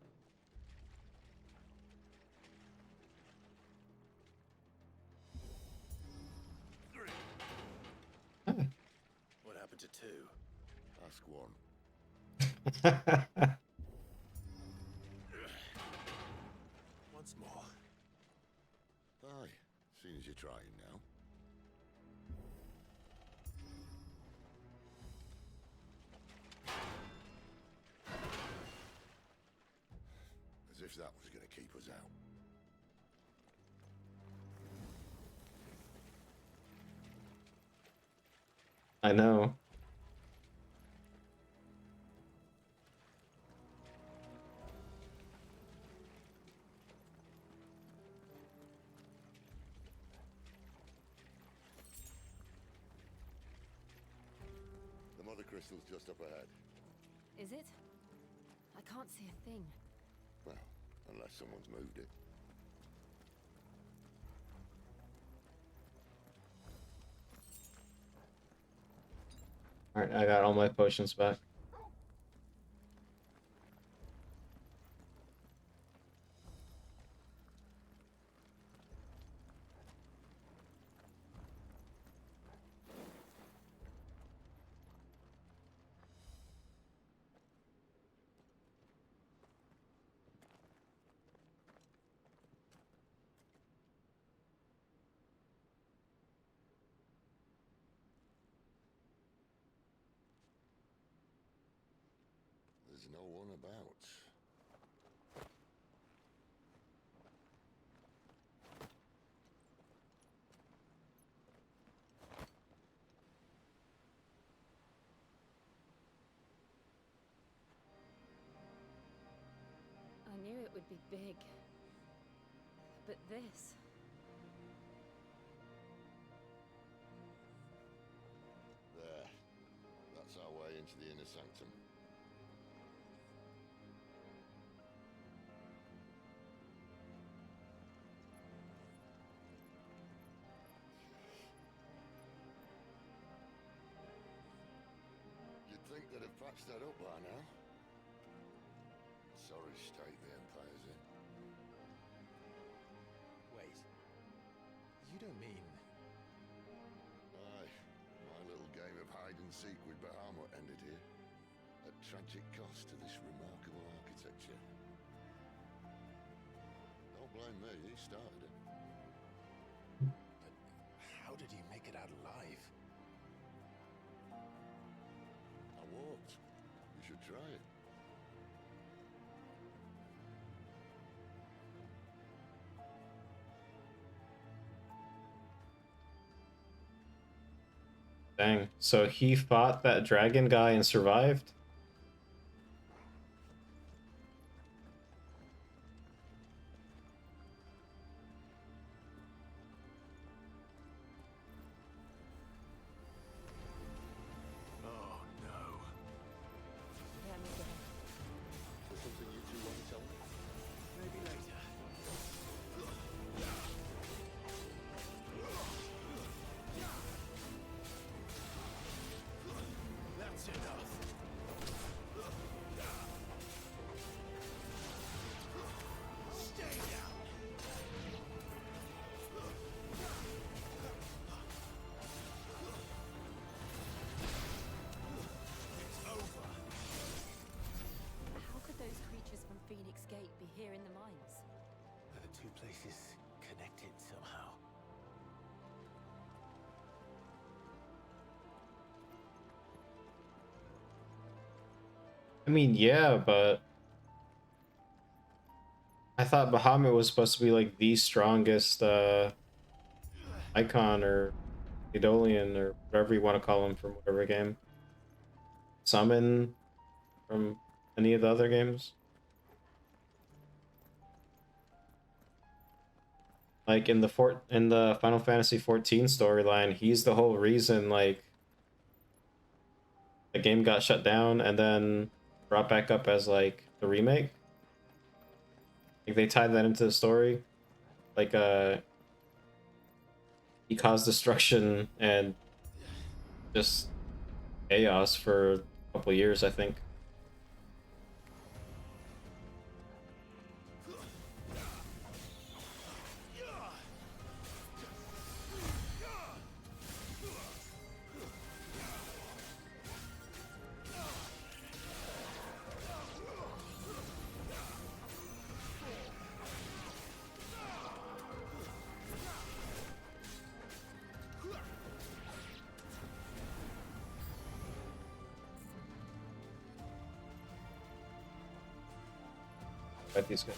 What happened to two? Ask one. Once more. Aye, seeing as you're trying now. As if that was going to keep us out. I know. The mother crystal's just up ahead. Is it? I can't see a thing. Well, unless someone's moved it. Alright, I got all my potions back. There's no one about. I knew it would be big. But this... There. That's our way into the inner sanctum. You'd think they'd have patched that up by now. Sorry state the Empire's in. Wait. You don't mean... Aye. My little game of hide and seek with Bahamut ended here. At tragic cost to this remarkable architecture. Don't blame me, he started it. But how did you make it out alive? I walked. You should try it. Dang. So he fought that dragon guy and survived? Oh no. Yeah, me too. Is there something you two want to tell me? Maybe later. That's enough. Stay down. It's over. How could those creatures from Phoenix Gate be here in the mines? Are the two places connected somehow? I mean, yeah, but I thought Bahamut was supposed to be like the strongest icon or Eidolian or whatever you want to call him from whatever game. Summon from any of the other games. Like in the Final Fantasy 14 storyline, he's the whole reason like the game got shut down and then brought back up as like the remake. Like they tied that into the story. Like he caused destruction and just chaos for a couple years, I think. Fight these guys.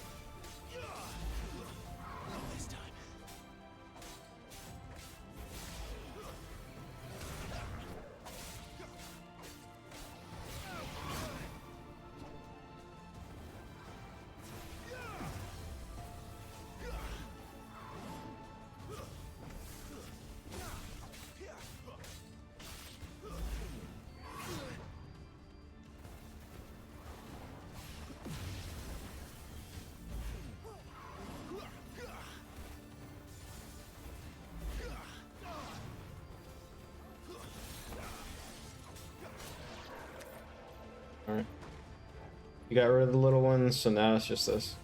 Alright. You got rid of the little ones, so now it's just this.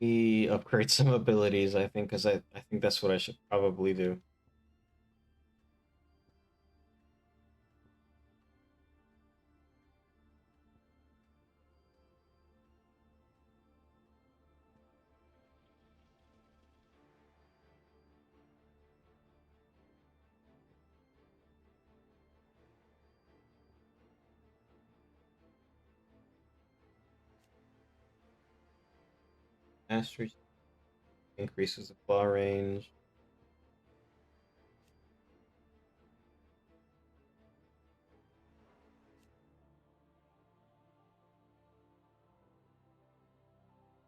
me upgrade some abilities, I think, because I think that's what I should probably do. Mastery increases the claw range.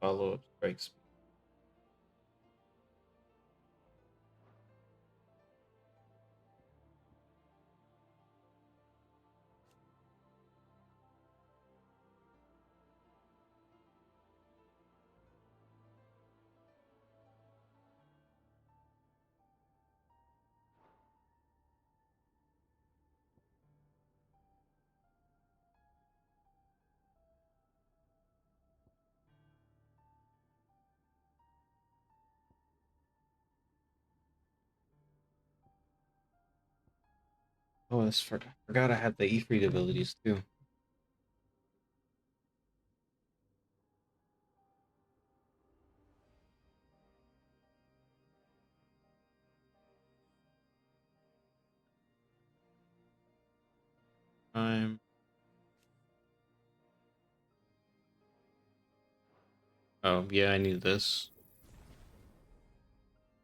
Follow-up strike speed. Oh, I forgot I had the Ifrit abilities too. I'm Oh, yeah, I need this.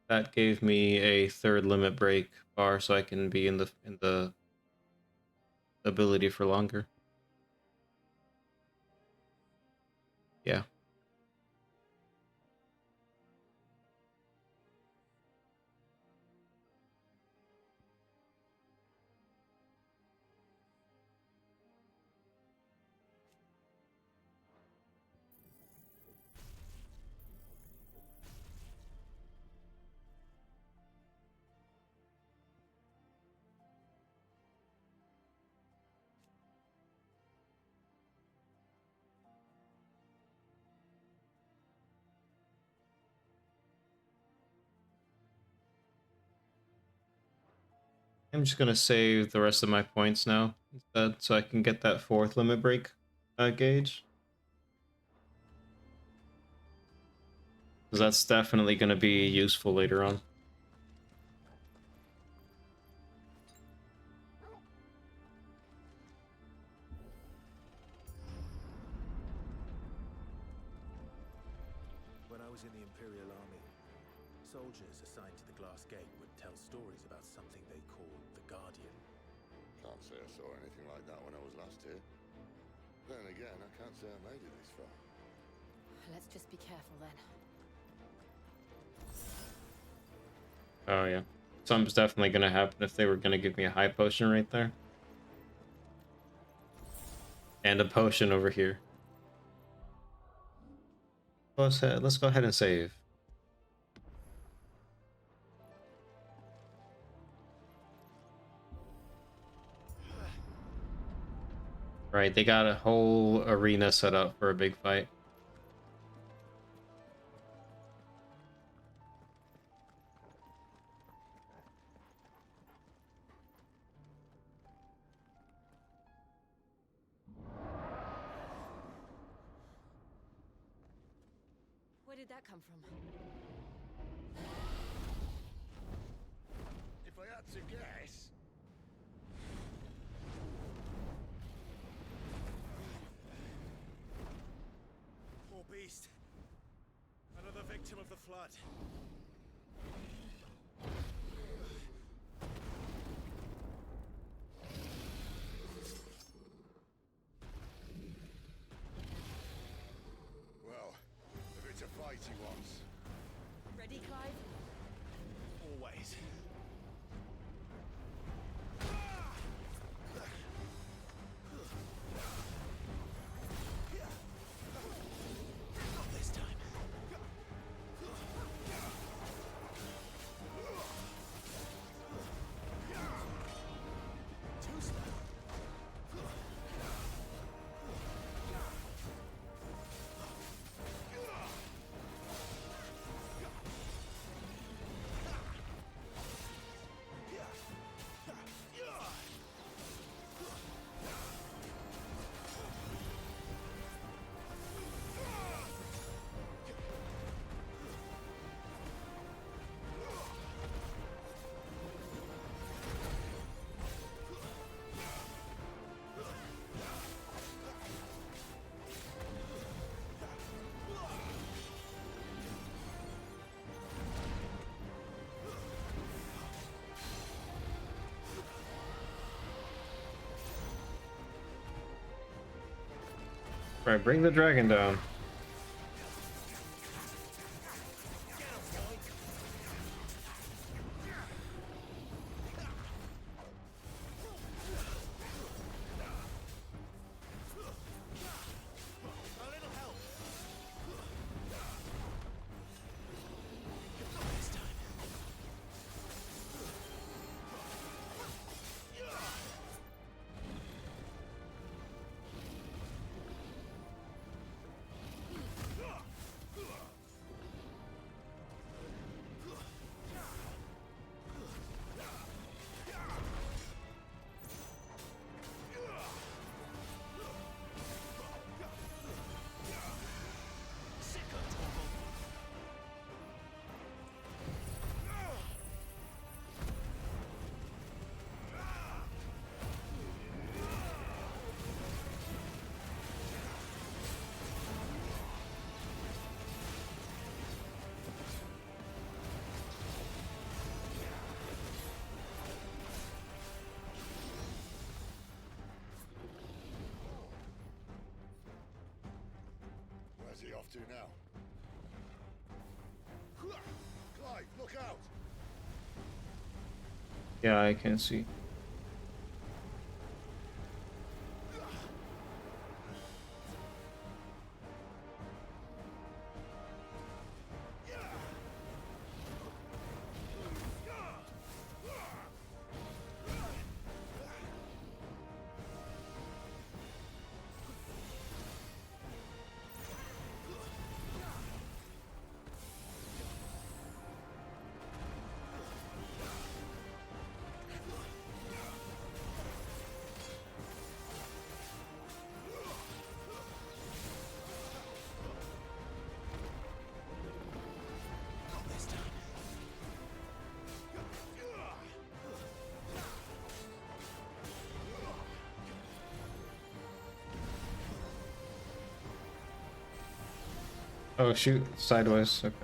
That gave me a third limit break bar so I can be in the ability for longer. Yeah. I'm just gonna save the rest of my points now instead, so I can get that fourth limit break gauge. Because that's definitely gonna be useful later on. When I was in the Imperial Army, soldiers assigned to the Glass Gate would tell stories about something they called the Guardian. Can't say I saw anything like that when I was last here. Then again, I can't say I made it this far. Let's just be careful then. Oh yeah. Something's definitely gonna happen if they were gonna give me a high potion right there. And a potion over here. Let's go ahead and save. Right, they got a whole arena set up for a big fight. Where did that come from? If I had to guess... Poor beast. Another victim of the flood. Well, if it's a fight he wants. Ready, Clive? Always. Not this time. Alright, bring the dragon down. Where's he off to now? Clive, look out! Yeah, I can see. Oh shoot, sideways. Okay.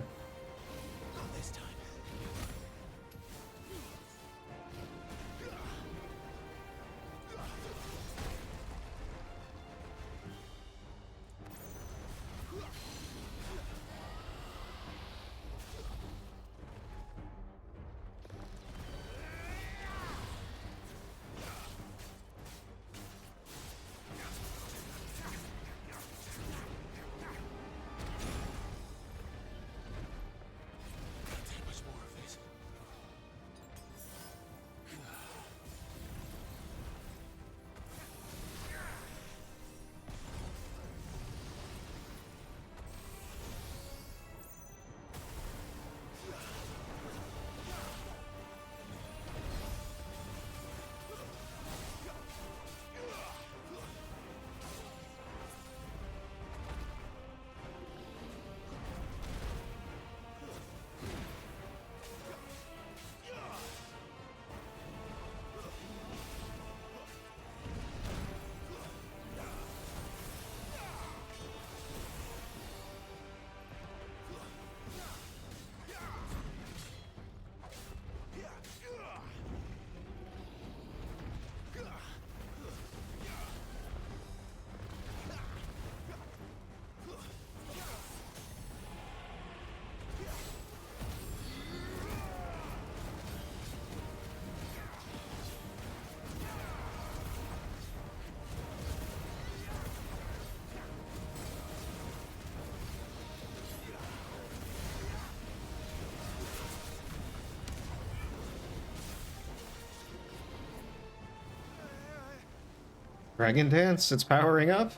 Dragon Dance, it's powering up.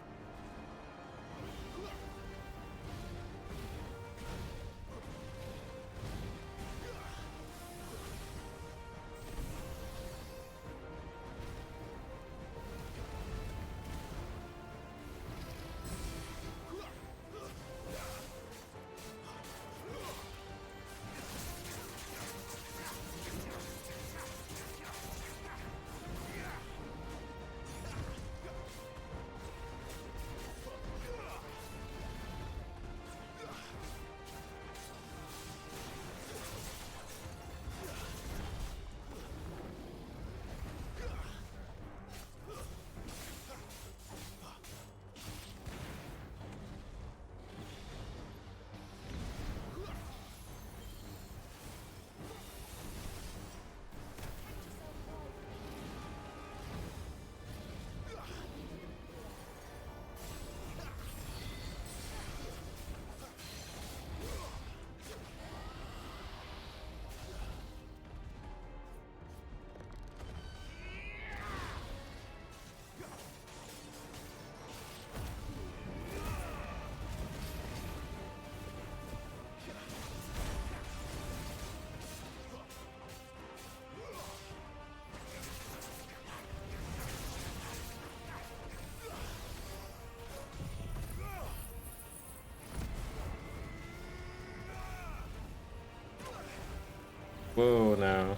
Whoa, now.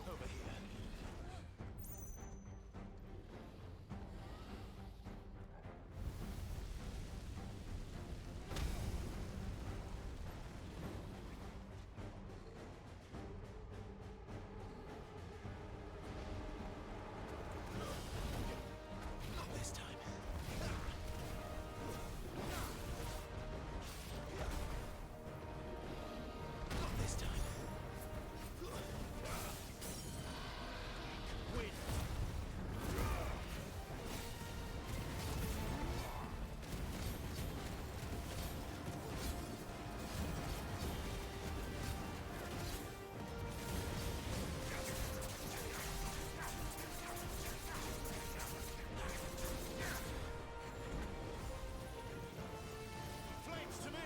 Over here. Not this time. Not this time. Win. Flames to me.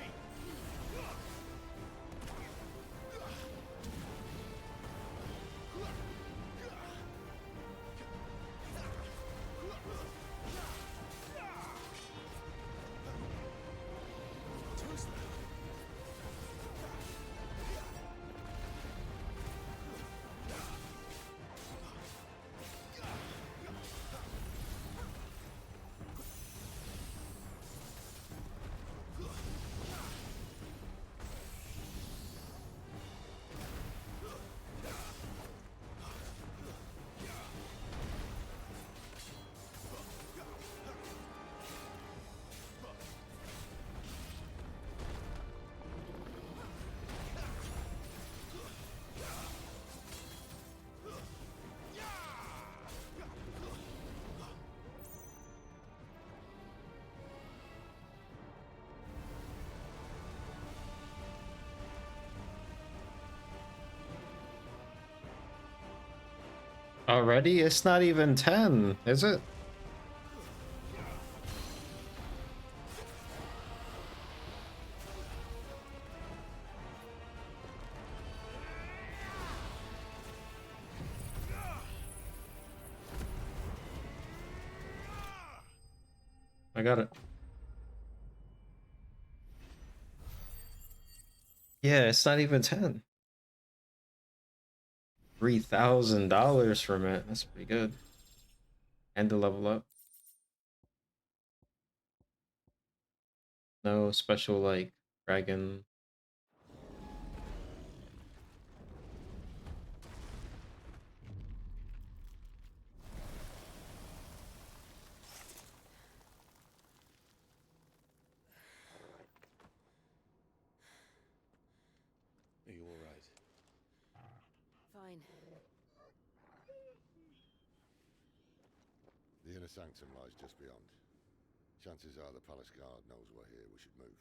Too slow. Already? It's not even 10, is it? I got it. Yeah, it's not even 10. $3,000 from it. That's pretty good. And to level up. No special like dragon. Are you all right? Fine. The inner sanctum lies just beyond. Chances are the palace guard knows we're here. We should move.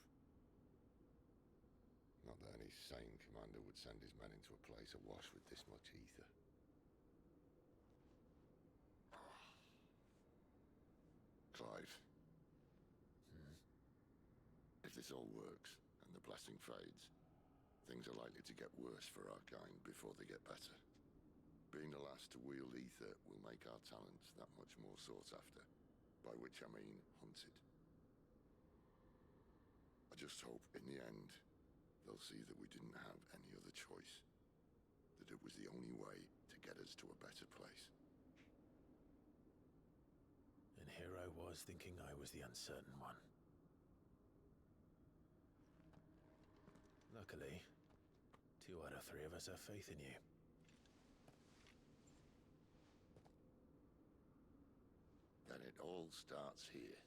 Not that any sane commander would send his men into a place awash with this much ether. Clive. If this all works, and the blessing fades, things are likely to get worse for our kind before they get better. Being the last to wield ether will make our talents that much more sought after, by which I mean hunted. I just hope, in the end, they'll see that we didn't have any other choice, that it was the only way to get us to a better place. And here I was thinking I was the uncertain one. Luckily, 2 out of 3 of us have faith in you. Then it all starts here.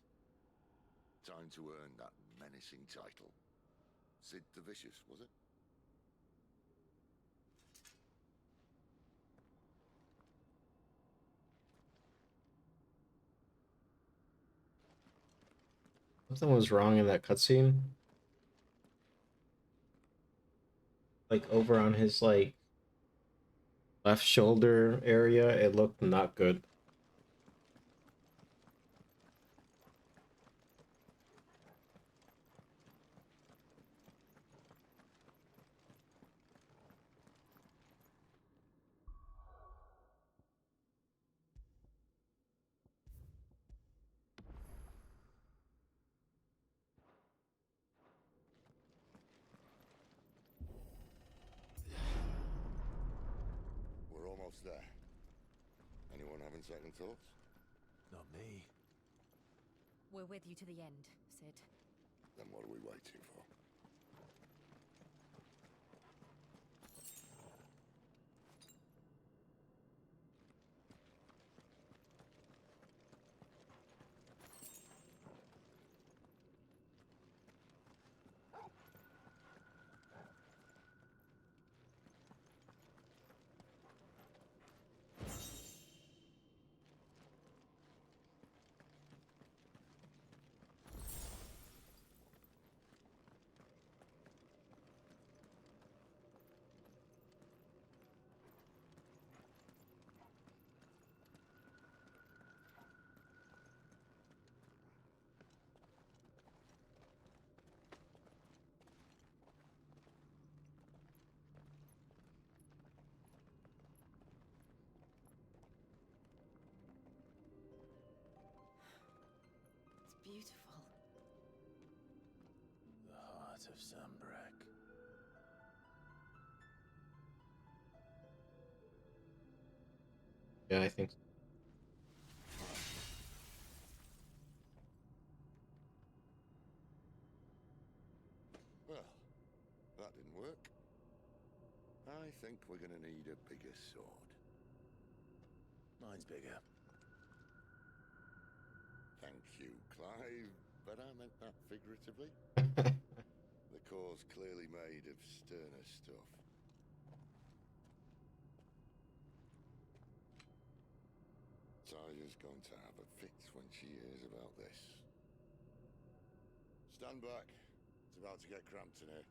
Time to earn that menacing title. Sid the Vicious, was it? Something was wrong in that cutscene. Like over on his like left shoulder area, it looked not good. there? Anyone having second thoughts? Not me. We're with you to the end, Sid. Then what are we waiting for? It's beautiful. The heart of Sunbreak. Yeah, I think. Well, that didn't work. I think we're gonna need a bigger sword. Mine's bigger. Thank you, Clive, but I meant that figuratively. The core's clearly made of sterner stuff. Taya's going to have a fit when she hears about this. Stand back. It's about to get cramped in here.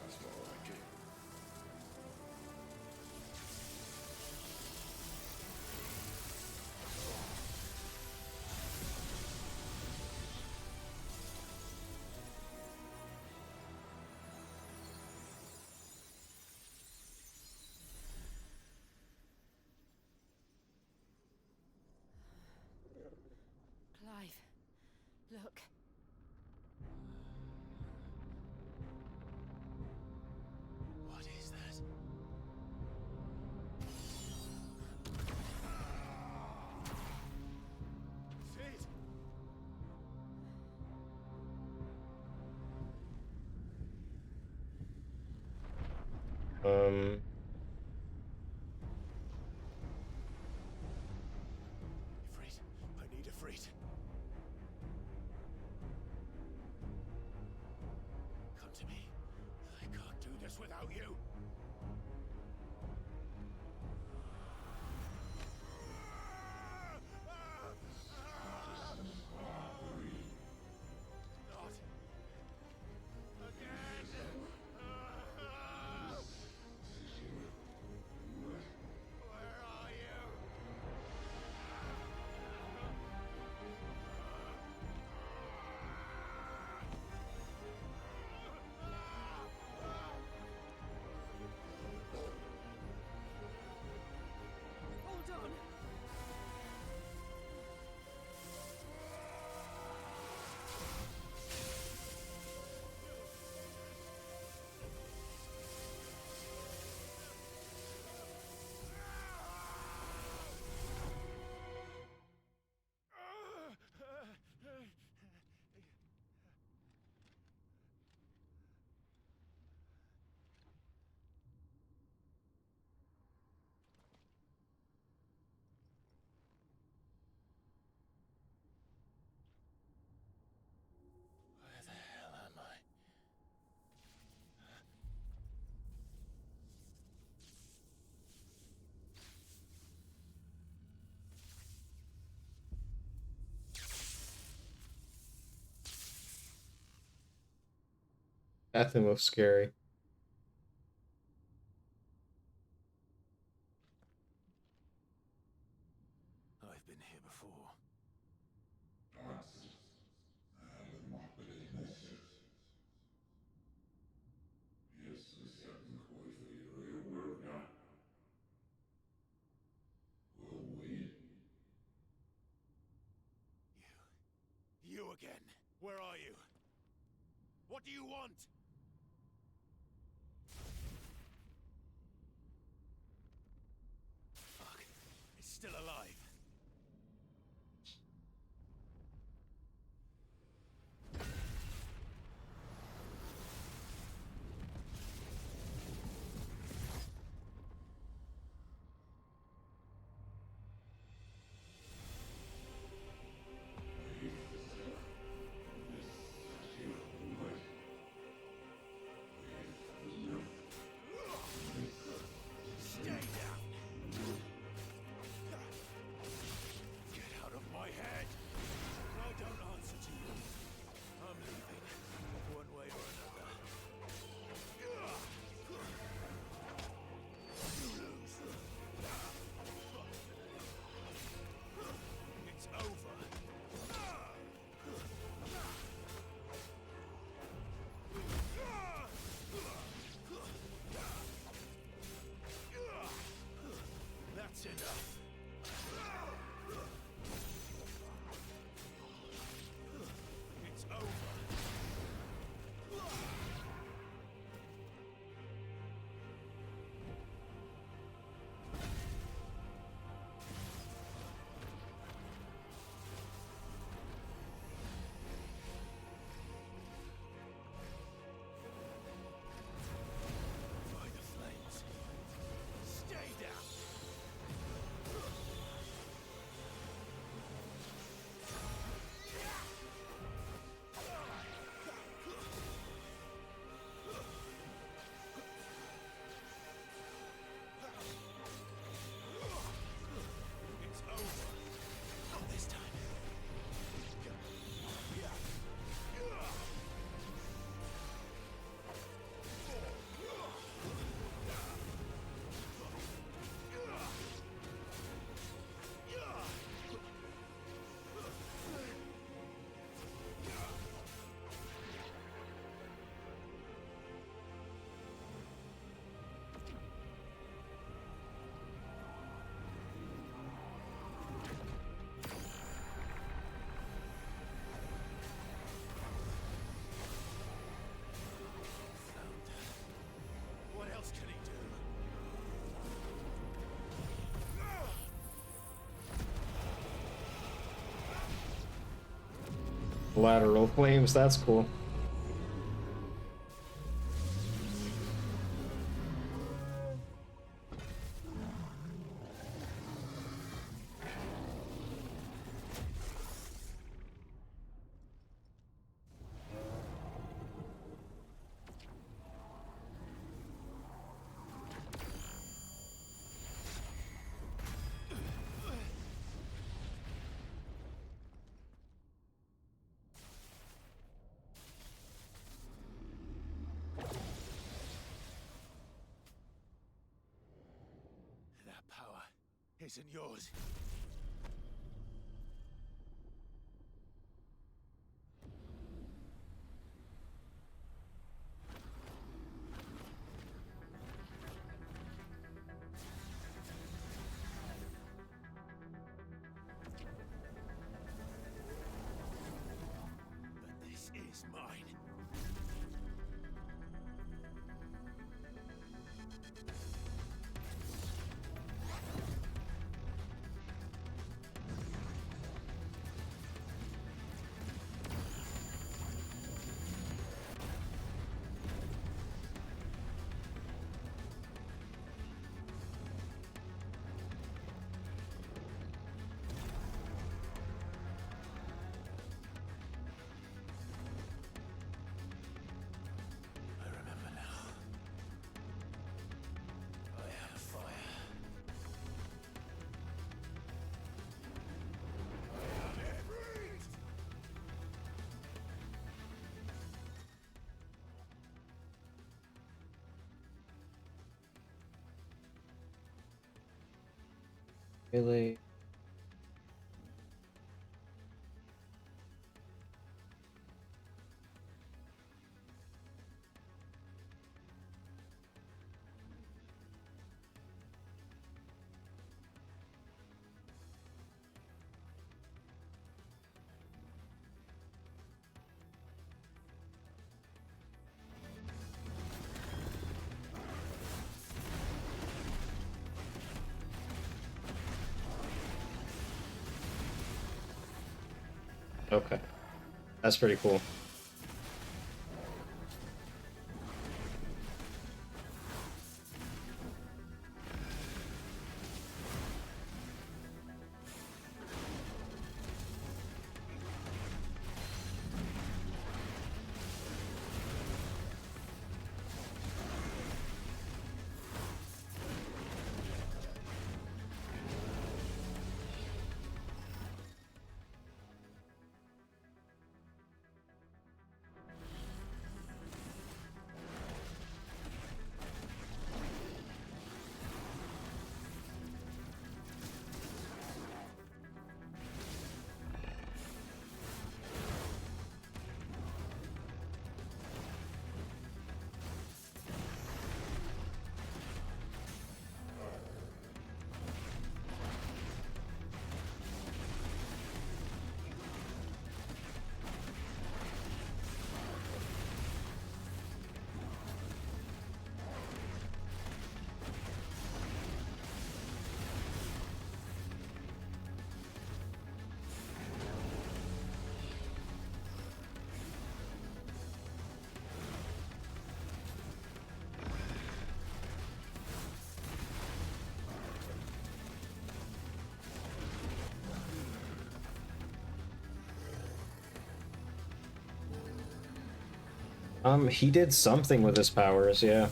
That's more like it. Clive, look. What is that? Sid! Um. Ifrit. I need Ifrit. Come to me. I can't do this without you. Not again! That's the most scary. I've been here before. You again. Where are you? What do you want? Fuck. It's still alive. Stay down. Get out of my head. I don't answer to you. I'm leaving, one way or another. You lose. It's over. That's enough. It's over. By the flames. Stay down. It's over. Not this time. What else can he do? Lateral flames, that's cool. That power isn't yours. But this is mine. Melee. Okay. That's pretty cool. He did something with his powers, yeah.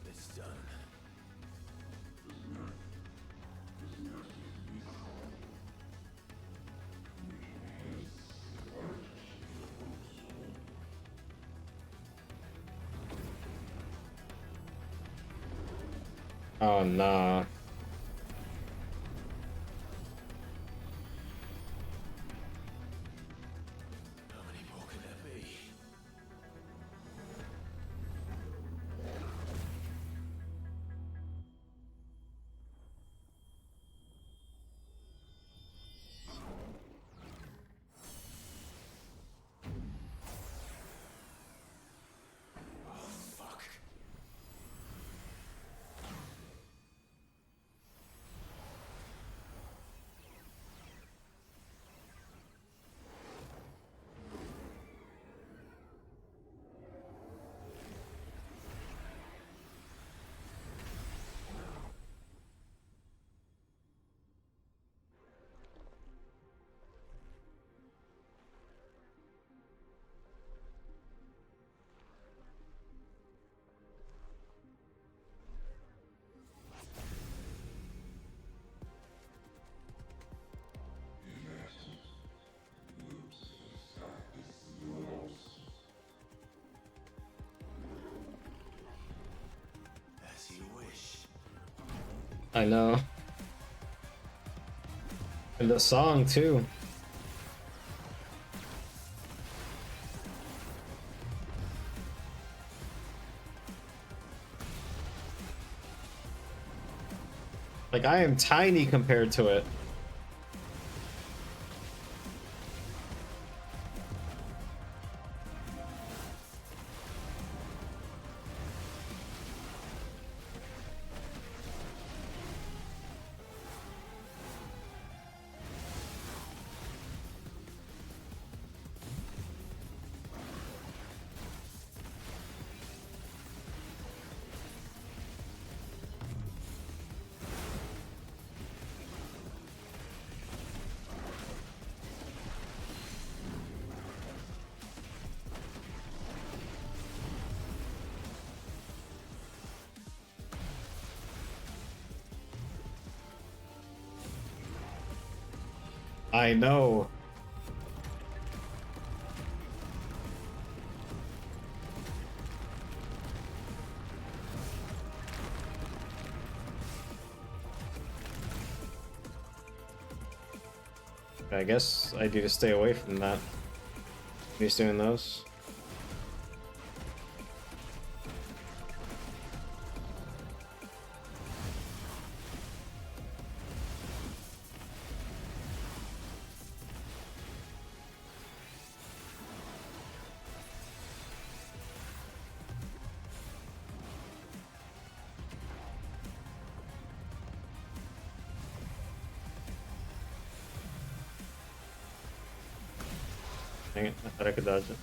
It's done. Oh, nah. How many more could there be? Oh, fuck. As you wish. I know. And the song, too. Like, I am tiny compared to it. I know. I guess I need to stay away from that. He's doing those. Dang it, I thought I could dodge it.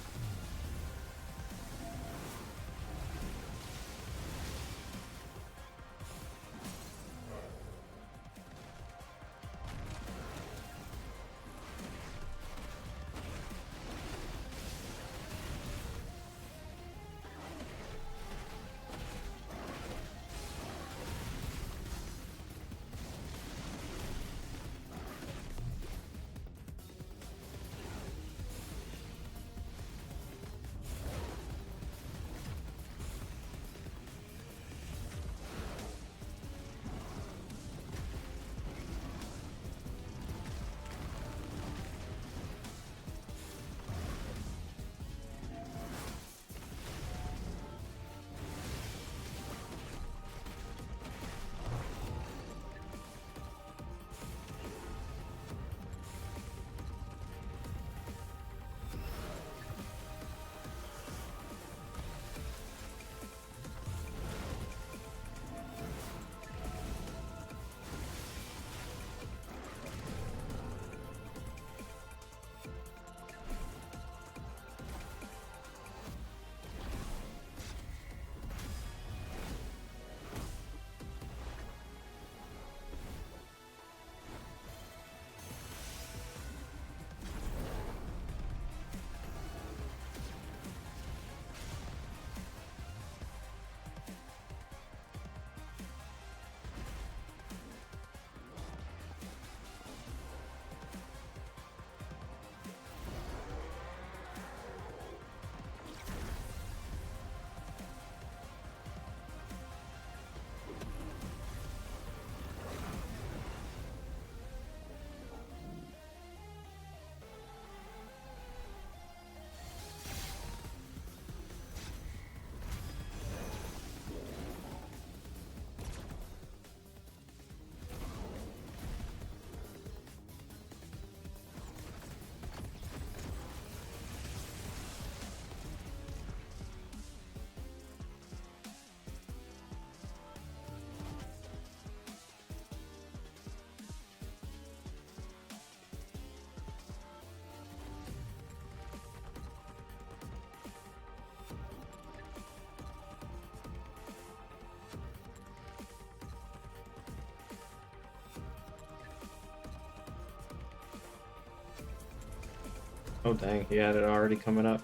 Oh dang, he had it already coming up.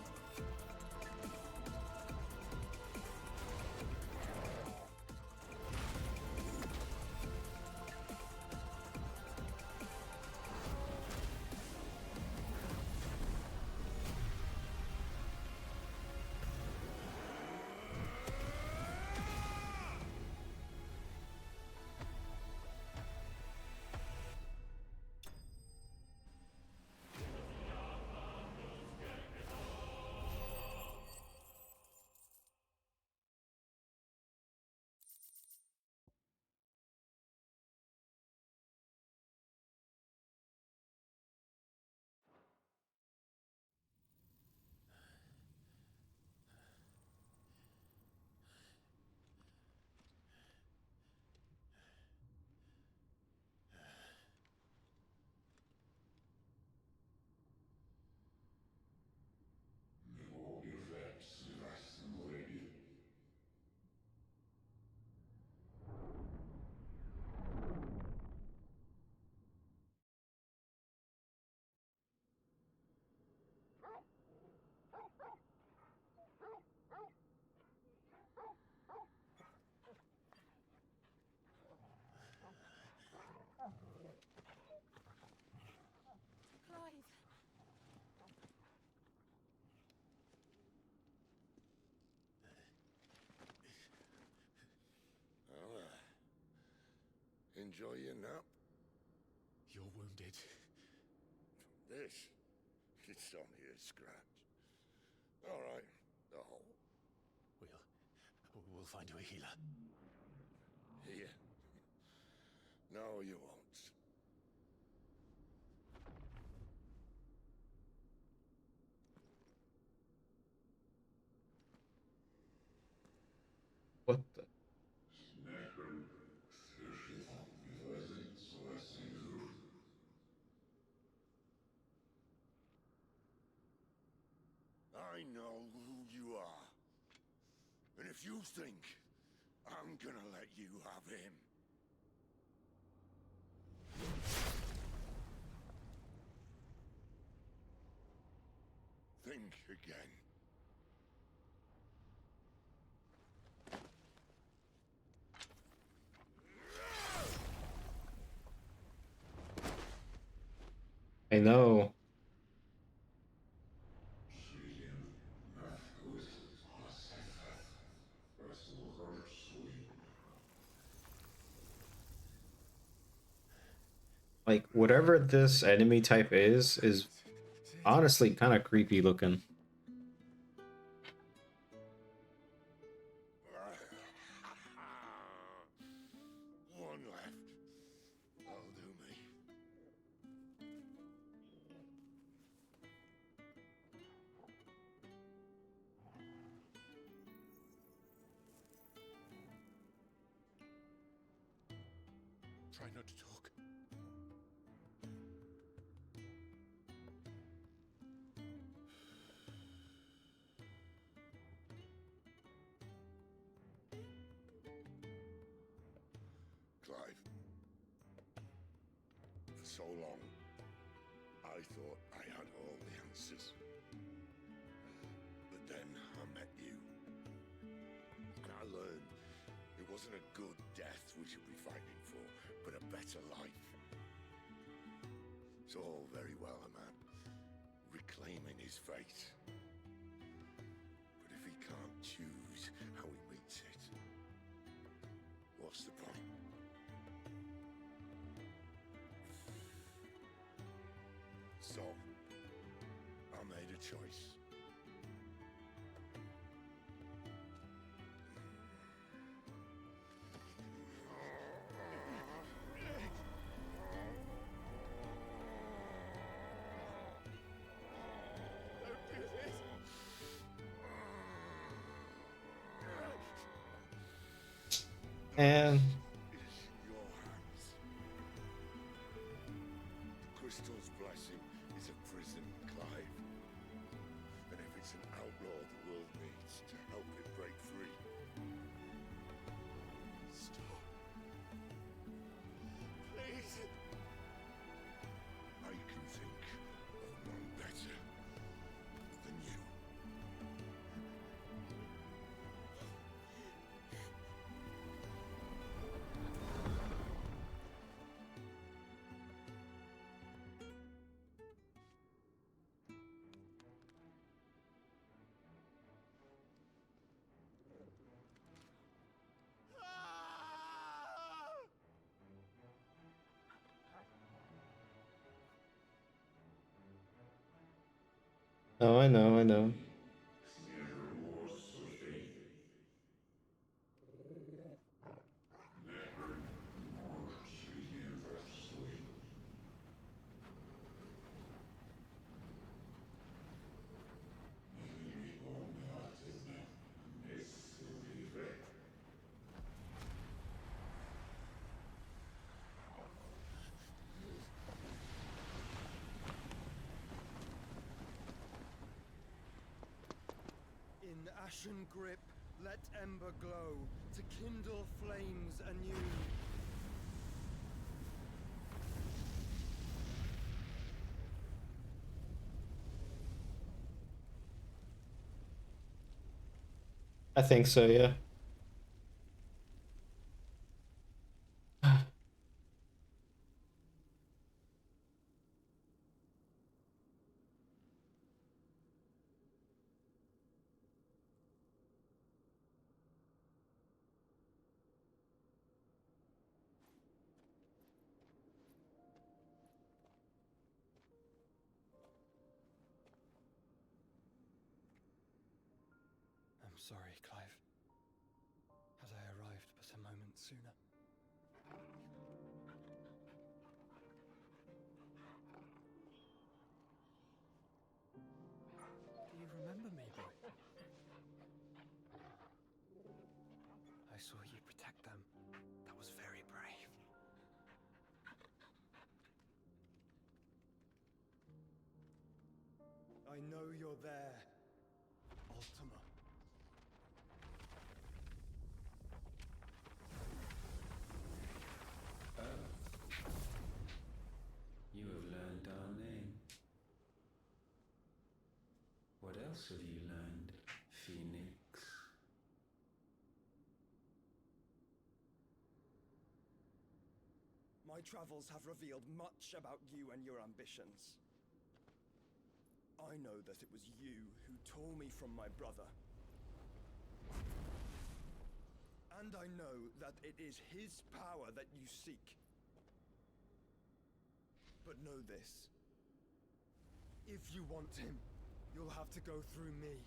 Clive. Well, enjoy your nap. You're wounded. This, it's only a scratch. All right, the hole. We'll find you a healer. Here. No, you won't. What the? I know who you are. And if you think I'm gonna let you have him... Think again. I know. Like, whatever this enemy type is honestly kind of creepy looking. One left. That'll do me. Try not to talk. Clive. For so long, I thought I had all the answers. But then I met you. And I learned it wasn't a good death we should be fighting for, but a better life. It's all very well, a man reclaiming his fate. But if he can't choose how he meets it, what's the point? So, I made a choice. And Your hands. The crystal's blessing is a prison, Clive. And if it's an outlaw the world needs to help it break free. Stop. Please. I can think of none better than you. oh, I know, I know. In ashen grip, let ember glow, to kindle flames anew. I think so, yeah. sorry, Clive. Had I arrived but a moment sooner. Do you remember me, boy? I saw you protect them. That was very brave. I know you're there, Ultima. Oh. You have learned our name. What else have you learned, Phoenix? My travels have revealed much about you and your ambitions. I know that it was you who tore me from my brother. And I know that it is his power that you seek. But know this. If you want him, you'll have to go through me.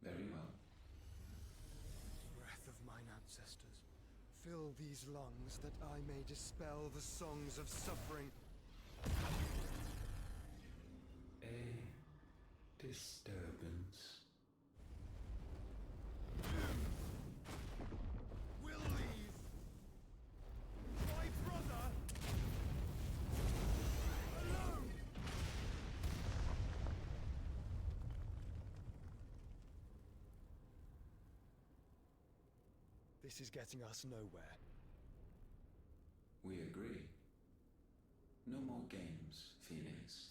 Very well. Breath of mine ancestors, fill these lungs that I may dispel the songs of suffering. A disturbance. We'll leave. My brother alone. This is getting us nowhere. We agree. No more games, Phoenix.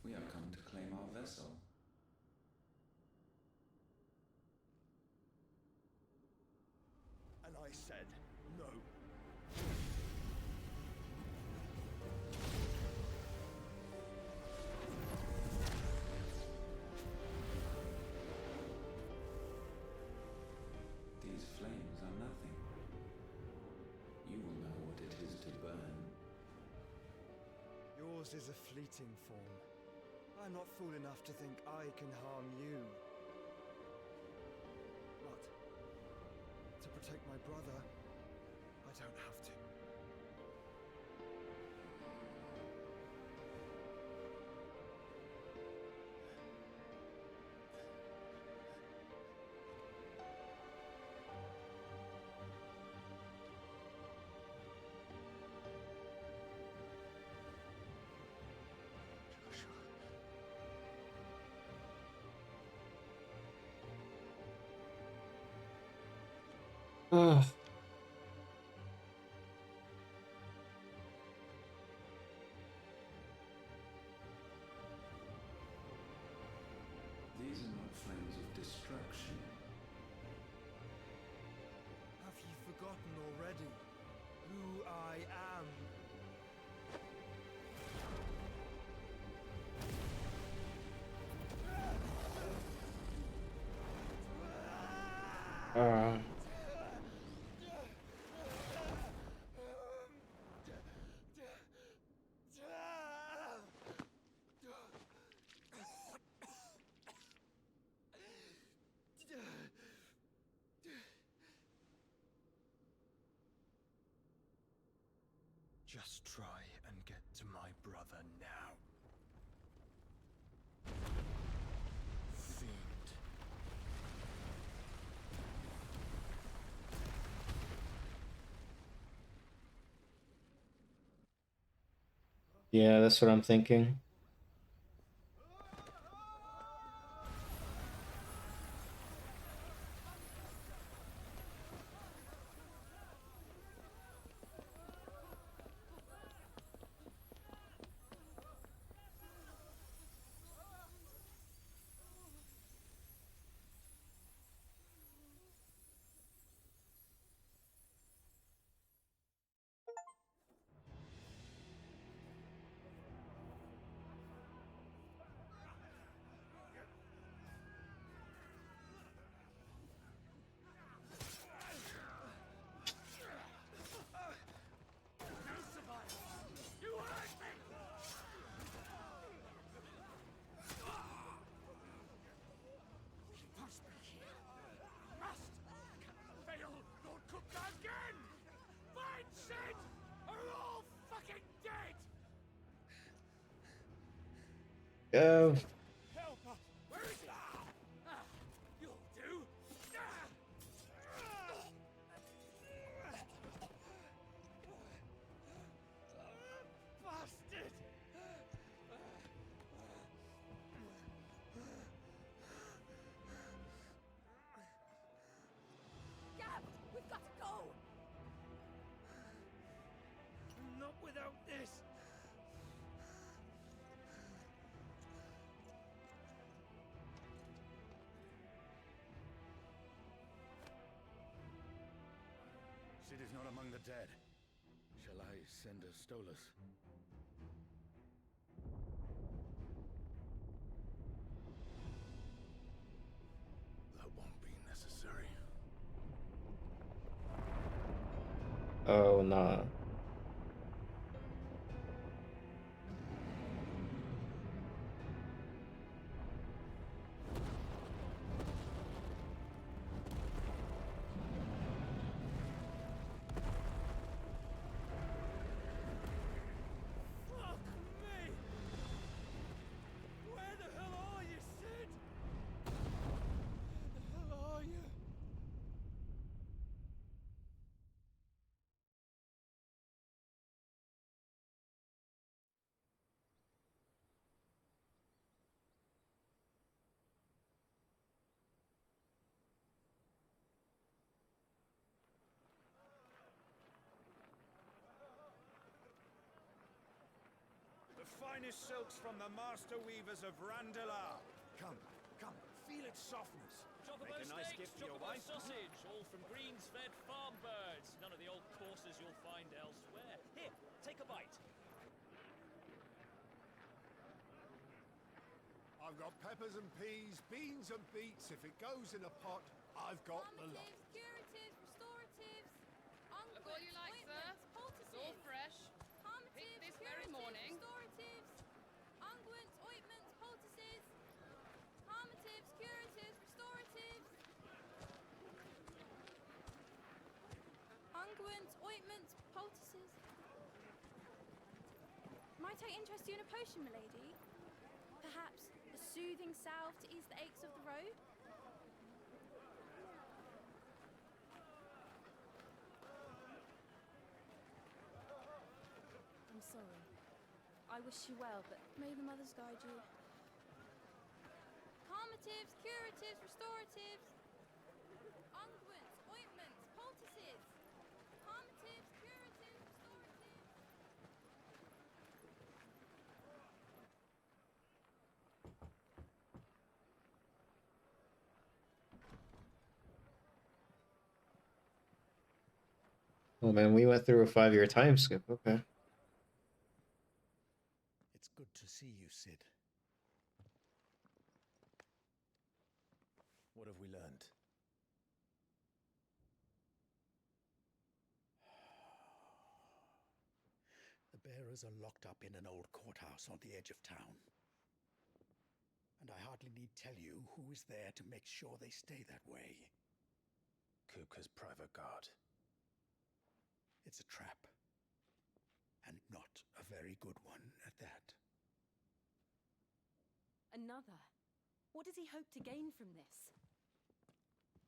We have come to claim our vessel. And I said no. These flames are nothing. You will know what it is to burn. Yours is a fleeting form. I'm not fool enough to think I can harm you. But to protect my brother, I don't have to. Ugh. These are not flames of destruction. Have you forgotten already who I am? Just try and get to my brother now. Fiend. Yeah, that's what I'm thinking. Go. Help us! Where is he? You'll do. Bastard! Gab, we've got to go! Not without this! Sid is not among the dead. Shall I send a Stolas? That won't be necessary. Oh, nah. Fuck me! Where the hell are you, Sid? Where the hell are you? The finest silks from the master weavers of Randalar. Come, come, feel its softness. Chocobo Make a nice steaks, gift for your chocobo wife. sausage, all from greens-fed farm birds. None of the old courses you'll find elsewhere. Here, take a bite. I've got peppers and peas, beans and beets. If it goes in a pot, I've got the lot. Curatives, restoratives, Look what you like, sir. It's all fresh. Picked this very morning. restoratives, unguents, ointments, poultices, calmatives, curatives, restoratives, unguents, ointments, poultices. Might I interest you in a potion, milady? Perhaps a soothing salve to ease the aches of the road? I'm sorry. I wish you well, but may the mothers guide you. Calmatives, curatives, restoratives, unguents, ointments, poultices. Calmatives, curatives, restoratives. Oh man, we went through a 5-year time skip. Okay. It's good to see you, Sid. What have we learned? The bearers are locked up in an old courthouse on the edge of town. And I hardly need tell you who is there to make sure they stay that way. Kupka's private guard. It's a trap. And not a very good one at that. Another? What does he hope to gain from this?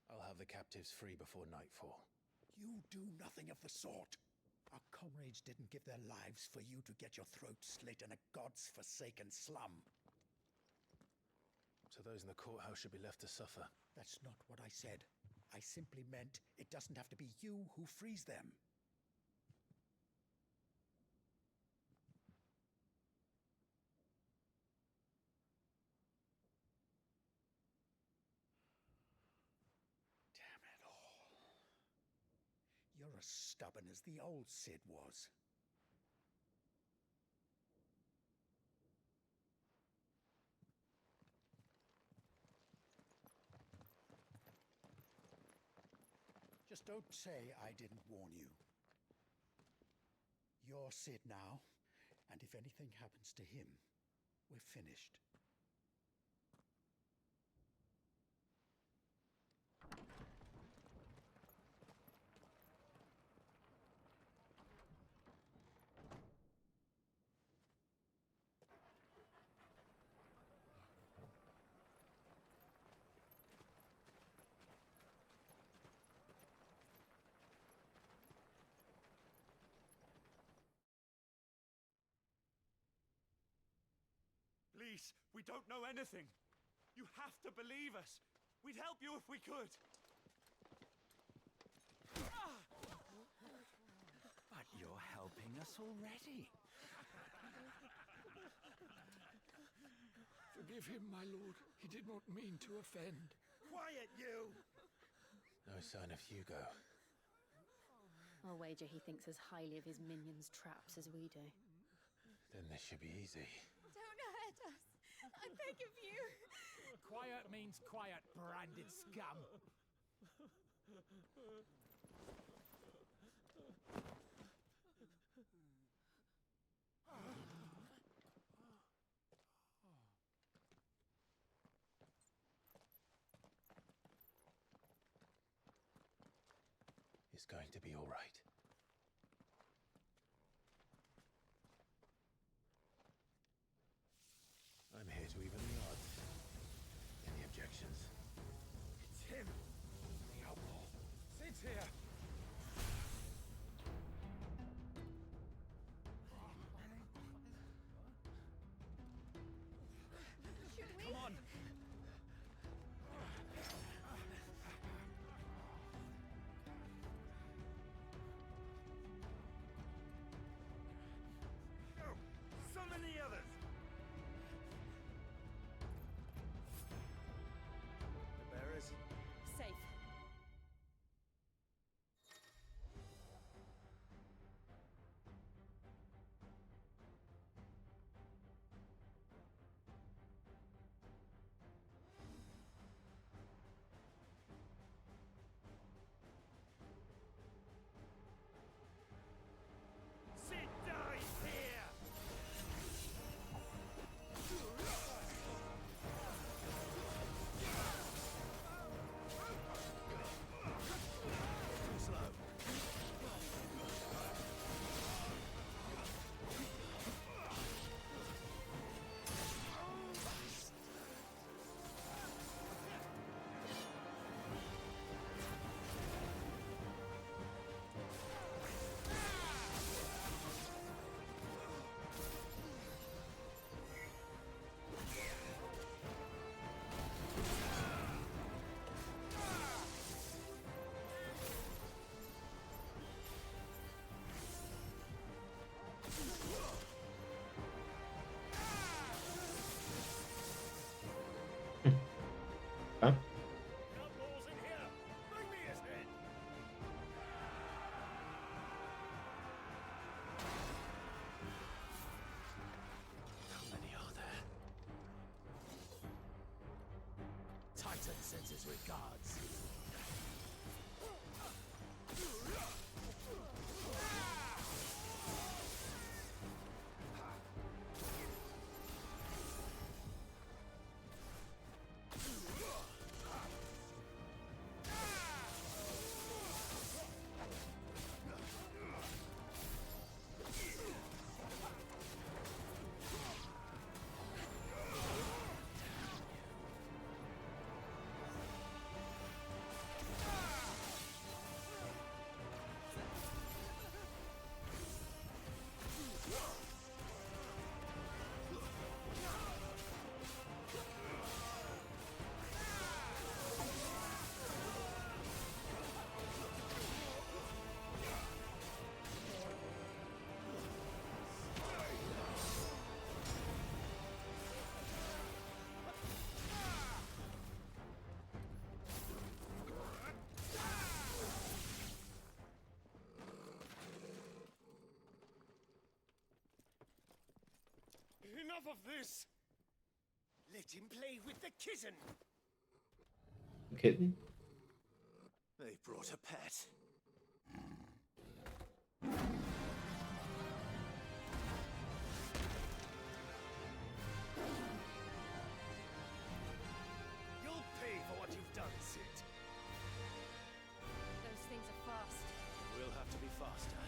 I'll have the captives free before nightfall. You do nothing of the sort. Our comrades didn't give their lives for you to get your throat slit in a god's forsaken slum. So those in the courthouse should be left to suffer. That's not what I said. I simply meant it doesn't have to be you who frees them. Damn it all. You're as stubborn as the old Sid was. Just don't say I didn't warn you. You're Sid now, and if anything happens to him, we're finished. police. We don't know anything. You have to believe us. We'd help you if we could. But you're helping us already. Forgive him, my lord. He did not mean to offend. Quiet, you! No sign of Hugo. I'll wager he thinks as highly of his minions' traps as we do. Then this should be easy. Don't hurt us. I beg of you. Quiet means quiet, branded scum. It's going to be all right. I'm here to even the odds. Any objections? It's him, the outlaw. Sid's here. Come on. Go! Summon the others! The bearers? Safe. Sid dies here! Too slow. Huh? Outlaws in here! Bring me his head! How many are there? Titan sends his regards. Enough of this! Let him play with the kitten! Kitten? They brought a pet. You'll pay for what you've done, Sid. Those things are fast. We'll have to be faster.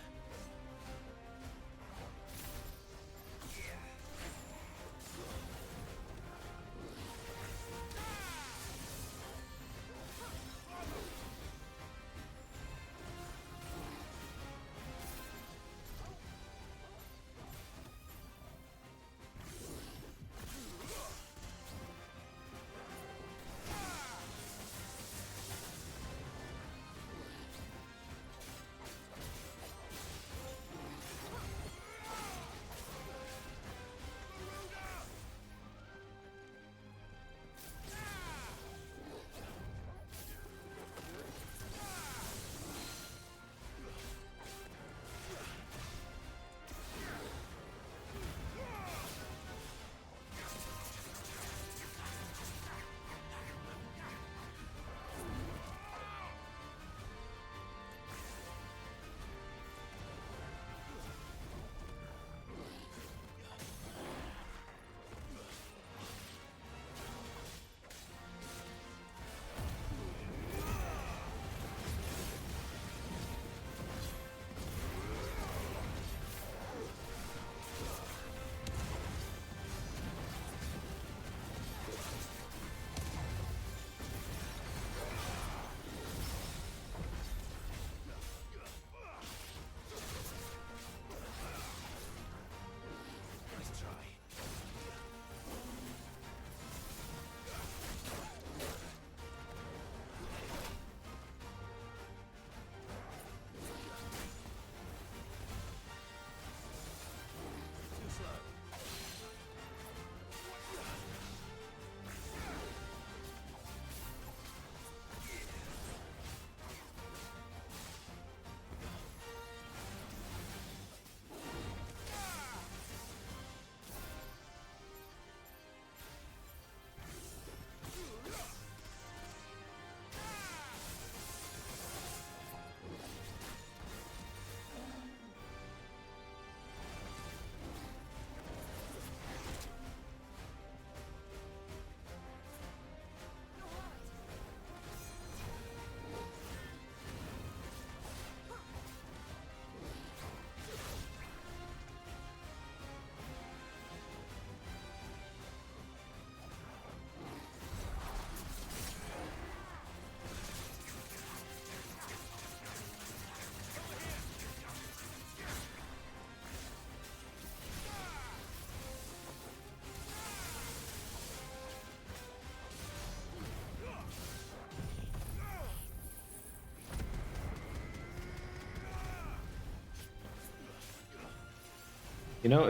You know,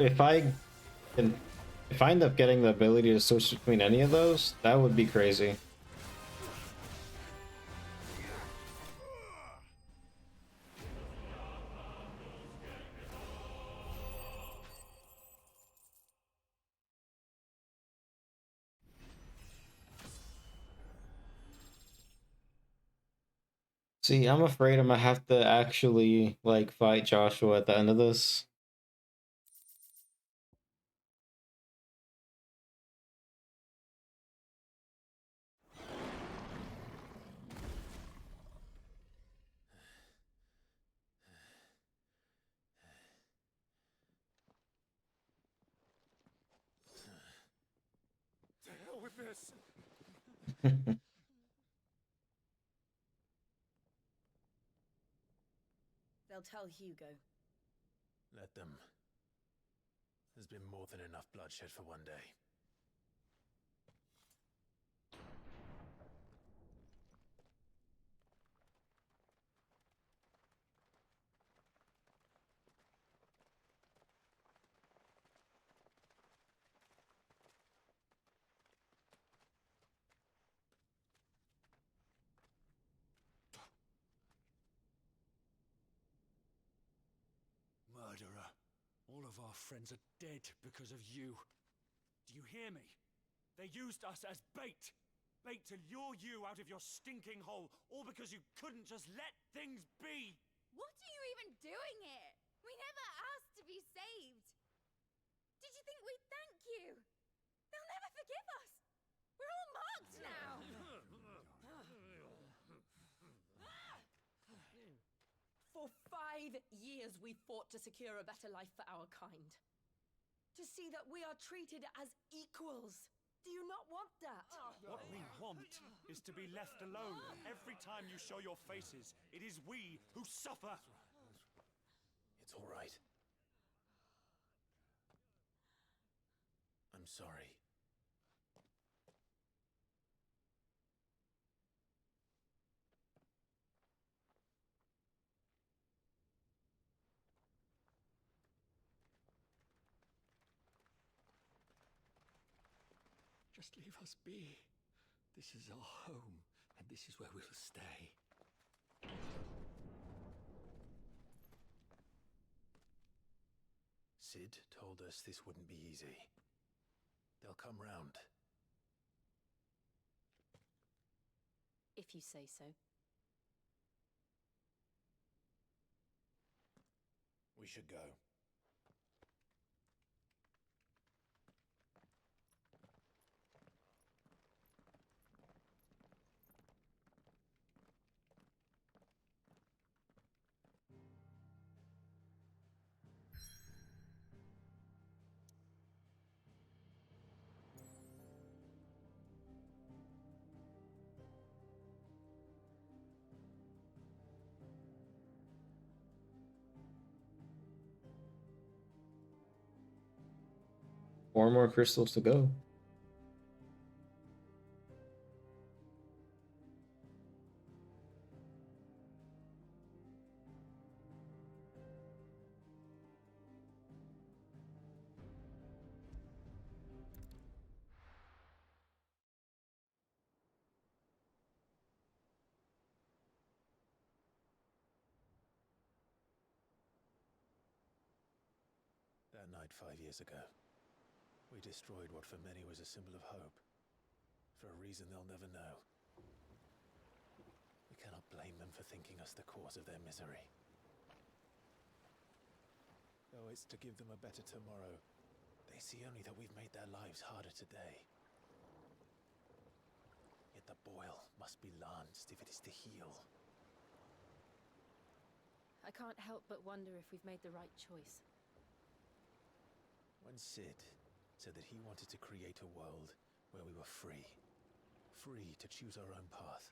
can, if I end up getting the ability to switch between any of those, that would be crazy. See, I'm afraid I'm gonna have to actually, like, fight Joshua at the end of this. To hell with this! They'll tell Hugo. Let them. There's been more than enough bloodshed for one day. Murderer. All of our friends are dead because of you. Do you hear me? They used us as bait. Bait to lure you out of your stinking hole, all because you couldn't just let things be. What are you even doing here? We never asked to be saved. Did you think we'd thank you? They'll never forgive us. We're all marked now. For 5 years we fought to secure a better life for our kind. To see that we are treated as equals. Do you not want that? What we want is to be left alone. Every time you show your faces, it is we who suffer. It's all right. I'm sorry. Just leave us be. This is our home, and this is where we'll stay. Sid told us this wouldn't be easy. They'll come round. If you say so. We should go. Four more crystals to go. That night 5 years ago, we destroyed what for many was a symbol of hope. For a reason they'll never know. We cannot blame them for thinking us the cause of their misery. Though it's to give them a better tomorrow, they see only that we've made their lives harder today. Yet the boil must be lanced if it is to heal. I can't help but wonder if we've made the right choice. When Sid said that he wanted to create a world where we were free. Free to choose our own path.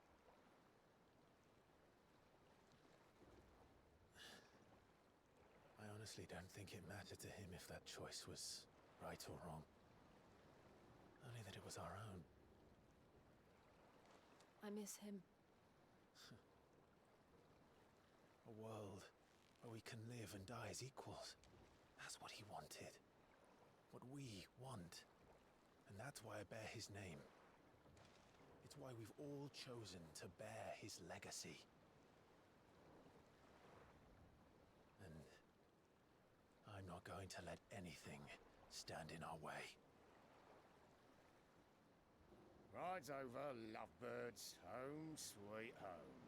I honestly don't think it mattered to him if that choice was right or wrong. Only that it was our own. I miss him. A world where we can live and die as equals. That's That's what he wanted. What we want. And that's why I bear his name. It's why we've all chosen to bear his legacy. And I'm not going to let anything stand in our way. Rides over, lovebirds. Home sweet home.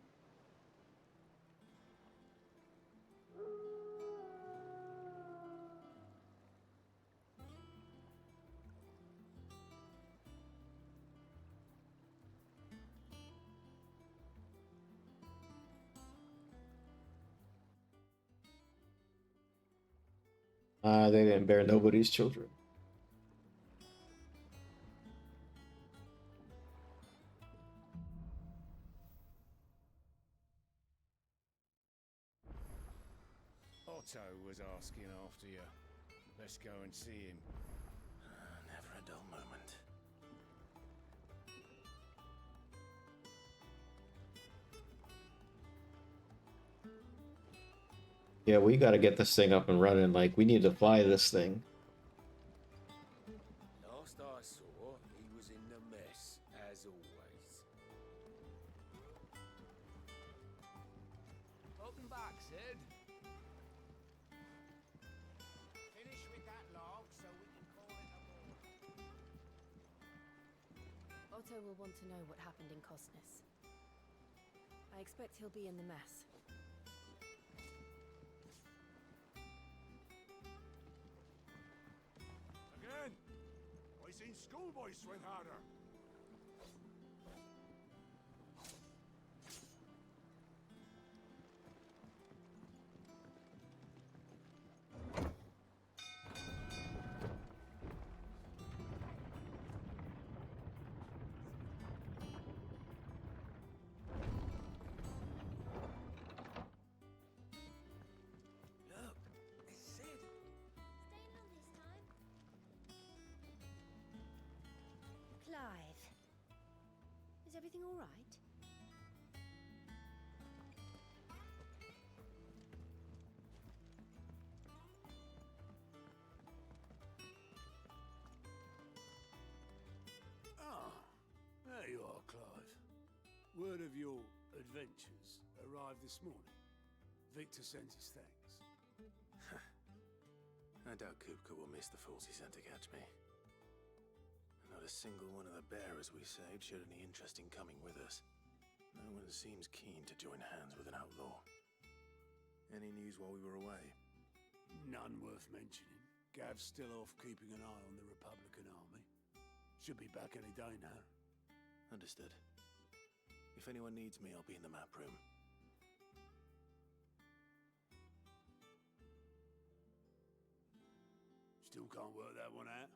They didn't bear nobody's children. Otto was asking after you. Let's go and see him. Never a dull moment. Yeah, we gotta get this thing up and running. Like, we need to fly this thing. Last I saw, he was in the mess, as always. Welcome back, Sid. Finish with that log so we can call it a morning. Otto will want to know what happened in Cosness. I expect he'll be in the mess. Again! I seen schoolboys sweat harder. Look, it's Sid. Staying on this time? Clive. Is everything all right? Ah, there you are, Clive. Word of your adventures arrived this morning. Victor sent his thanks. I doubt Kupka will miss the fools he sent to catch me. Not a single one of the bearers we saved showed any interest in coming with us. No one seems keen to join hands with an outlaw. Any news while we were away? None worth mentioning. Gav's still off keeping an eye on the Republican army. Should be back any day now. Understood. If anyone needs me, I'll be in the map room. Still can't work that one out.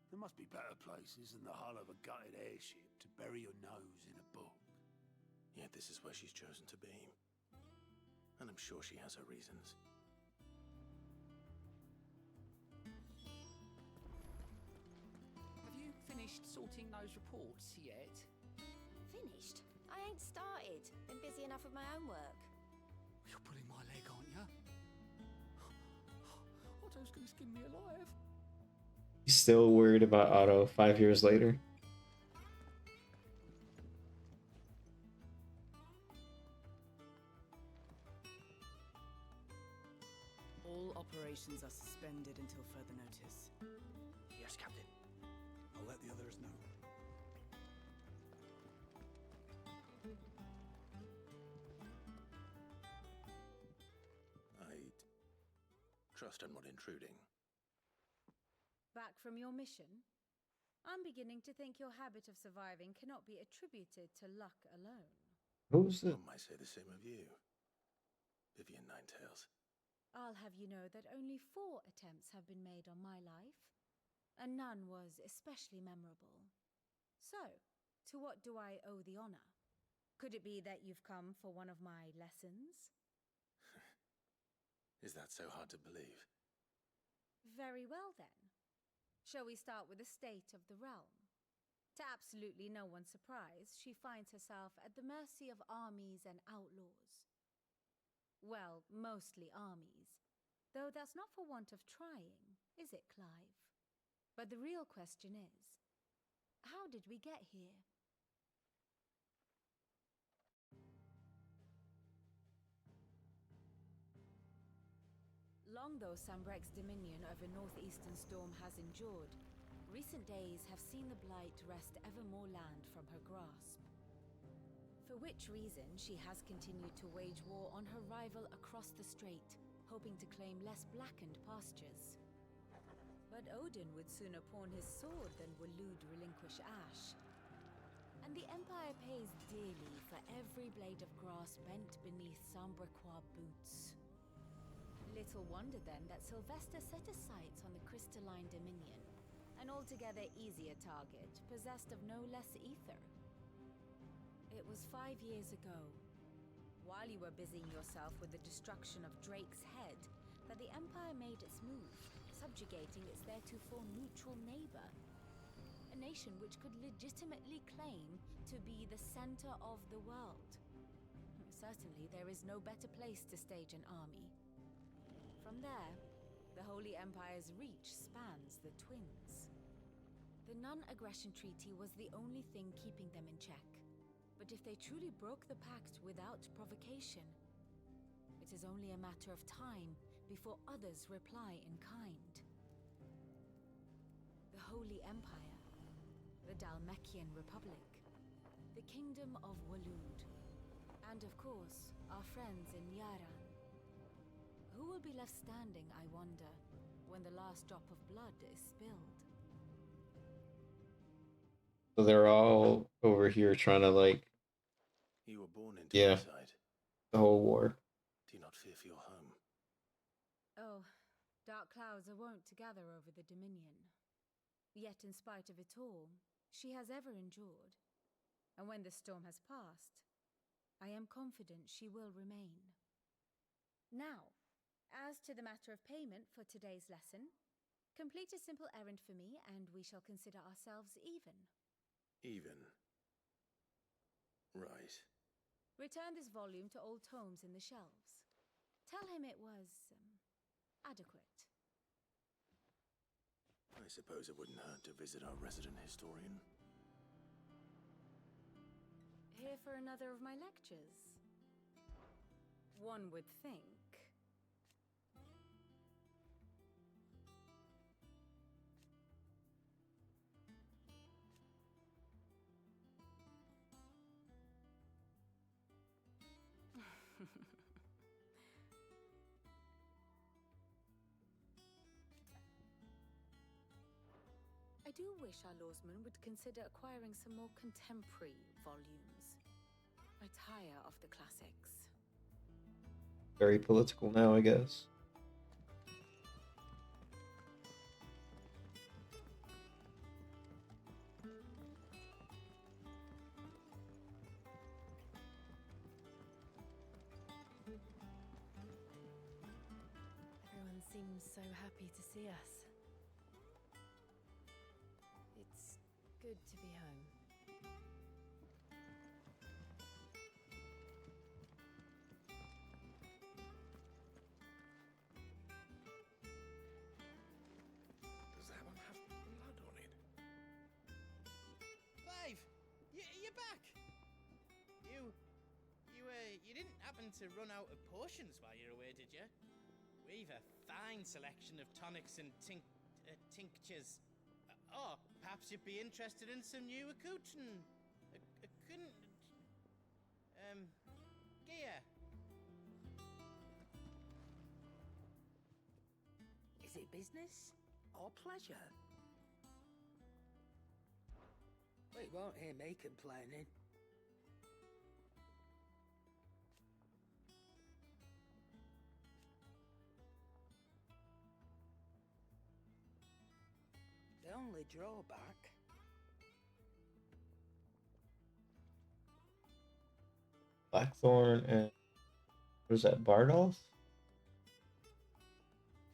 There must be better places than the hull of a gutted airship to bury your nose in a book. Yet this is where she's chosen to be. And I'm sure she has her reasons. Have you finished sorting those reports yet? Finished? I ain't started. Been busy enough with my own work. You're pulling my leg, aren't you? Otto's gonna skin me alive. He's still worried about Otto 5 years later. All operations are suspended until further notice. Yes, Captain. I'll let the others know. I'd trust I'm not intruding. Back from your mission? I'm beginning to think your habit of surviving cannot be attributed to luck alone. Who's the... One might say the same of you, Vivian Ninetails. I'll have you know that only 4 attempts have been made on my life, and none was especially memorable. So, to what do I owe the honor? Could it be that you've come for one of my lessons? Is that so hard to believe? Very well then. Shall we start with the state of the realm? To absolutely no one's surprise, she finds herself at the mercy of armies and outlaws. Well, mostly armies. Though that's not for want of trying, is it, Clive? But the real question is, how did we get here? Long though Sambrek's dominion over northeastern Storm has endured, recent days have seen the Blight wrest ever more land from her grasp. For which reason she has continued to wage war on her rival across the strait, hoping to claim less blackened pastures. But Odin would sooner pawn his sword than Waloed relinquish Ash. And the Empire pays dearly for every blade of grass bent beneath Sambrequois boots. Little wonder then that Sylvester set his sights on the crystalline dominion, an altogether easier target, possessed of no less ether. It was 5 years ago, while you were busying yourself with the destruction of Drake's head, that the Empire made its move, subjugating its theretofore neutral neighbor. A nation which could legitimately claim to be the center of the world. Certainly there is no better place to stage an army. From there, the Holy Empire's reach spans the Twins. The non-aggression treaty was the only thing keeping them in check. But if they truly broke the pact without provocation, it is only a matter of time before others reply in kind. The Holy Empire, the Dhalmekian Republic, the Kingdom of Waloed, and of course, our friends in Yaran. Who will be left standing, I wonder, when the last drop of blood is spilled? So they're all over here trying to, like, You were born into yeah, inside. the whole war. Do you not fear for your home? Oh, dark clouds are wont to gather over the Dominion. Yet in spite of it all, she has ever endured. And when the storm has passed, I am confident she will remain. Now, as to the matter of payment for today's lesson, complete a simple errand for me and we shall consider ourselves even. Even. Right. Return this volume to old tomes in the shelves. Tell him it was, adequate. I suppose it wouldn't hurt to visit our resident historian. Here for another of my lectures? One would think. I do wish our lawsman would consider acquiring some more contemporary volumes. I tire of the classics. Very political now, I guess. Everyone seems so happy to see us. It's good to be home. Does that one have blood on it? Clive, you're back. You didn't happen to run out of potions while you're away, did you? We've a fine selection of tonics and tinctures. Or perhaps you'd be interested in some new accoutrement. Gear. Is it business or pleasure? We won't hear me complaining. The only drawback... Blackthorn and... what is that, Bardolph?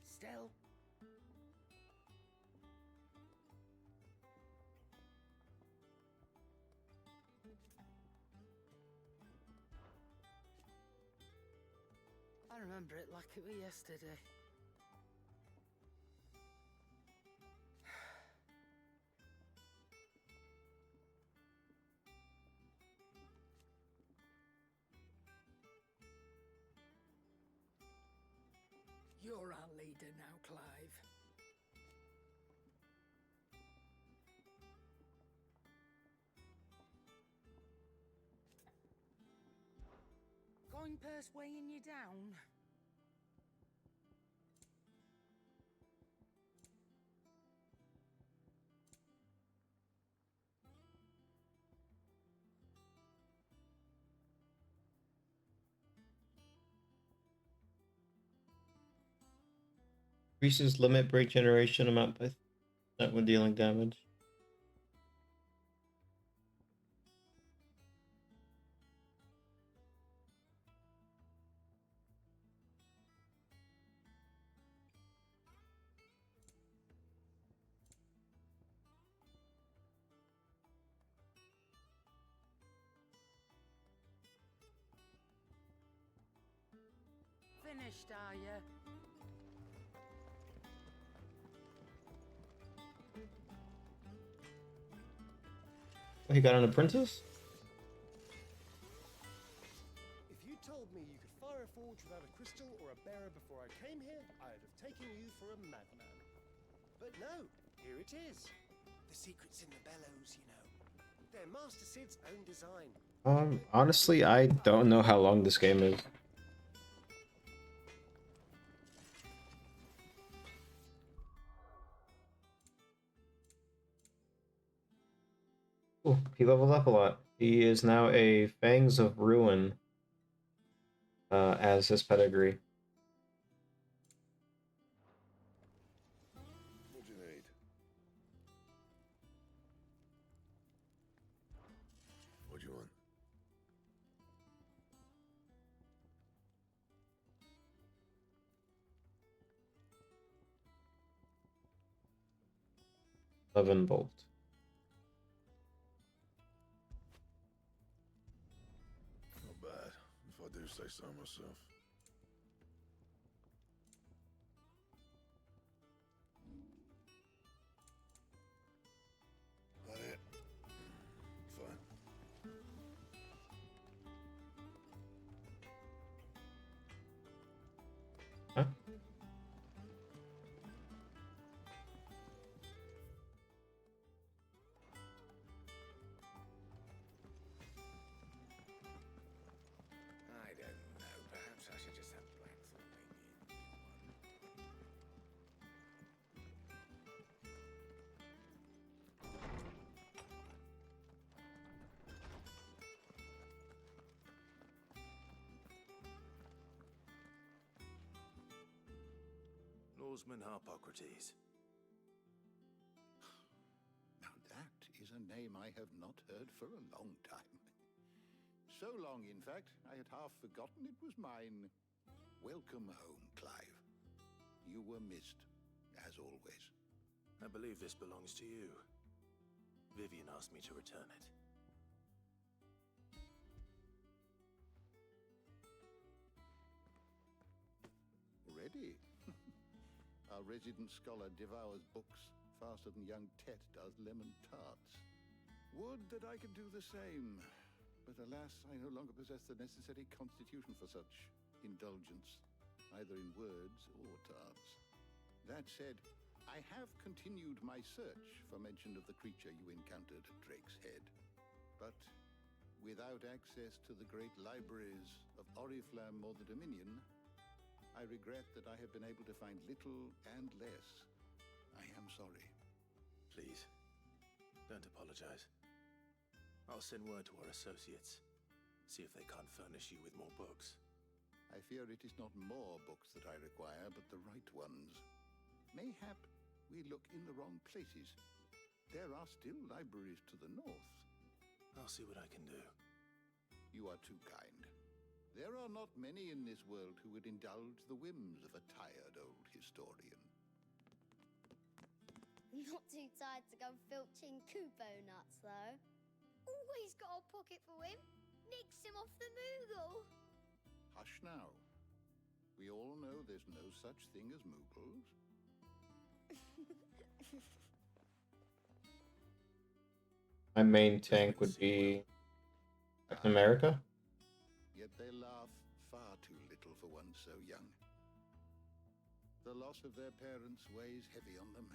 Still... I remember it like it was yesterday. You're our leader now, Clive. Coin purse weighing you down? Increases limit break generation amount by that when dealing damage. Finished, are you? He got an apprentice? If you told me you could fire a forge without a crystal or a bearer before I came here, I'd have taken you for a madman. But no, here it is. The secret's in the bellows, you know. They're Master Sid's own design. Honestly, I don't know how long this game is. Ooh, he leveled up a lot. He is now a Fangs of Ruin as his pedigree. What do you need? What do you want? Eleven bolt. Not bad, if I do say so myself. That it? Fine. Huh? I don't know. Perhaps I should just have Blackthorn maybe. Norseman Harpocrates. Now that is a name I have not heard for a long time. So long, in fact, I had half forgotten it was mine. Welcome home, Clive. You were missed, as always. I believe this belongs to you. Vivian asked me to return it. Ready? Our resident scholar devours books faster than young Tet does lemon tarts. Would that I could do the same. But alas, I no longer possess the necessary constitution for such indulgence, either in words or tarts. That said, I have continued my search for mention of the creature you encountered at Drake's Head. But without access to the great libraries of Oriflamme or the Dominion, I regret that I have been able to find little and less. I am sorry. Please, don't apologize. I'll send word to our associates. See if they can't furnish you with more books. I fear it is not more books that I require, but the right ones. Mayhap we look in the wrong places. There are still libraries to the north. I'll see what I can do. You are too kind. There are not many in this world who would indulge the whims of a tired old historian. Not too tired to go filching Kupo nuts, though. Always got a pocket for him. Nicks him off the Moogle. Hush now. We all know there's no such thing as Moogles. My main tank would be Captain America. Yet they laugh far too little for one so young. The loss of their parents weighs heavy on them,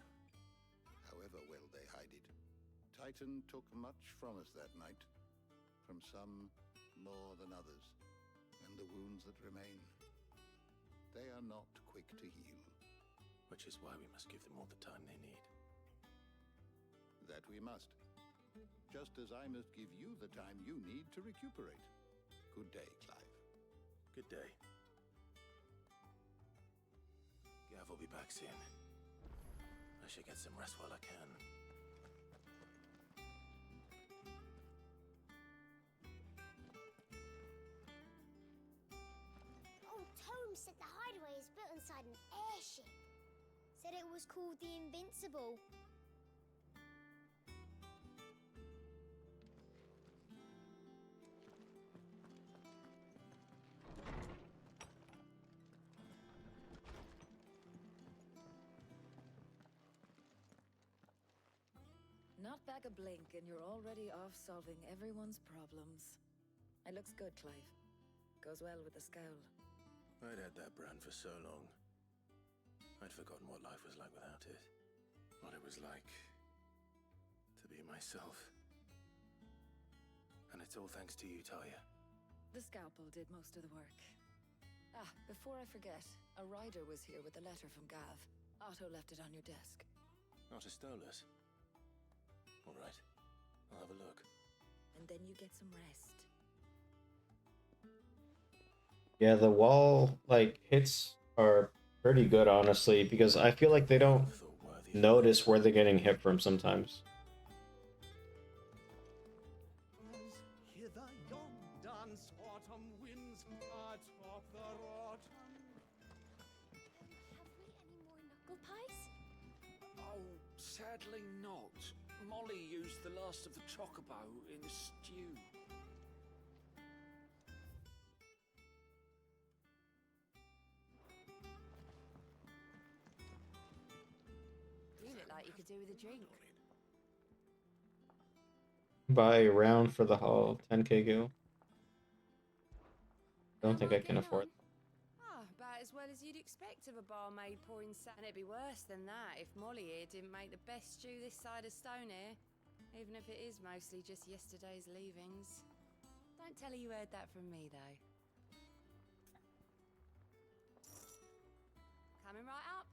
however well they hide it. Titan took much from us that night, from some more than others, and the wounds that remain, they are not quick to heal. Which is why we must give them all the time they need. That we must. Just as I must give you the time you need to recuperate. Good day, Clive. Good day. Gav will be back soon. I should get some rest while I can. Old Tome said the hideaway is built inside an airship. Said it was called the Invincible. Not back a blink and you're already off solving everyone's problems. It looks good, Clive. Goes well with the scowl. I'd had that brand for so long. I'd forgotten what life was like without it. What it was like to be myself. And it's all thanks to you, Talia. The scalpel did most of the work. Ah, before I forget, a rider was here with a letter from Gav. Otto left it on your desk. Otto stole us. All right, I'll have a look. And then you get some rest. Yeah, the wall hits are pretty good, honestly, because I feel like they don't notice where they're getting hit from sometimes. Hear the yon dance, autumn winds atop the rotten. Have we any more knuckle pies? Oh, sadly not. Molly used the last of the chocobo in the stew. You look like you could do with a drink. Buy a round for the hall, 10k gil. Don't think I can afford. Ah, about as well as you'd expect of a barmaid pouring and it'd be worse than that if Molly here didn't make the best stew this side of Stone here. Even if it is mostly just yesterday's leavings. Don't tell her you heard that from me, though. Coming right up.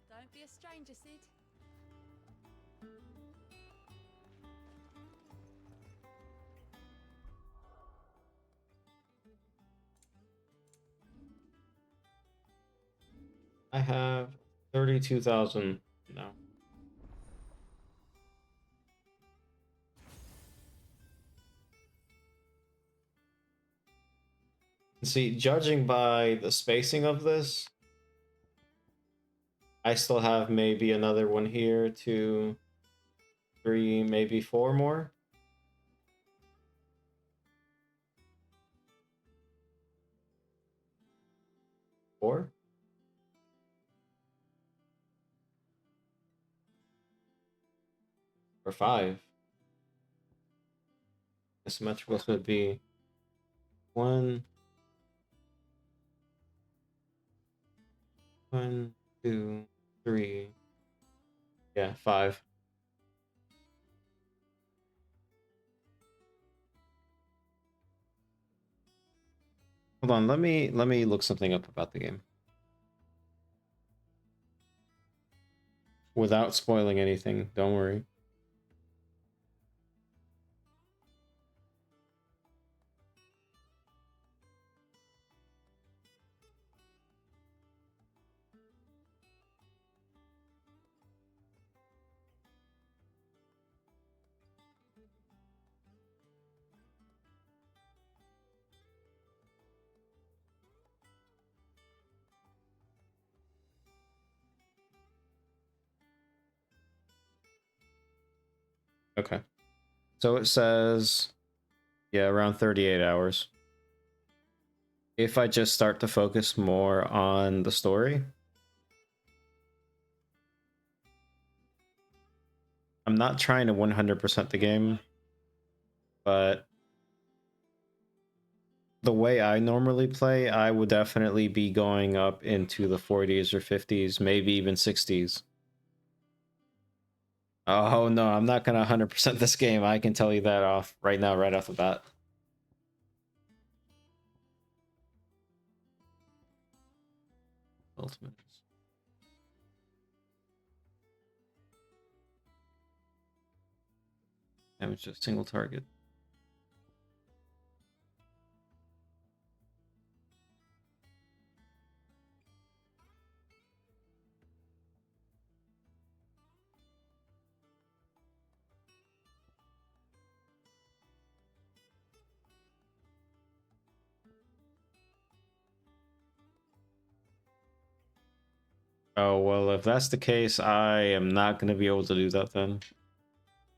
Don't be a stranger, Sid. I have 32,000 now. See, judging by the spacing of this, I still have maybe another one here, 2, 3, maybe 4 more. Four? Or 5. Asymmetricals would be 1, 1, 2, 3. Yeah, 5. Hold on, let me look something up about the game. Without spoiling anything, don't worry. Okay. So it says, yeah, around 38 hours. if I just start to focus more on the story, I'm not trying to 100% the game, but the way I normally play, I would definitely be going up into the 40s or 50s, maybe even 60s. Oh no, I'm not gonna 100% this game. I can tell you that off right now, right off the bat. Ultimate. Damage to a single target. Oh, well, if that's the case, I am not going to be able to do that then.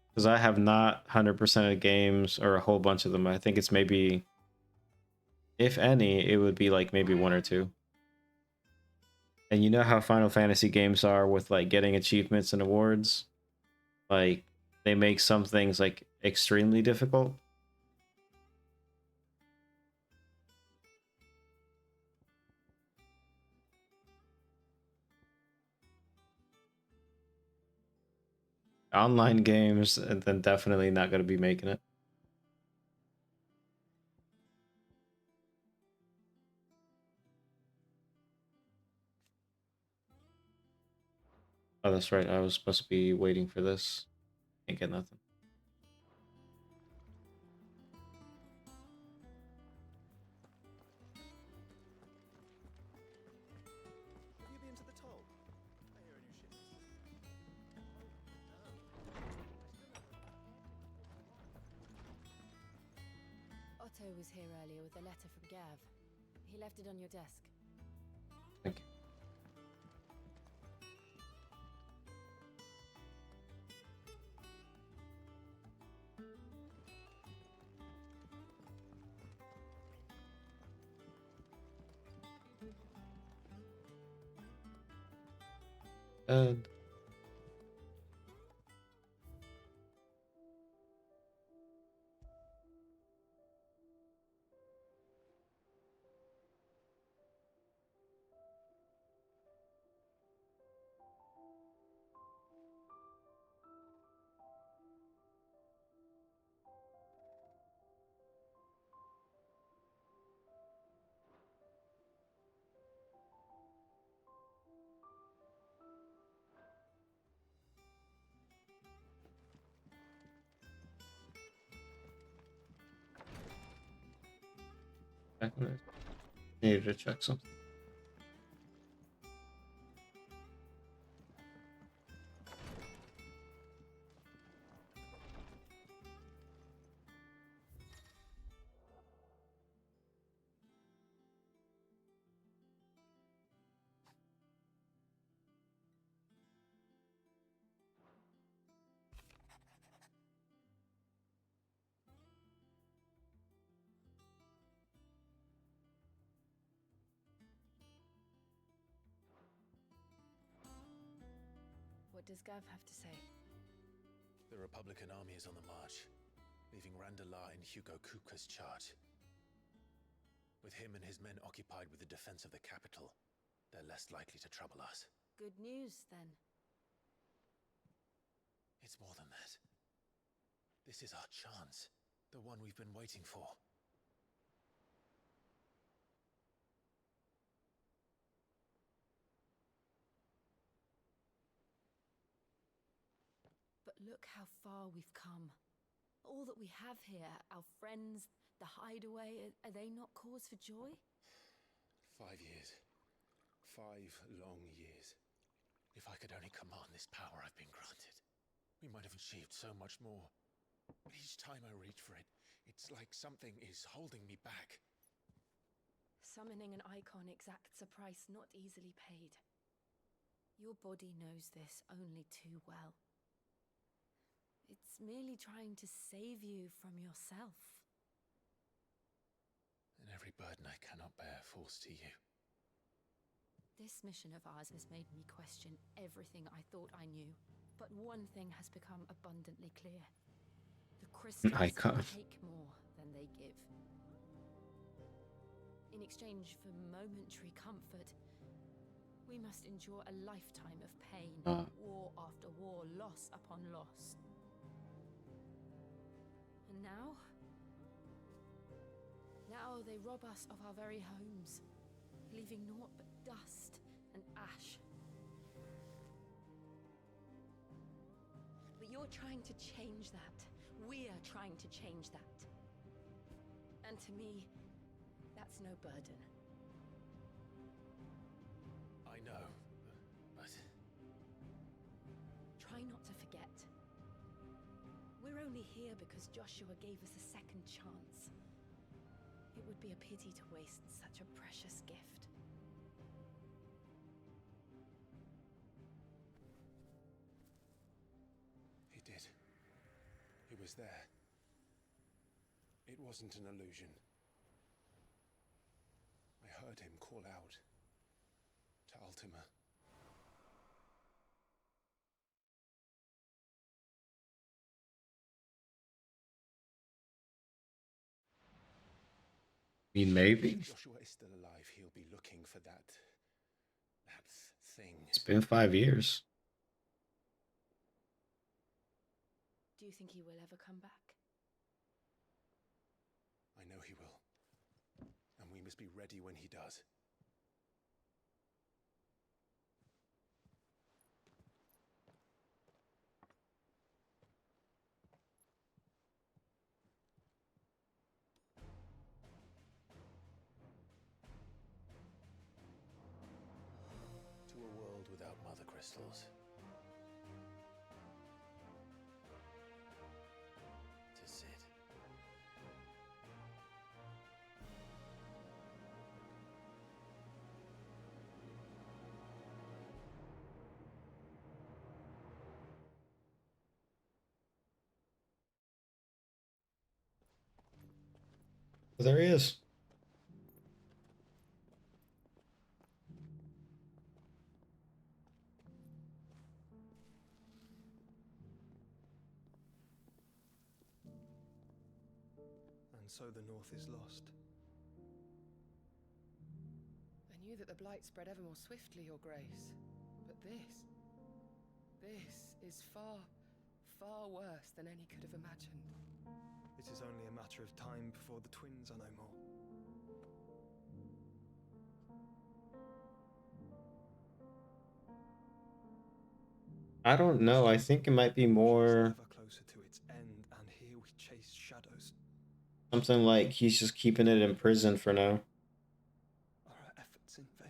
Because I have not 100% of games, or a whole bunch of them. I think it's maybe, if any, it would be like maybe one or two. And you know how Final Fantasy games are with like getting achievements and awards? Like, they make some things like extremely difficult. Online games, and then definitely not going to be making it. Oh, that's right. I was supposed to be waiting for this. Can't get nothing. Have you been to the toll? I hear a new ship is. Otto was here earlier with a letter from Gav. He left it on your desk. Thank you. And I needed to check something. What does Gav have to say? The Republican army is on the march, leaving Randalar in Hugo Kupka's charge. With him and his men occupied with the defense of the capital, they're less likely to trouble us. Good news, then. It's more than that. This is our chance, the one we've been waiting for. But look how far we've come. All that we have here, our friends, the hideaway, are they not cause for joy? 5 years. 5 long years. If I could only command this power I've been granted, we might have achieved so much more. But each time I reach for it, it's like something is holding me back. Summoning an icon exacts a price not easily paid. Your body knows this only too well. It's merely trying to save you from yourself. And every burden I cannot bear falls to you. This mission of ours has made me question everything I thought I knew. But one thing has become abundantly clear. The crystals icon. take more than they give. In exchange for momentary comfort, we must endure a lifetime of pain, war after war, loss upon loss. And now they rob us of our very homes, leaving naught but dust and ash. But you're trying to change that. We're trying to change that. And to me, that's no burden. I know, but... Try not to forget. We're only here because Joshua gave us a second chance. It would be a pity to waste such a precious gift. He did. He was there. It wasn't an illusion. I heard him call out to Ultima. Maybe? If Joshua is still alive, he'll be looking for that thing. It's been 5 years. Do you think he will ever come back? I know he will. And we must be ready when he does. To a world without mother crystals. To Sid. There he is. And so the North is lost. I knew that the Blight spread ever more swiftly, Your Grace. But this is far, far worse than any could have imagined. It is only a matter of time before the twins are no more. I don't know. I think it might be more Ever closer to its end, and here we chase shadows. something like he's just keeping it in prison for now. Are our efforts in vain?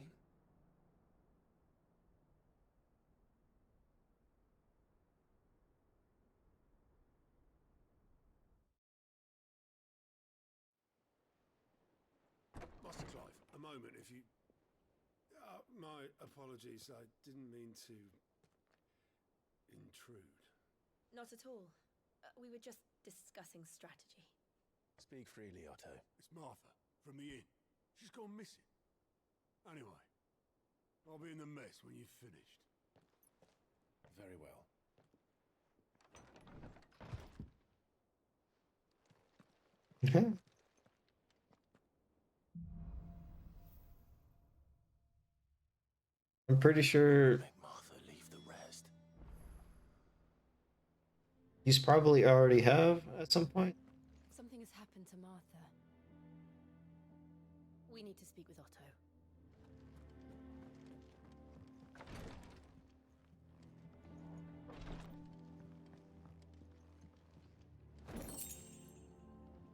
Master Clive, a moment, if you... my apologies, I didn't mean to... intrude. Not at all. We were just discussing strategy. Speak freely, Otto. It's Martha, from the inn. She's gone missing. Anyway, I'll be in the mess when you've finished. Very well. I'm pretty sure Make Martha leave the rest. he's probably already have at some point. Something has happened to Martha. We need to speak with Otto.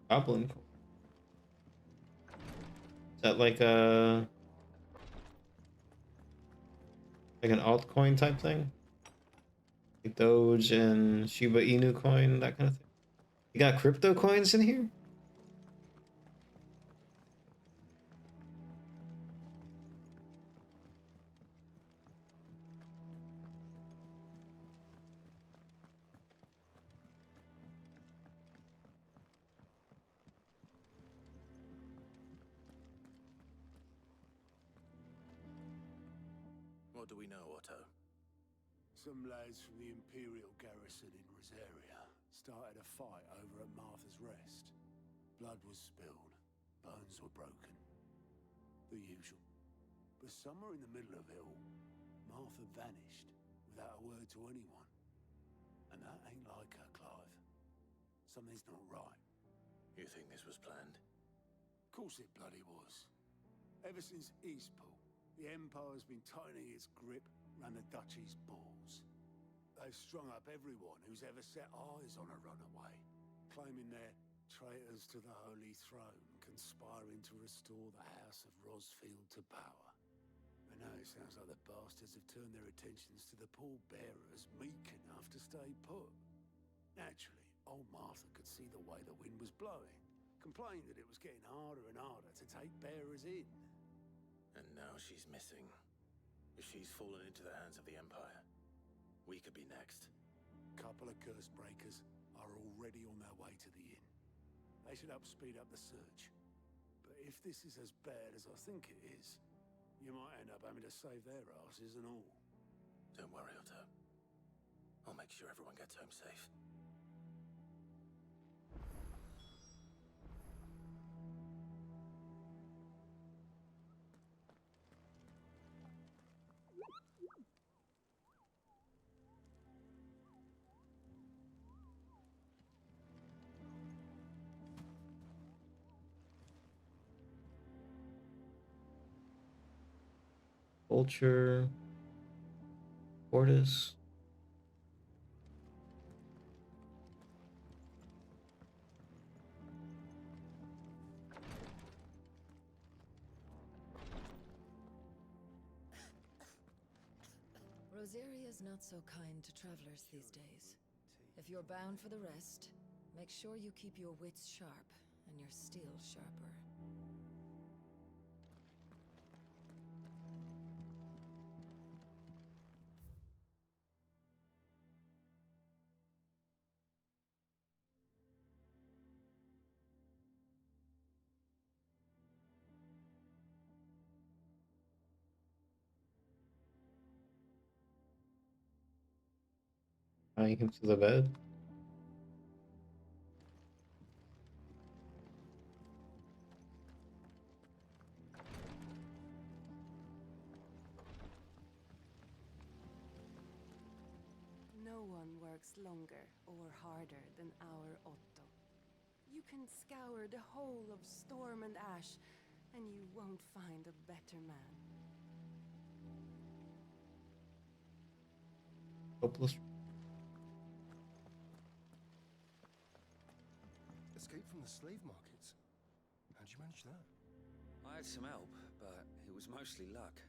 Goblin. Is that like a an altcoin type thing? Like Doge and Shiba Inu coin, that kind of thing. You got crypto coins in here? What do we know, Otto? Some lads from the Imperial garrison in Rosaria started a fight over at Martha's Rest. Blood was spilled, bones were broken. The usual. But somewhere in the middle of it all, Martha vanished without a word to anyone. And that ain't like her, Clive. Something's not right. You think this was planned? Of course it bloody was. Ever since Eastpool, the Empire's been tightening its grip round the Duchy's balls. They've strung up everyone who's ever set eyes on a runaway, claiming they're traitors to the Holy Throne, conspiring to restore the House of Rosfield to power. And now it sounds like the bastards have turned their attentions to the pallbearers meek enough to stay put. Naturally, old Martha could see the way the wind was blowing, complained that it was getting harder and harder to take bearers in. And now she's missing. If she's fallen into the hands of the Empire, we could be next. Couple of curse breakers are already on their way to the inn. They should help speed up the search. But if this is as bad as I think it is, you might end up having to save their asses and all. Don't worry, Otto. I'll make sure everyone gets home safe. Vulture. Fortis. Rosaria's not so kind to travelers these days. If you're bound for the rest, make sure you keep your wits sharp and your steel sharper. Tying him to the bed. No one works longer or harder than our Otto. You can scour the whole of Storm and Ash, and you won't find a better man. Hopeless. Escape from the slave markets. How'd you manage that? I had some help, but it was mostly luck.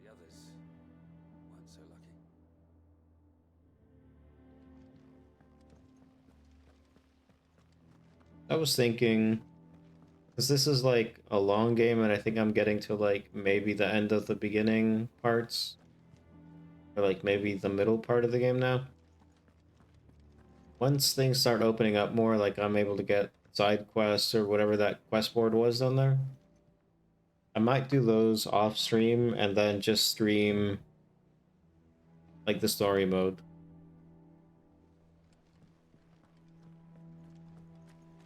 The others weren't so lucky. I was thinking, because this is like a long game, and I think I'm getting to like maybe the end of the beginning parts, or like maybe the middle part of the game now. Once things start opening up more, like I'm able to get side quests or whatever that quest board was down there, I might do those off stream and then just stream like the story mode.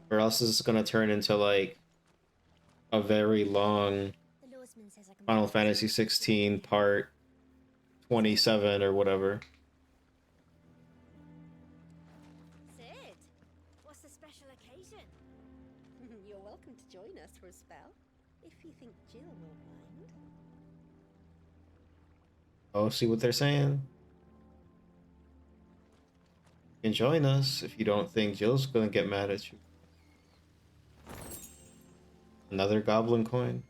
Or else it's gonna turn into like a very long Final Fantasy 16 part 27 or whatever. Sid, what's the special occasion? You're welcome to join us for a spell, if you think Jill won't mind. Oh, see what they're saying? You can join us if you don't think Jill's gonna get mad at you. Another goblin coin.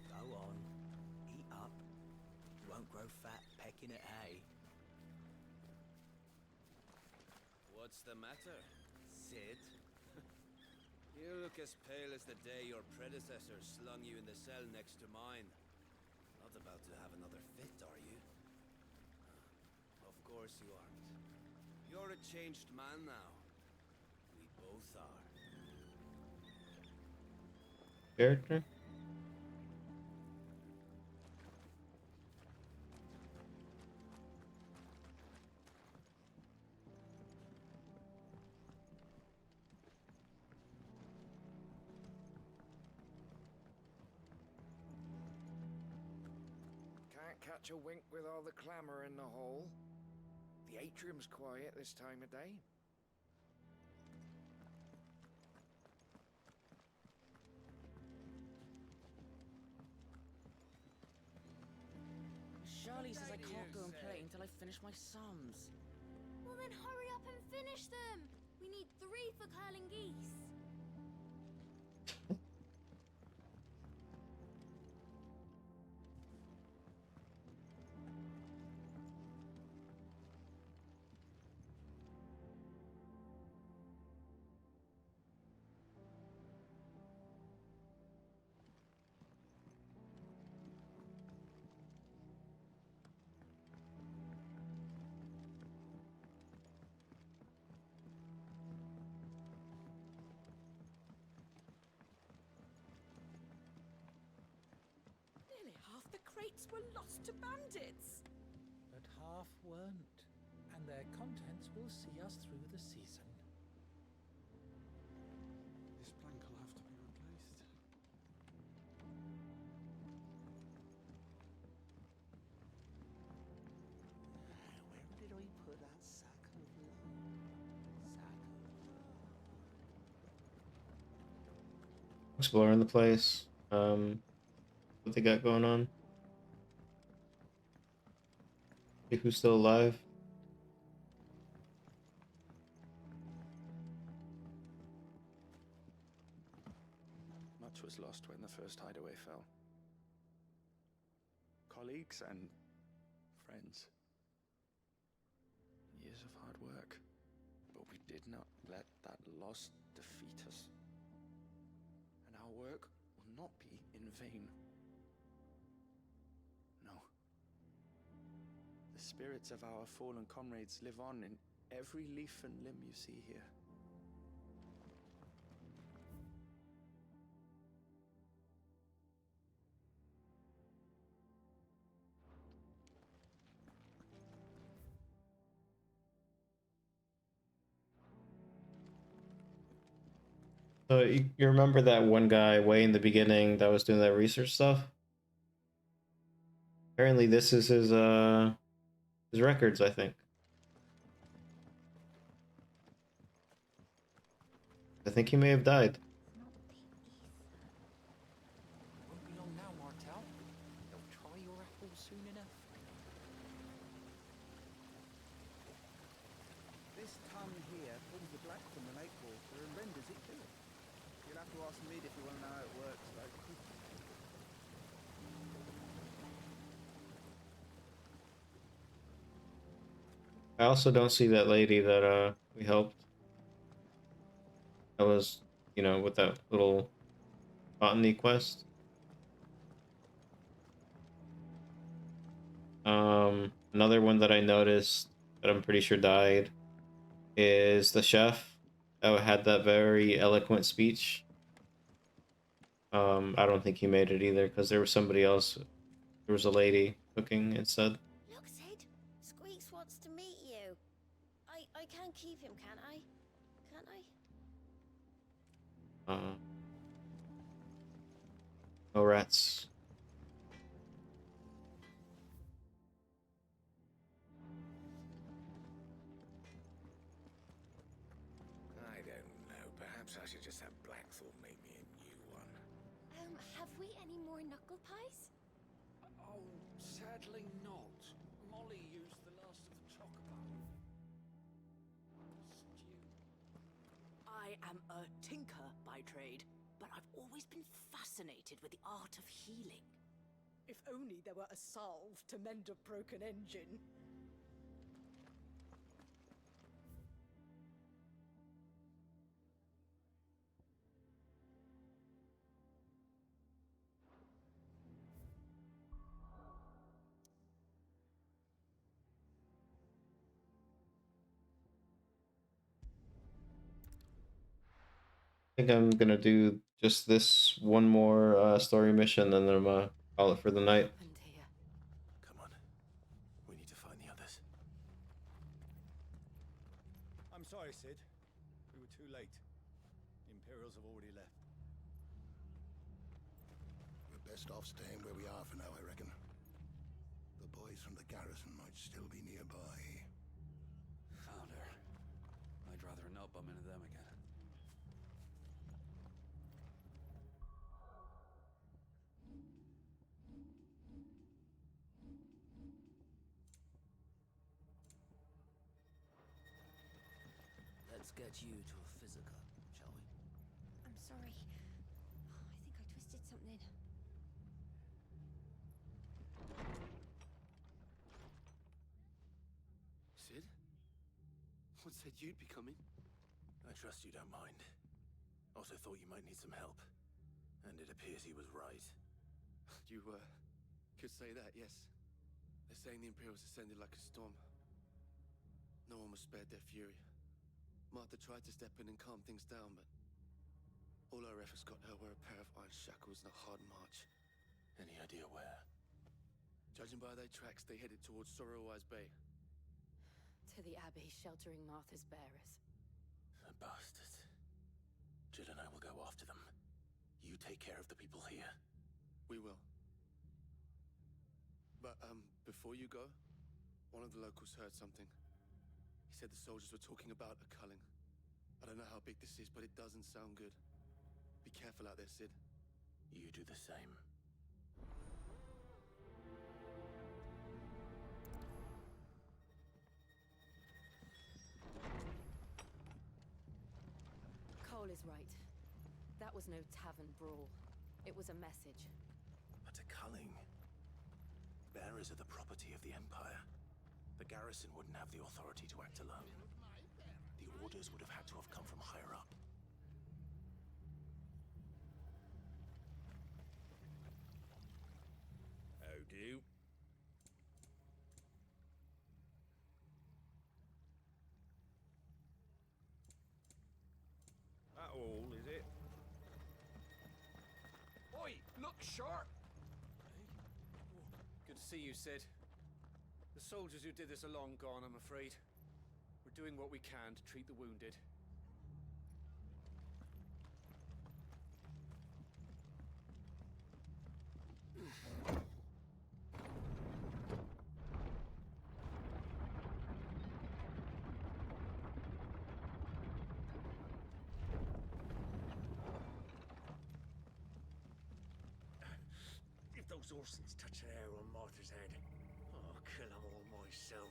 Go on, eat up. You won't grow fat pecking at hay. What's the matter, Sid? You look as pale as the day your predecessor slung you in the cell next to mine. Not about to have another fit, are you? course you aren't. You're a changed man now. We both are. Character? Can't catch a wink with all the clamour in the hall. The atrium's quiet this time of day. Charlie says I can't go and play until I finish my sums. Well then hurry up and finish them! We need 3 for curling geese. Nearly half the crates were lost to bandits. But half weren't, and their contents will see us through the season. This plank will have to be replaced. Where did I put that sack of lard? Exploring the place. What they got going on. See who's still alive. Much was lost when the first hideaway fell. Colleagues and friends. Years of hard work. But we did not let that loss defeat us. And our work will not be in vain. No. The spirits of our fallen comrades live on in every leaf and limb you see here. So you remember that one guy way in the beginning that was doing that research stuff? Apparently this is his records, I think. I think he may have died. Won't be long now, Martel. They'll try your apple soon enough. This tongue here pulls the black from the lake water and renders it clear. You'll have to ask Mid if you want to know how it works, though. I also don't see that lady that we helped. That was, you know, with that little botany quest. Another one that I noticed that I'm pretty sure died is the chef that had that very eloquent speech. I don't think he made it either because there was somebody else. There was a lady cooking instead. Look, Sid. Squeaks wants to meet you. I can keep him, can't I? Can't I? No rats. I don't know. Perhaps I should just have Blackthorn make me a new one. Have we any more knuckle pies? Oh, sadly not. Molly used the last of the chocobo. I am a tinker by trade, but I've always been fascinated with the art of healing. If only there were a salve to mend a broken engine. think I'm gonna do just this one more story mission, and then I'm gonna call it for the night. Come on. We need to find the others. I'm sorry, Sid. We were too late. The Imperials have already left. We're best off staying where we are for now, I reckon. The boys from the garrison might still be nearby. Founder. I'd rather not bump into them again. Let's get you to a physical, shall we? I'm sorry. I think I twisted something. Sid? What said you'd be coming? I trust you don't mind. Also thought you might need some help. And it appears he was right. You, could say that, yes. They're saying the Imperials ascended like a storm. No one was spared their fury. Martha tried to step in and calm things down, but all our efforts got her were a pair of iron shackles and a hard march. Any idea where? Judging by their tracks, they headed towards Sorrowwise Bay. To the Abbey, sheltering Martha's bearers. The bastards. Jill and I will go after them. You take care of the people here. We will. But, before you go, one of the locals heard something. He said the soldiers were talking about a culling. I don't know how big this is, but it doesn't sound good. Be careful out there, Sid. You do the same. Cole is right. That was no tavern brawl. It was a message. But a culling. Bearers are the property of the Empire. The garrison wouldn't have the authority to act alone. The orders would have had to have come from higher up. How do? That all, is it? Oi, look sharp! Good to see you, Sid. The soldiers who did this are long gone, I'm afraid. We're doing what we can to treat the wounded. If those Orsons touch an arrow on Martha's head, I'll kill them all myself.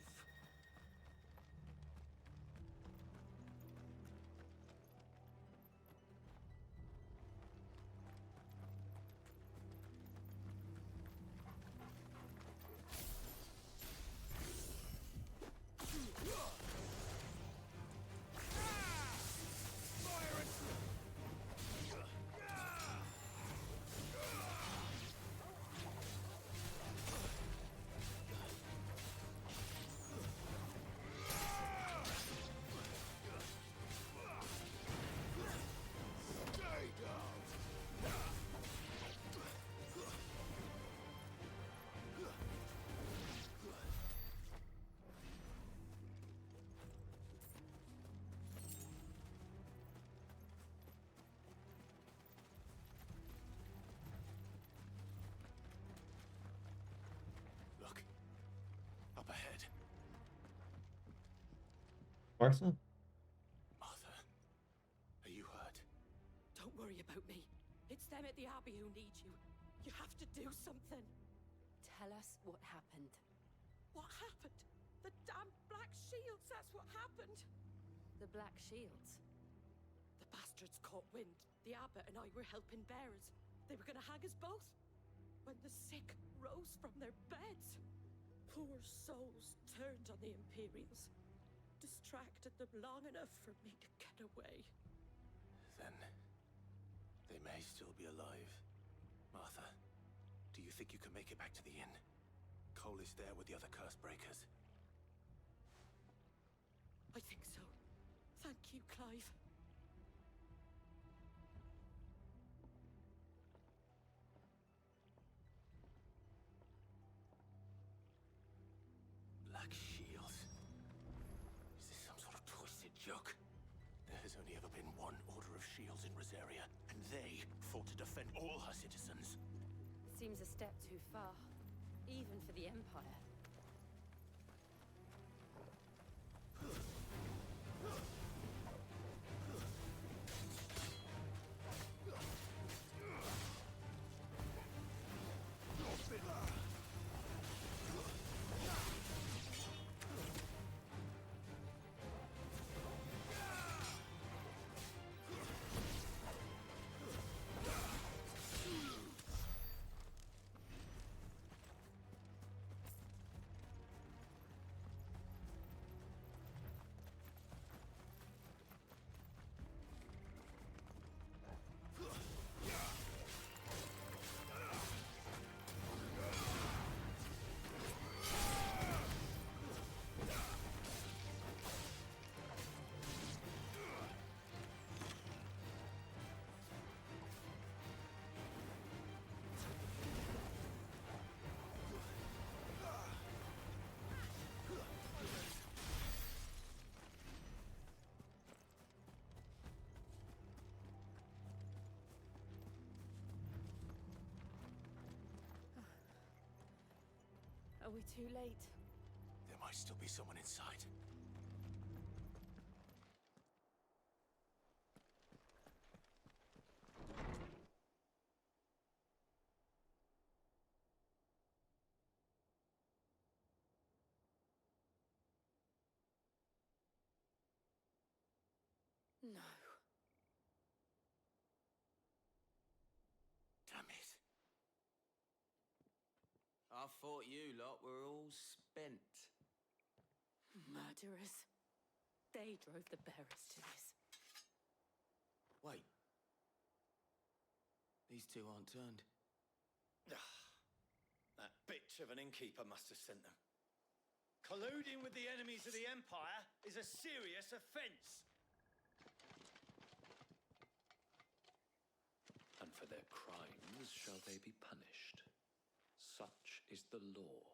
Look. Up ahead. Martha? Martha. Are you hurt? Don't worry about me. It's them at the Abbey who need you. You have to do something. Tell us what happened. What happened? The damn Black Shields, that's what happened. The Black Shields? The bastards caught wind. The abbot and I were helping bearers. They were gonna hang us both. When the sick rose from their beds, poor souls turned on the Imperials. Distracted them long enough for me to get away. Then they may still be alive. Martha, do you think you can make it back to the inn? Cole is there with the other curse breakers. I think so. Thank you, Clive. shields in Rosaria, and they fought to defend all her citizens. Seems a step too far, even for the Empire. Are we too late? There might still be someone inside. No. Damn it. I thought you lot were all spent. Murderers. They drove the bearers to this. Wait. These two aren't turned. That bitch of an innkeeper must have sent them. Colluding with the enemies of the Empire is a serious offence. And for their crimes shall they be punished. Such is the law.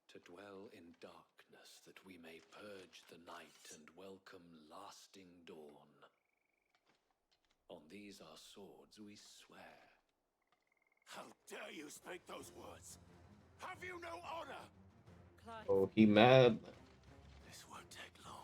To dwell in darkness, that we may purge the night and welcome lasting dawn. On these our swords we swear. How dare you speak those words? Have you no honor? Clive. Oh, he mad. This won't take long.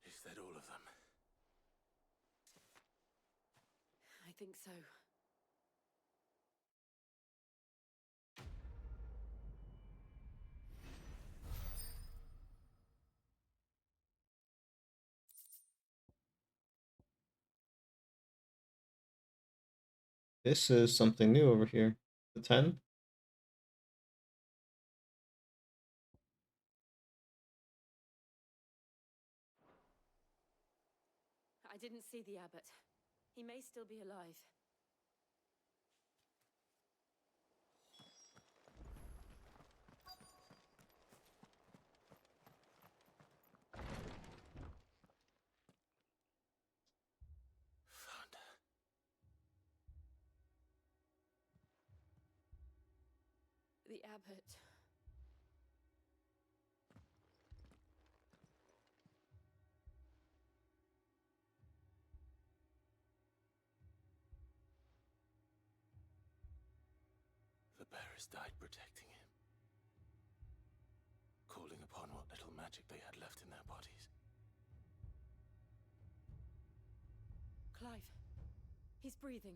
Is that all of them? I think so. This is something new over here. The 10? I didn't see the abbot. He may still be alive. The abbot. The bearers died protecting him, calling upon what little magic they had left in their bodies. Clive. He's breathing.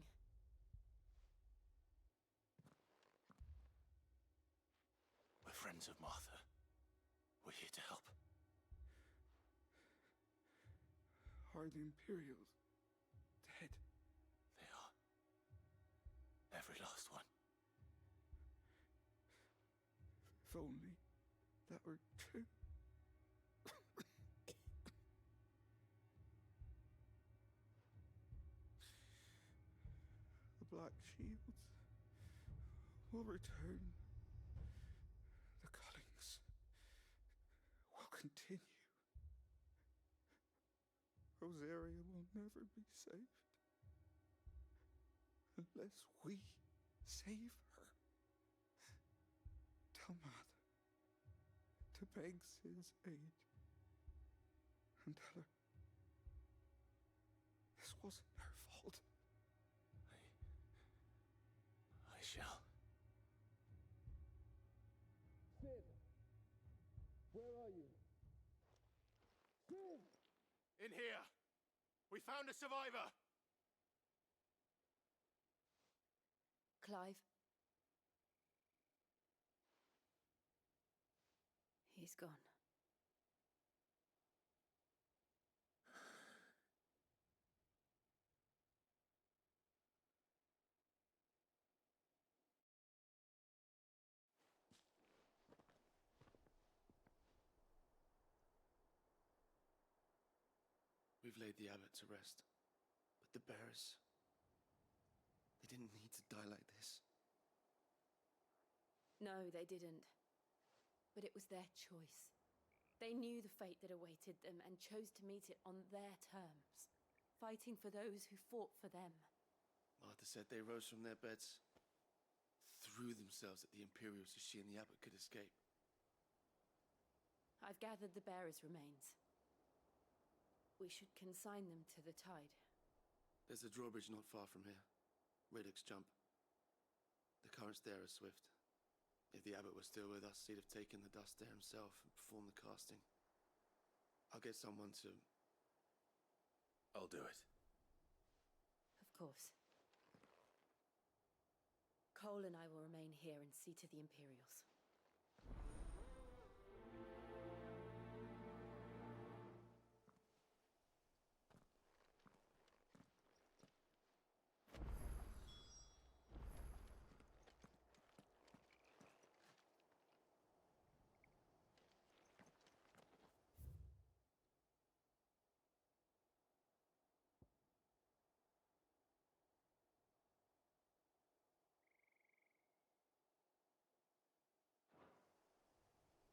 We're friends of Martha. We're here to help. Are the Imperials dead? They are. Every last one. If only that were true. The Black Shields will return. The cullings will continue. Rosaria will never be saved unless we save her. Tell Mother to beg Sid's aid and tell her this wasn't her fault. I shall. Sid! Where are you? Sid! In here! We found a survivor! Clive. He's gone. We've laid the abbot to rest, but the bearers, they didn't need to die like this. No, they didn't. But it was their choice. They knew the fate that awaited them and chose to meet it on their terms, fighting for those who fought for them. Martha said they rose from their beds, threw themselves at the Imperials so she and the abbot could escape. I've gathered the bearers' remains. We should consign them to the tide. There's a drawbridge not far from here. Riddick's Jump. The currents there are swift. If the abbot was still with us, he'd have taken the dust there himself and performed the casting. I'll get someone to... I'll do it. Of course. Cole and I will remain here and see to the Imperials.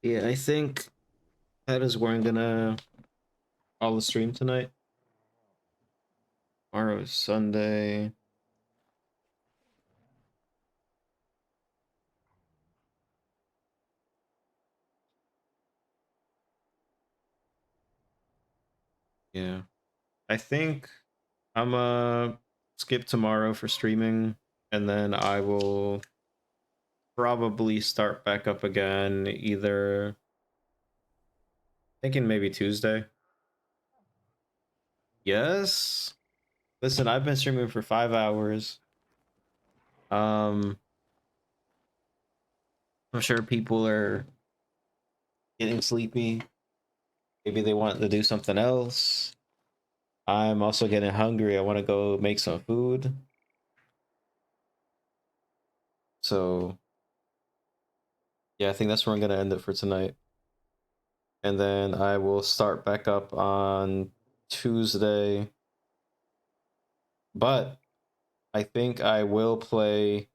Yeah, I think that is where I'm gonna call the stream tonight. Tomorrow is Sunday. Yeah. I think I'm skip tomorrow for streaming, and then I will probably start back up again either thinking maybe Tuesday. Yes. Listen, I've been streaming for 5 hours. I'm sure people are getting sleepy. Maybe they want to do something else. I'm also getting hungry. I want to go make some food. So, yeah, I think that's where I'm going to end it for tonight. And then I will start back up on Tuesday. But I think I will play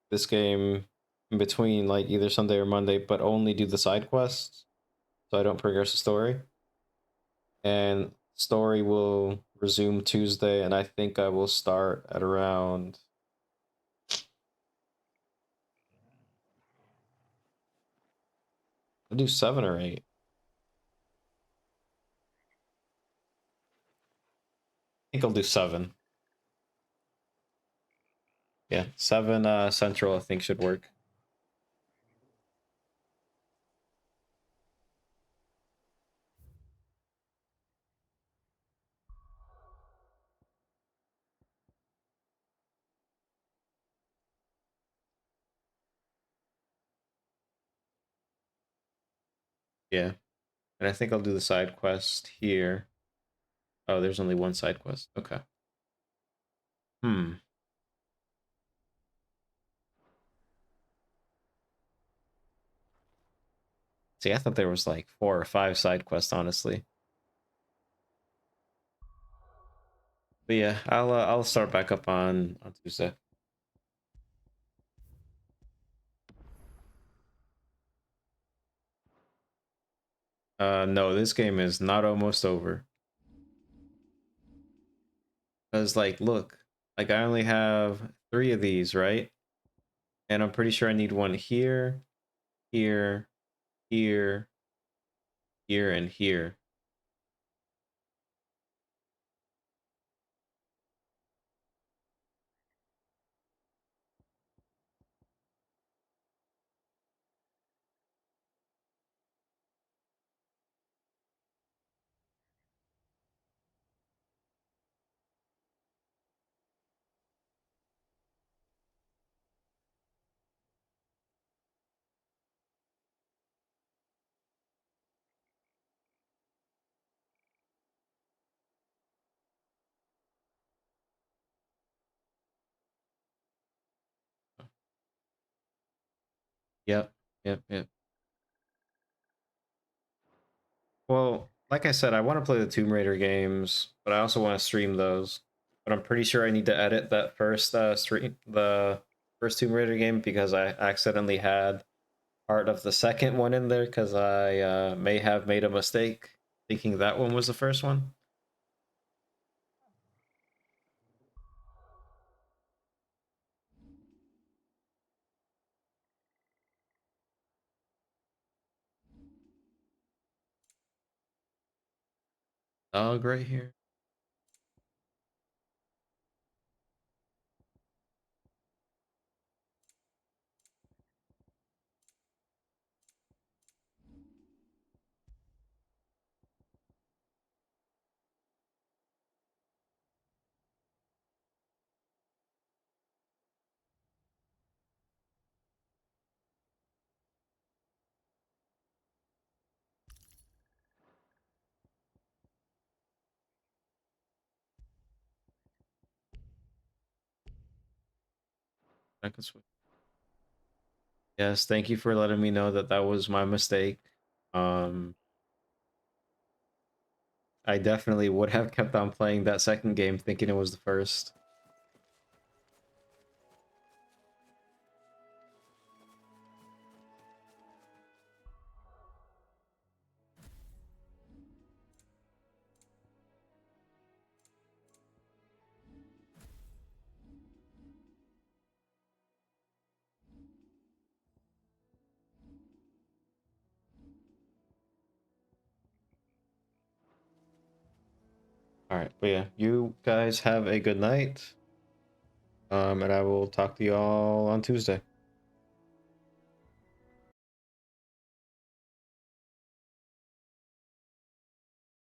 this game in between, like either Sunday or Monday, but only do the side quests so I don't progress the story. And story will resume Tuesday, and I think I will start at around I'll do 7 or 8. I think I'll do 7. Yeah, 7 central I think should work. Yeah. And I think I'll do the side quest here. Oh, there's only one side quest. Okay. Hmm. See, I thought there was like 4 or 5 side quests, honestly. But yeah, I'll start back up on Tuesday. No, this game is not almost over. Cause like, look, like I only have 3 of these, right? And I'm pretty sure I need one here, here, here, here, and here. Yep, yep, yep. Well, like I said, I want to play the Tomb Raider games, but I also want to stream those. But I'm pretty sure I need to edit that first stream, the first Tomb Raider game, because I accidentally had part of the second one in there because I may have made a mistake thinking that one was the first one. Dog right here. I can switch. Yes, thank you for letting me know that that was my mistake. Um, I definitely would have kept on playing that second game thinking it was the first. All right, but yeah, you guys have a good night. And I will talk to you all on Tuesday.